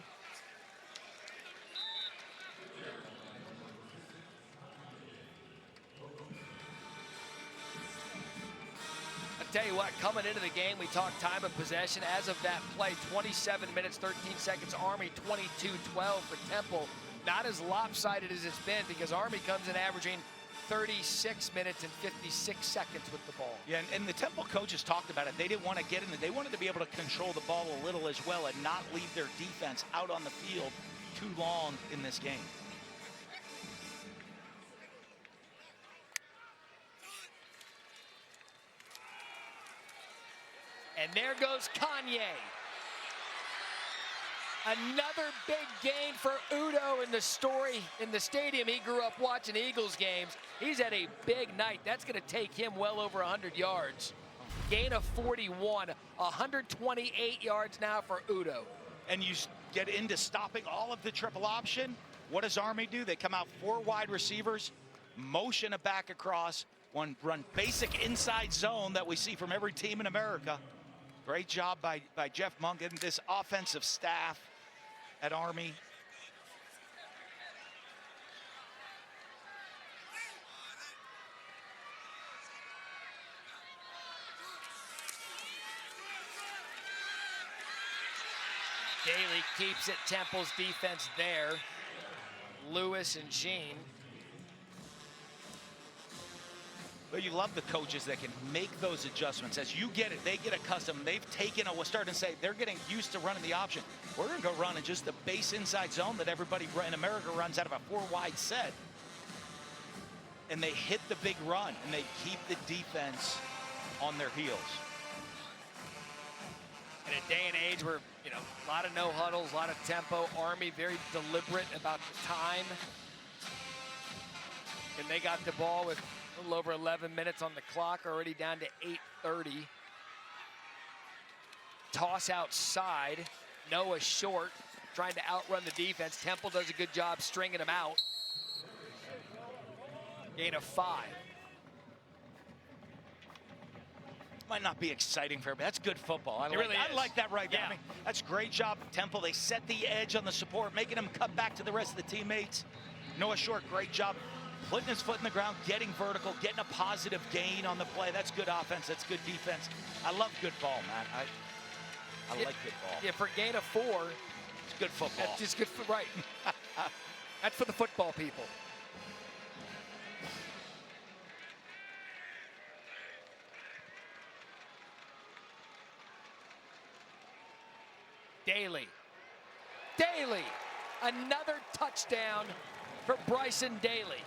Tell you what, coming into the game, we talked time of possession. As of that play, 27 minutes, 13 seconds. Army 22-12 for Temple. Not as lopsided as it's been because Army comes in averaging 36 minutes and 56 seconds with the ball. Yeah, and the Temple coaches talked about it. They didn't want to get in it. They wanted to be able to control the ball a little as well and not leave their defense out on the field too long in this game. And there goes Kanye. Another big gain for Udo in the story in the stadium. He grew up watching Eagles games. He's had a big night. That's going to take him well over 100 yards. Gain of 41, 128 yards now for Udo. And you get into stopping all of the triple option. What does Army do? They come out 4 wide receivers, motion it back across, run basic inside zone that we see from every team in America. Great job by Jeff Monk and this offensive staff at Army. Daly keeps it. Temple's defense there. Lewis and Jean. But you love the coaches that can make those adjustments. As you get it, they get accustomed. They've taken, we're starting to say, they're getting used to running the option. We're going to go run in just the base inside zone that everybody in America runs out of a 4-wide set. And they hit the big run, and they keep the defense on their heels. In a day and age where, you know, a lot of no huddles, a lot of tempo. Army very deliberate about the time. And they got the ball with a little over 11 minutes on the clock, already down to 8:30. Toss outside. Noah short, trying to outrun the defense. Temple does a good job stringing him out. Gain of 5. Might not be exciting for everybody. That's good football. I like that right there. Yeah. I mean, that's a great job, Temple. They set the edge on the support, making him cut back to the rest of the teammates. Noah Short, great job putting his foot in the ground, getting vertical, getting a positive gain on the play. That's good offense. That's good defense. I love good ball, man. I like good ball. Yeah, for a gain of 4. It's good football. That's just good for, right. That's for the football people. Daly. Another touchdown for Bryson Daly.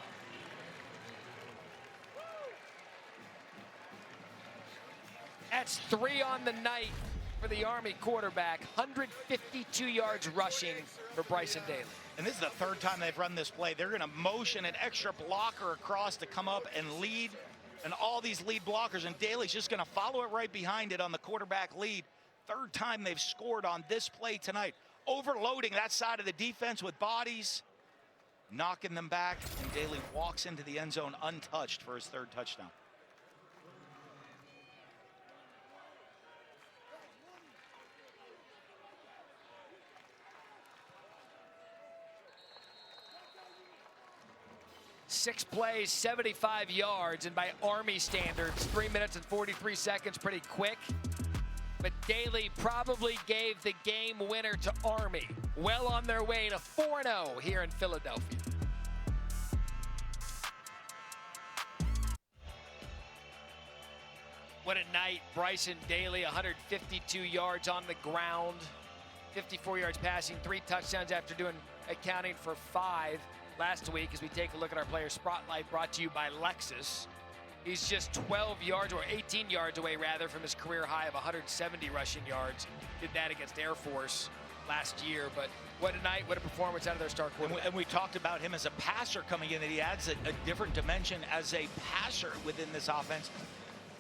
That's 3 on the night for the Army quarterback. 152 yards rushing for Bryson Daly. And this is the 3rd time they've run this play. They're going to motion an extra blocker across to come up and lead, and all these lead blockers, and Daly's just going to follow it right behind it on the quarterback lead. 3rd time they've scored on this play tonight. Overloading that side of the defense with bodies, knocking them back, and Daly walks into the end zone untouched for his 3rd touchdown. Six plays, 75 yards, and by Army standards, 3 minutes and 43 seconds, pretty quick. But Daly probably gave the game winner to Army. Well on their way to 4-0 here in Philadelphia. What a night. Bryson Daly, 152 yards on the ground, 54 yards passing, 3 touchdowns after accounting for 5 last week. As we take a look at our player spotlight, brought to you by Lexus. He's just 12 yards, or 18 yards away rather, from his career high of 170 rushing yards. Did that against Air Force last year, but what a night, what a performance out of their star quarterback. And we talked about him as a passer coming in, that he adds a different dimension as a passer within this offense,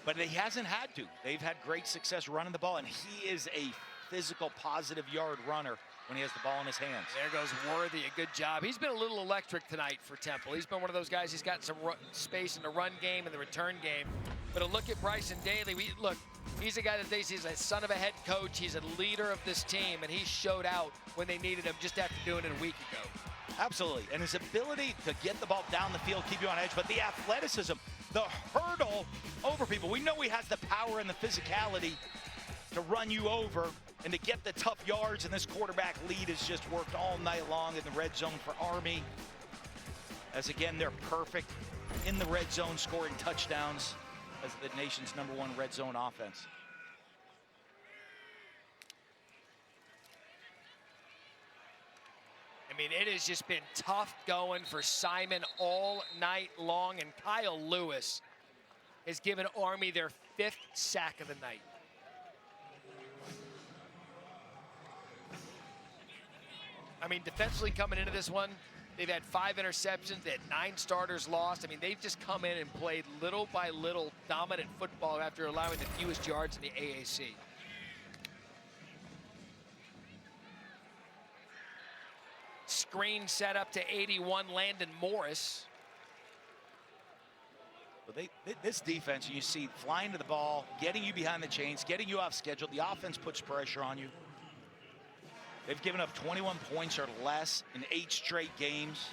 but he hasn't had to. They've had great success running the ball, and he is a physical, positive yard runner when he has the ball in his hands. There goes Worthy, a good job. He's been a little electric tonight for Temple. He's been one of those guys, he's got some space in the run game and the return game. But a look at Bryson Daly, look, he's a guy that he's a son of a head coach. He's a leader of this team, and he showed out when they needed him just after doing it a week ago. Absolutely, and his ability to get the ball down the field, keep you on edge, but the athleticism, the hurdle over people. We know he has the power and the physicality to run you over and to get the tough yards, and this quarterback lead has just worked all night long in the red zone for Army. As again, they're perfect in the red zone, scoring touchdowns as the nation's #1 red zone offense. I mean, it has just been tough going for Simon all night long, and Kyle Lewis has given Army their 5th sack of the night. I mean, defensively coming into this one, they've had 5 interceptions, they had 9 starters lost. I mean, they've just come in and played little by little dominant football after allowing the fewest yards in the AAC. Screen set up to 81, Landon Morris. Well, this defense, you see flying to the ball, getting you behind the chains, getting you off schedule. The offense puts pressure on you. They've given up 21 points or less in 8 straight games.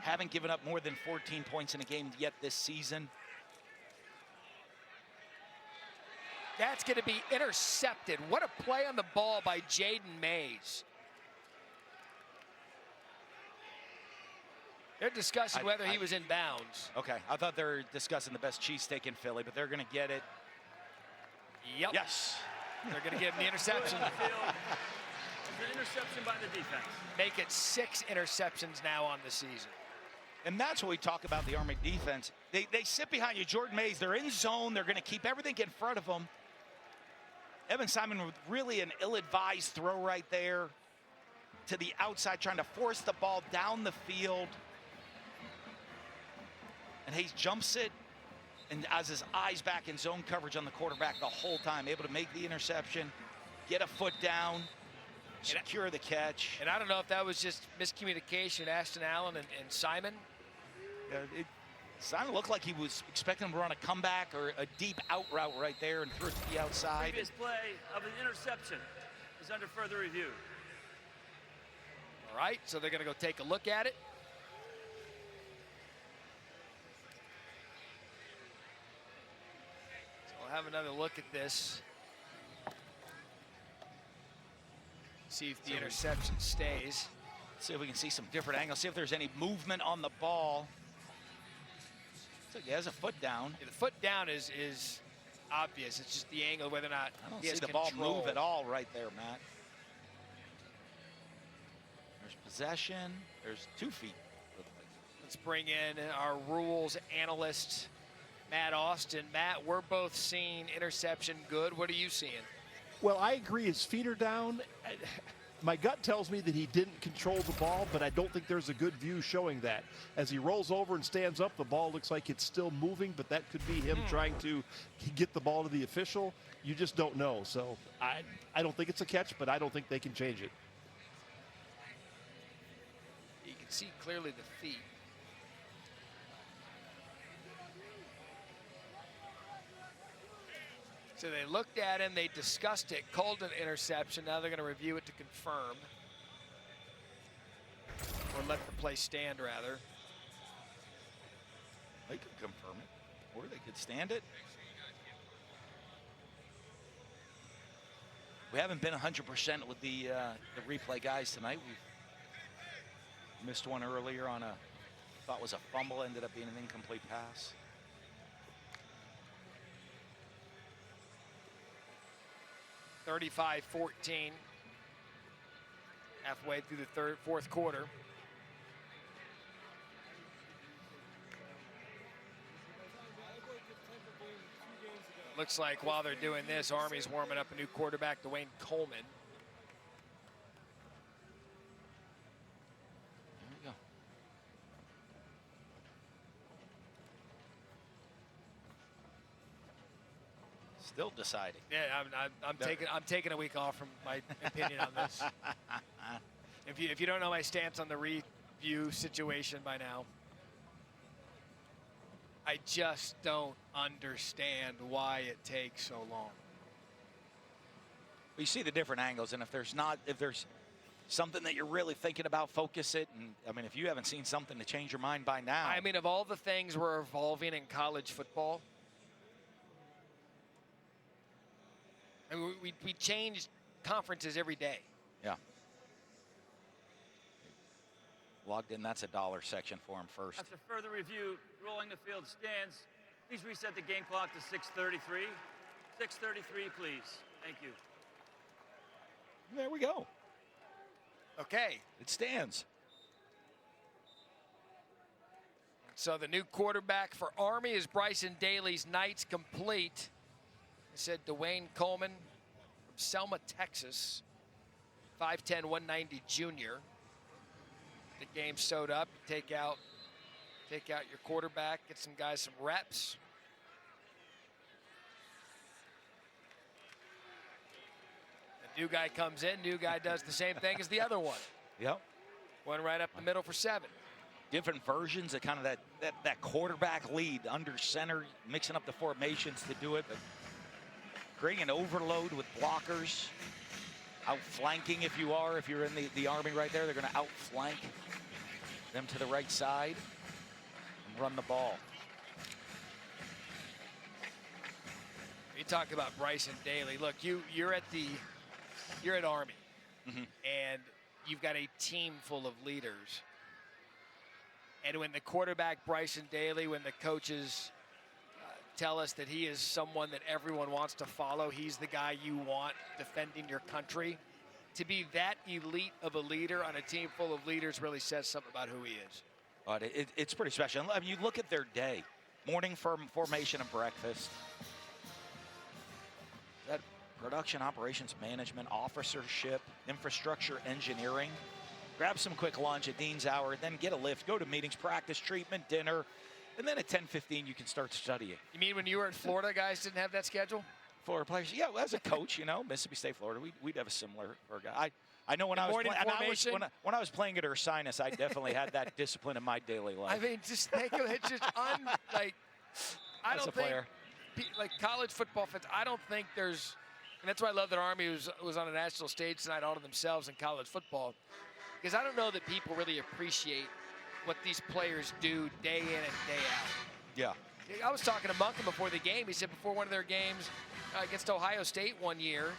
Haven't given up more than 14 points in a game yet this season. That's going to be intercepted. What a play on the ball by Jaden Mays. They're discussing whether he was in bounds. Okay, I thought they were discussing the best cheesesteak in Philly, but they're going to get it. Yep. Yes. They're going to give him the interception. It's an interception by the defense. Make it 6 interceptions now on the season. And that's what we talk about the Army defense. They sit behind you. Jordan Mays, they're in zone. They're going to keep everything in front of them. Evan Simon with really an ill-advised throw right there to the outside, trying to force the ball down the field. And Hayes jumps it and has his eyes back in zone coverage on the quarterback the whole time, able to make the interception, get a foot down, secure the catch. And I don't know if that was just miscommunication, Ashton Allen and Simon. Simon looked like he was expecting him to run a comeback or a deep out route right there and threw it to the outside. Previous play of an interception is under further review. All right, so they're going to go take a look at it. So we'll have another look at this. See if the interception stays. See if we can see some different angles. See if there's any movement on the ball. So he has a foot down. Yeah, the foot down is obvious. It's just the angle, whether or not I don't he see has the control. ball move at all right there, Matt. There's possession. There's 2 feet. Let's bring in our rules analyst, Matt Austin. Matt, we're both seeing interception good. What are you seeing? Well, I agree. His feet are down. My gut tells me that he didn't control the ball, but I don't think there's a good view showing that. As he rolls over and stands up, the ball looks like it's still moving, but that could be him trying to get the ball to the official. You just don't know. So I don't think it's a catch, but I don't think they can change it. You can see clearly the feet. So they looked at him, they discussed it, called an interception. Now they're going to review it to confirm. Or let the play stand, rather. They could confirm it, or they could stand it. We haven't been 100% with the replay guys tonight. We missed one earlier on thought was a fumble, ended up being an incomplete pass. $35-14. Halfway through the fourth quarter. Looks like while they're doing this, Army's warming up a new quarterback, Dwayne Coleman. There we go. still deciding. Yeah, I'm taking a week off from my opinion on this. If you don't know my stance on the review situation by now, I just don't understand why it takes so long. You see the different angles, and if there's something that you're really thinking about, focus it. And I mean, if you haven't seen something to change your mind by now. I mean, of all the things we're evolving in college football, I mean, we change conferences every day. Yeah. Logged in, that's a dollar section for him first. After further review, rolling the field stands. Please reset the game clock to 6:33. 6:33, please. Thank you. There we go. Okay. It stands. So the new quarterback for Army is Bryson Daly's nights complete. I said Dwayne Coleman from Selma, Texas. 5'10", 190 junior. The game sewed up. Take out your quarterback. Get some guys some reps. The new guy comes in. New guy does the same thing as the other one. Yep. One right up the middle for 7. Different versions of kind of that quarterback lead under center, mixing up the formations to do it, but creating an overload with blockers. Outflanking if you're in the Army right there, they're going to outflank them to the right side and run the ball. You talk about Bryson Daly. Look, you're at Army, and you've got a team full of leaders. And when the quarterback, Bryson Daly, when the coaches tell us that he is someone that everyone wants to follow, he's the guy you want defending your country, to be that elite of a leader on a team full of leaders really says something about who he is. But it's pretty special. I mean, you look at their day, morning formation and breakfast, that production operations management, officership, infrastructure engineering, grab some quick lunch at Dean's Hour, then get a lift, go to meetings, practice, treatment, dinner, and then at 10:15 you can start studying. You mean when you were at Florida, guys didn't have that schedule? Florida players, yeah. Well, as a coach, Mississippi State, Florida, we'd have a similar guy. I know when I was playing at Ursinus, I definitely had that discipline in my daily life. I mean, just think of it, just I don't think like college football fans. I don't think there's, and that's why I love that Army was on a national stage tonight all to themselves in college football, because I don't know that people really appreciate what these players do day in and day out. Yeah. I was talking to Monken before the game. He said before one of their games against Ohio State one year,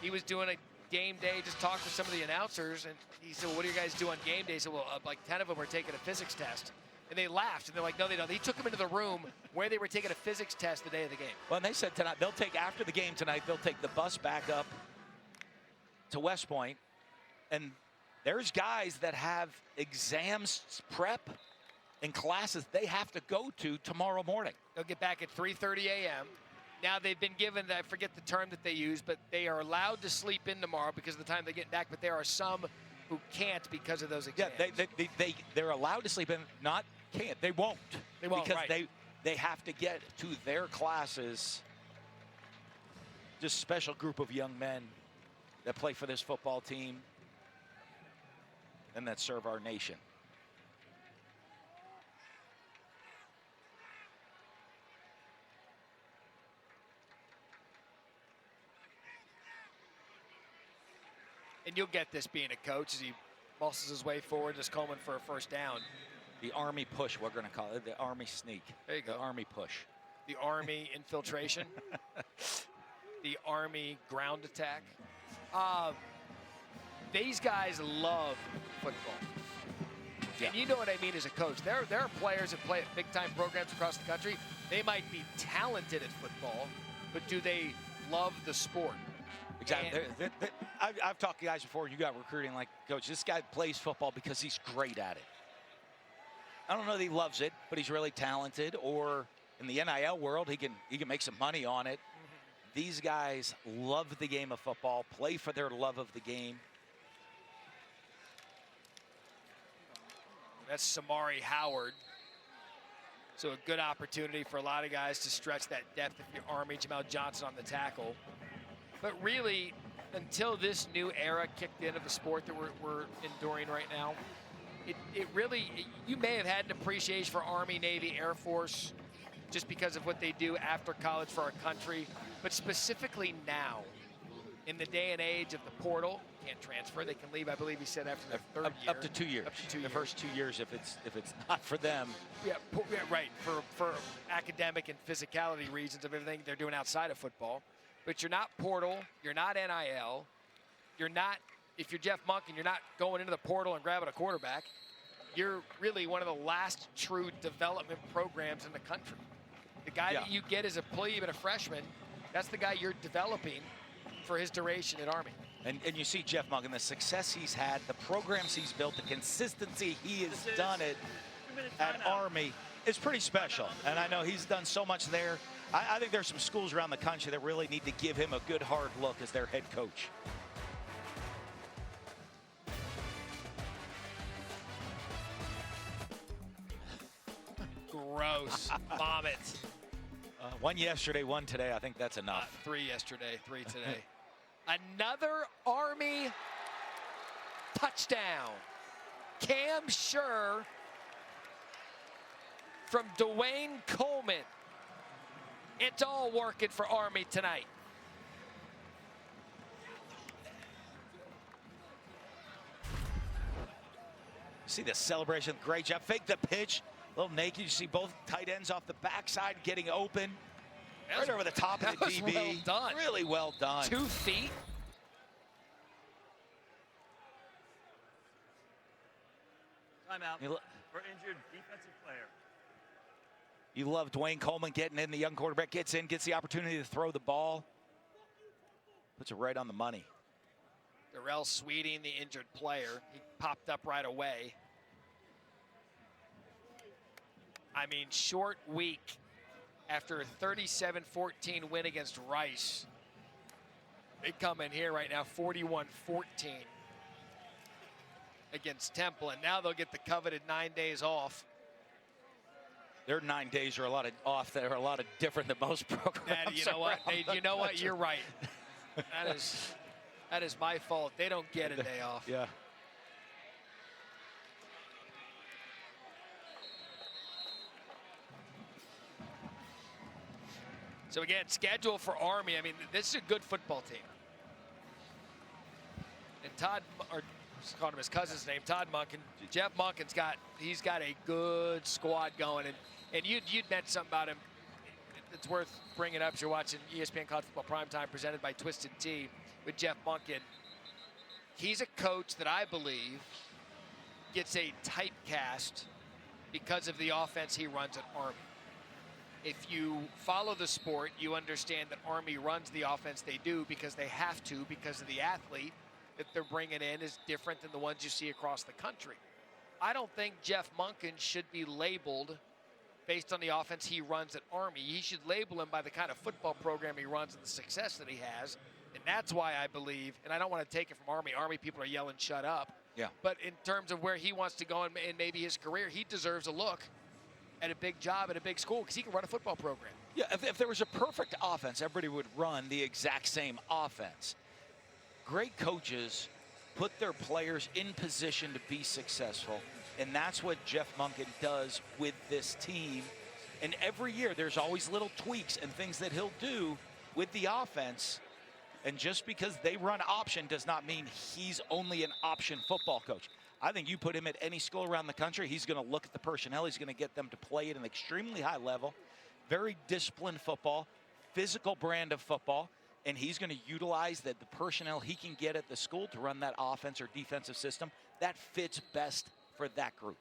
he was doing a game day, just talked to some of the announcers, and he said, well, what do you guys do on game day? He said, well, like 10 of them were taking a physics test. And they laughed, and they're like, no, they don't. They took them into the room where they were taking a physics test the day of the game. Well, and they said tonight, after the game tonight, they'll take the bus back up to West Point, and there's guys that have exams prep and classes they have to go to tomorrow morning. They'll get back at 3:30 a.m. Now they've been given, I forget the term that they use, but they are allowed to sleep in tomorrow because of the time they get back, but there are some who can't because of those exams. Yeah, they're allowed to sleep in, not can't. They won't. They won't, because right. they have to get to their classes. Just a special group of young men that play for this football team and that serve our nation. And you'll get this being a coach as he muscles his way forward, just Coleman for a first down. The Army push, we're going to call it. The Army sneak. There you go. The Army push. The Army infiltration. The Army ground attack. These guys love football. Yeah. And you know what I mean as a coach. There are players that play at big-time programs across the country. They might be talented at football, but do they love the sport? Exactly. I've talked to guys before. You got recruiting like, coach, this guy plays football because he's great at it. I don't know that he loves it, but he's really talented. Or in the NIL world, he can make some money on it. Mm-hmm. These guys love the game of football, play for their love of the game. That's Samari Howard. So a good opportunity for a lot of guys to stretch that depth if you're Army. Jamel Johnson on the tackle. But really, until this new era kicked in of the sport that we're enduring right now, you may have had an appreciation for Army, Navy, Air Force, just because of what they do after college for our country. But specifically now, in the day and age of the portal, can't transfer. They can leave, I believe he said, after their third year. Up to 2 years. Up to 2 years. The first 2 years, if it's not for them. Yeah, right. For academic and physicality reasons of everything they're doing outside of football. But you're not portal. You're not NIL. You're not, if you're Jeff Monken, you're not going into the portal and grabbing a quarterback. You're really one of the last true development programs in the country. The guy that you get as a plebe and a freshman, that's the guy you're developing for his duration at Army. And you see Jeff Monken, the success he's had, the programs he's built, the consistency he has done it at Army is pretty special. And I know he's done so much there. I think there's some schools around the country that really need to give him a good hard look as their head coach. Gross. Vomit. One yesterday, one today. I think that's enough. 3 yesterday, 3 today. Another Army touchdown. Cam Schur from Dwayne Coleman. It's all working for Army tonight. See the celebration. Great job. Fake the pitch. A little naked. You see both tight ends off the backside getting open. Right over the top of the DB. Well done. Really well done. 2 feet. Timeout for injured defensive player. You love Dwayne Coleman getting in. The young quarterback gets in, gets the opportunity to throw the ball. Puts it right on the money. Darrell Sweeting, the injured player. He popped up right away. I mean, short week after a 37-14 win against Rice. They come in here right now 41-14 against Temple, and now they'll get the coveted 9 days off. Their 9 days are a lot of off. They're a lot of different than most programs. You know what? You know what? You're right. That is my fault. They don't get a day off. Yeah. So again, schedule for Army. I mean, this is a good football team. And Todd, or just called him his cousin's name, Todd Monken. Jeff Monken's got a good squad going, and you'd meant something about him. It's worth bringing up. You're watching ESPN College Football Primetime presented by Twisted Tea with Jeff Monken. He's a coach that I believe gets a typecast because of the offense he runs at Army. If you follow the sport, you understand that Army runs the offense they do because they have to, because of the athlete that they're bringing in is different than the ones you see across the country. I don't think Jeff Monken should be labeled based on the offense he runs at Army. He should label him by the kind of football program he runs and the success that he has. And that's why I believe, and I don't want to take it from Army. Army people are yelling, shut up. Yeah. But in terms of where he wants to go in maybe his career, he deserves a look at a big job at a big school because he can run a football program. Yeah, if there was a perfect offense, everybody would run the exact same offense. Great coaches put their players in position to be successful, and that's what Jeff Monken does with this team. And every year there's always little tweaks and things that he'll do with the offense. And just because they run option does not mean he's only an option football coach. I think you put him at any school around the country, he's going to look at the personnel. He's going to get them to play at an extremely high level, very disciplined football, physical brand of football, and he's going to utilize the personnel he can get at the school to run that offense or defensive system that fits best for that group.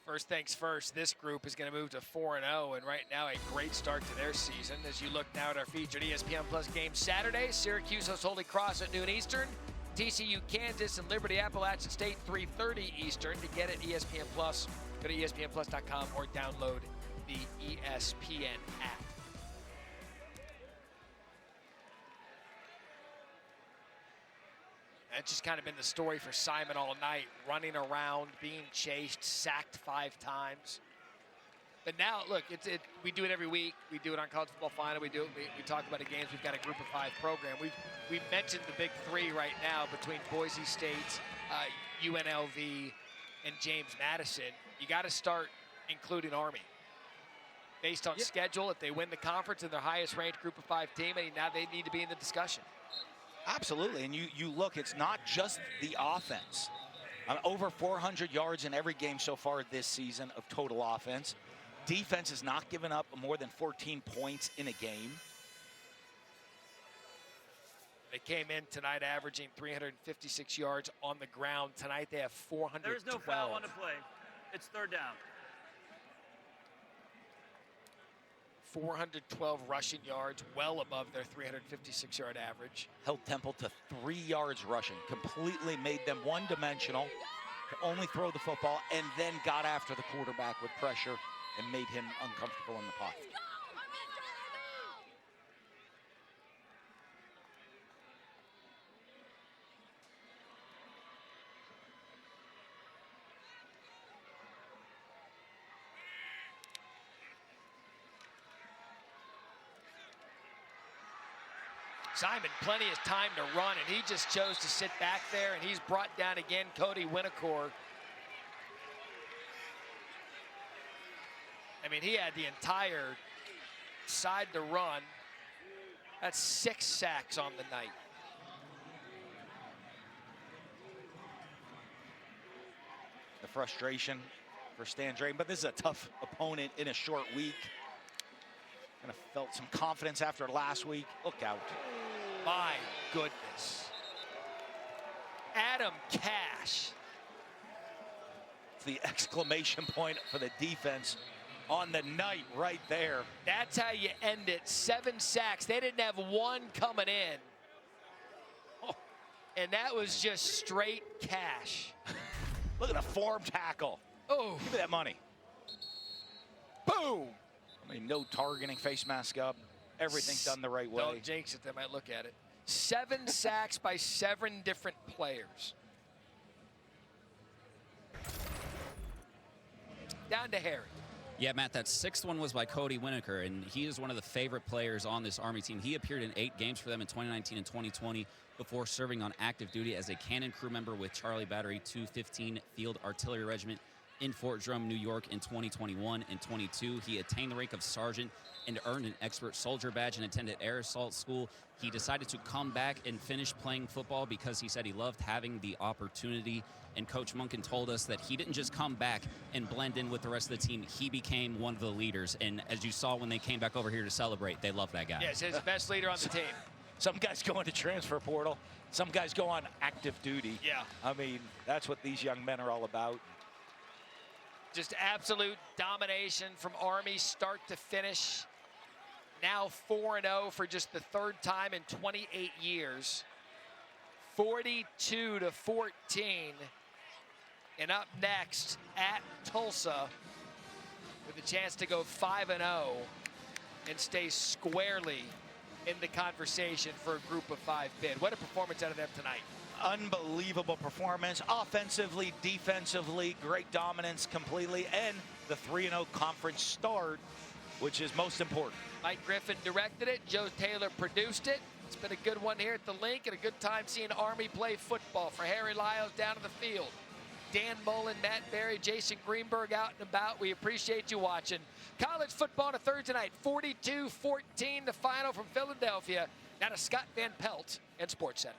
First things first, this group is going to move to 4-0, and right now a great start to their season. As you look now at our featured ESPN Plus game Saturday, Syracuse hosts Holy Cross at noon Eastern. TCU, Kansas, and Liberty Appalachian State, 3:30 Eastern. To get it, ESPN Plus, go to ESPNplus.com or download the ESPN app. That's just kind of been the story for Simon all night. Running around, being chased, sacked 5 times. But now, look, we do it every week. We do it on College Football Final. We talk about the games. We've got a Group of 5 program. We've mentioned the big 3 right now between Boise State, UNLV, and James Madison. You got to start including Army. Based on schedule, if they win the conference and their highest ranked Group of 5 team, now they need to be in the discussion. Absolutely, and you look, it's not just the offense. Over 400 yards in every game so far this season of total offense. Defense has not given up more than 14 points in a game. They came in tonight averaging 356 yards on the ground. Tonight they have 412. There's no foul on the play. It's third down. 412 rushing yards, well above their 356-yard average. Held Temple to 3 yards rushing, completely made them one-dimensional, only throw the football, and then got after the quarterback with pressure and made him uncomfortable in the pocket. Simon, plenty of time to run, and he just chose to sit back there, and he's brought down again Cody Winokur. I mean, he had the entire side to run. That's 6 sacks on the night. The frustration for Stan Drayton, but this is a tough opponent in a short week. Kind of felt some confidence after last week. Look out. My goodness. Adam Cash. It's the exclamation point for the defense on the night right there. That's how you end it. 7 sacks. They didn't have one coming in. Oh, and that was just straight cash. Look at the form tackle. Oh. Give me that money. Boom. I mean, no targeting, face mask up. Everything done the right way. Don't jinx it. They might look at it. 7 sacks by 7 different players. Down to Harry. Yeah, Matt, that 6th one was by Cody Winokur, and he is one of the favorite players on this Army team. He appeared in 8 games for them in 2019 and 2020 before serving on active duty as a cannon crew member with Charlie Battery 215 Field Artillery Regiment in Fort Drum, New York in 2021 and 22. He attained the rank of sergeant and earned an expert soldier badge and attended air assault school. He decided to come back and finish playing football because he said he loved having the opportunity. And Coach Monken told us that he didn't just come back and blend in with the rest of the team. He became one of the leaders. And as you saw when they came back over here to celebrate, they love that guy. Yes, he's the best leader on the team. Some guys go into transfer portal. Some guys go on active duty. Yeah. I mean, that's what these young men are all about. Just absolute domination from Army start to finish. Now 4-0 for just the 3rd time in 28 years. 42-14. And up next at Tulsa with a chance to go 5-0 and stay squarely in the conversation for a Group of 5 bid. What a performance out of them tonight. Unbelievable performance, offensively, defensively, great dominance completely, and the 3-0 conference start, which is most important. Mike Griffin directed it. Joe Taylor produced it. It's been a good one here at the Link and a good time seeing Army play football. For Harry Lyles down to the field, Dan Mullen, Matt Berry, Jason Greenberg out and about. We appreciate you watching. College football on a Thursday night, 42-14, the final from Philadelphia. Now to Scott Van Pelt and SportsCenter.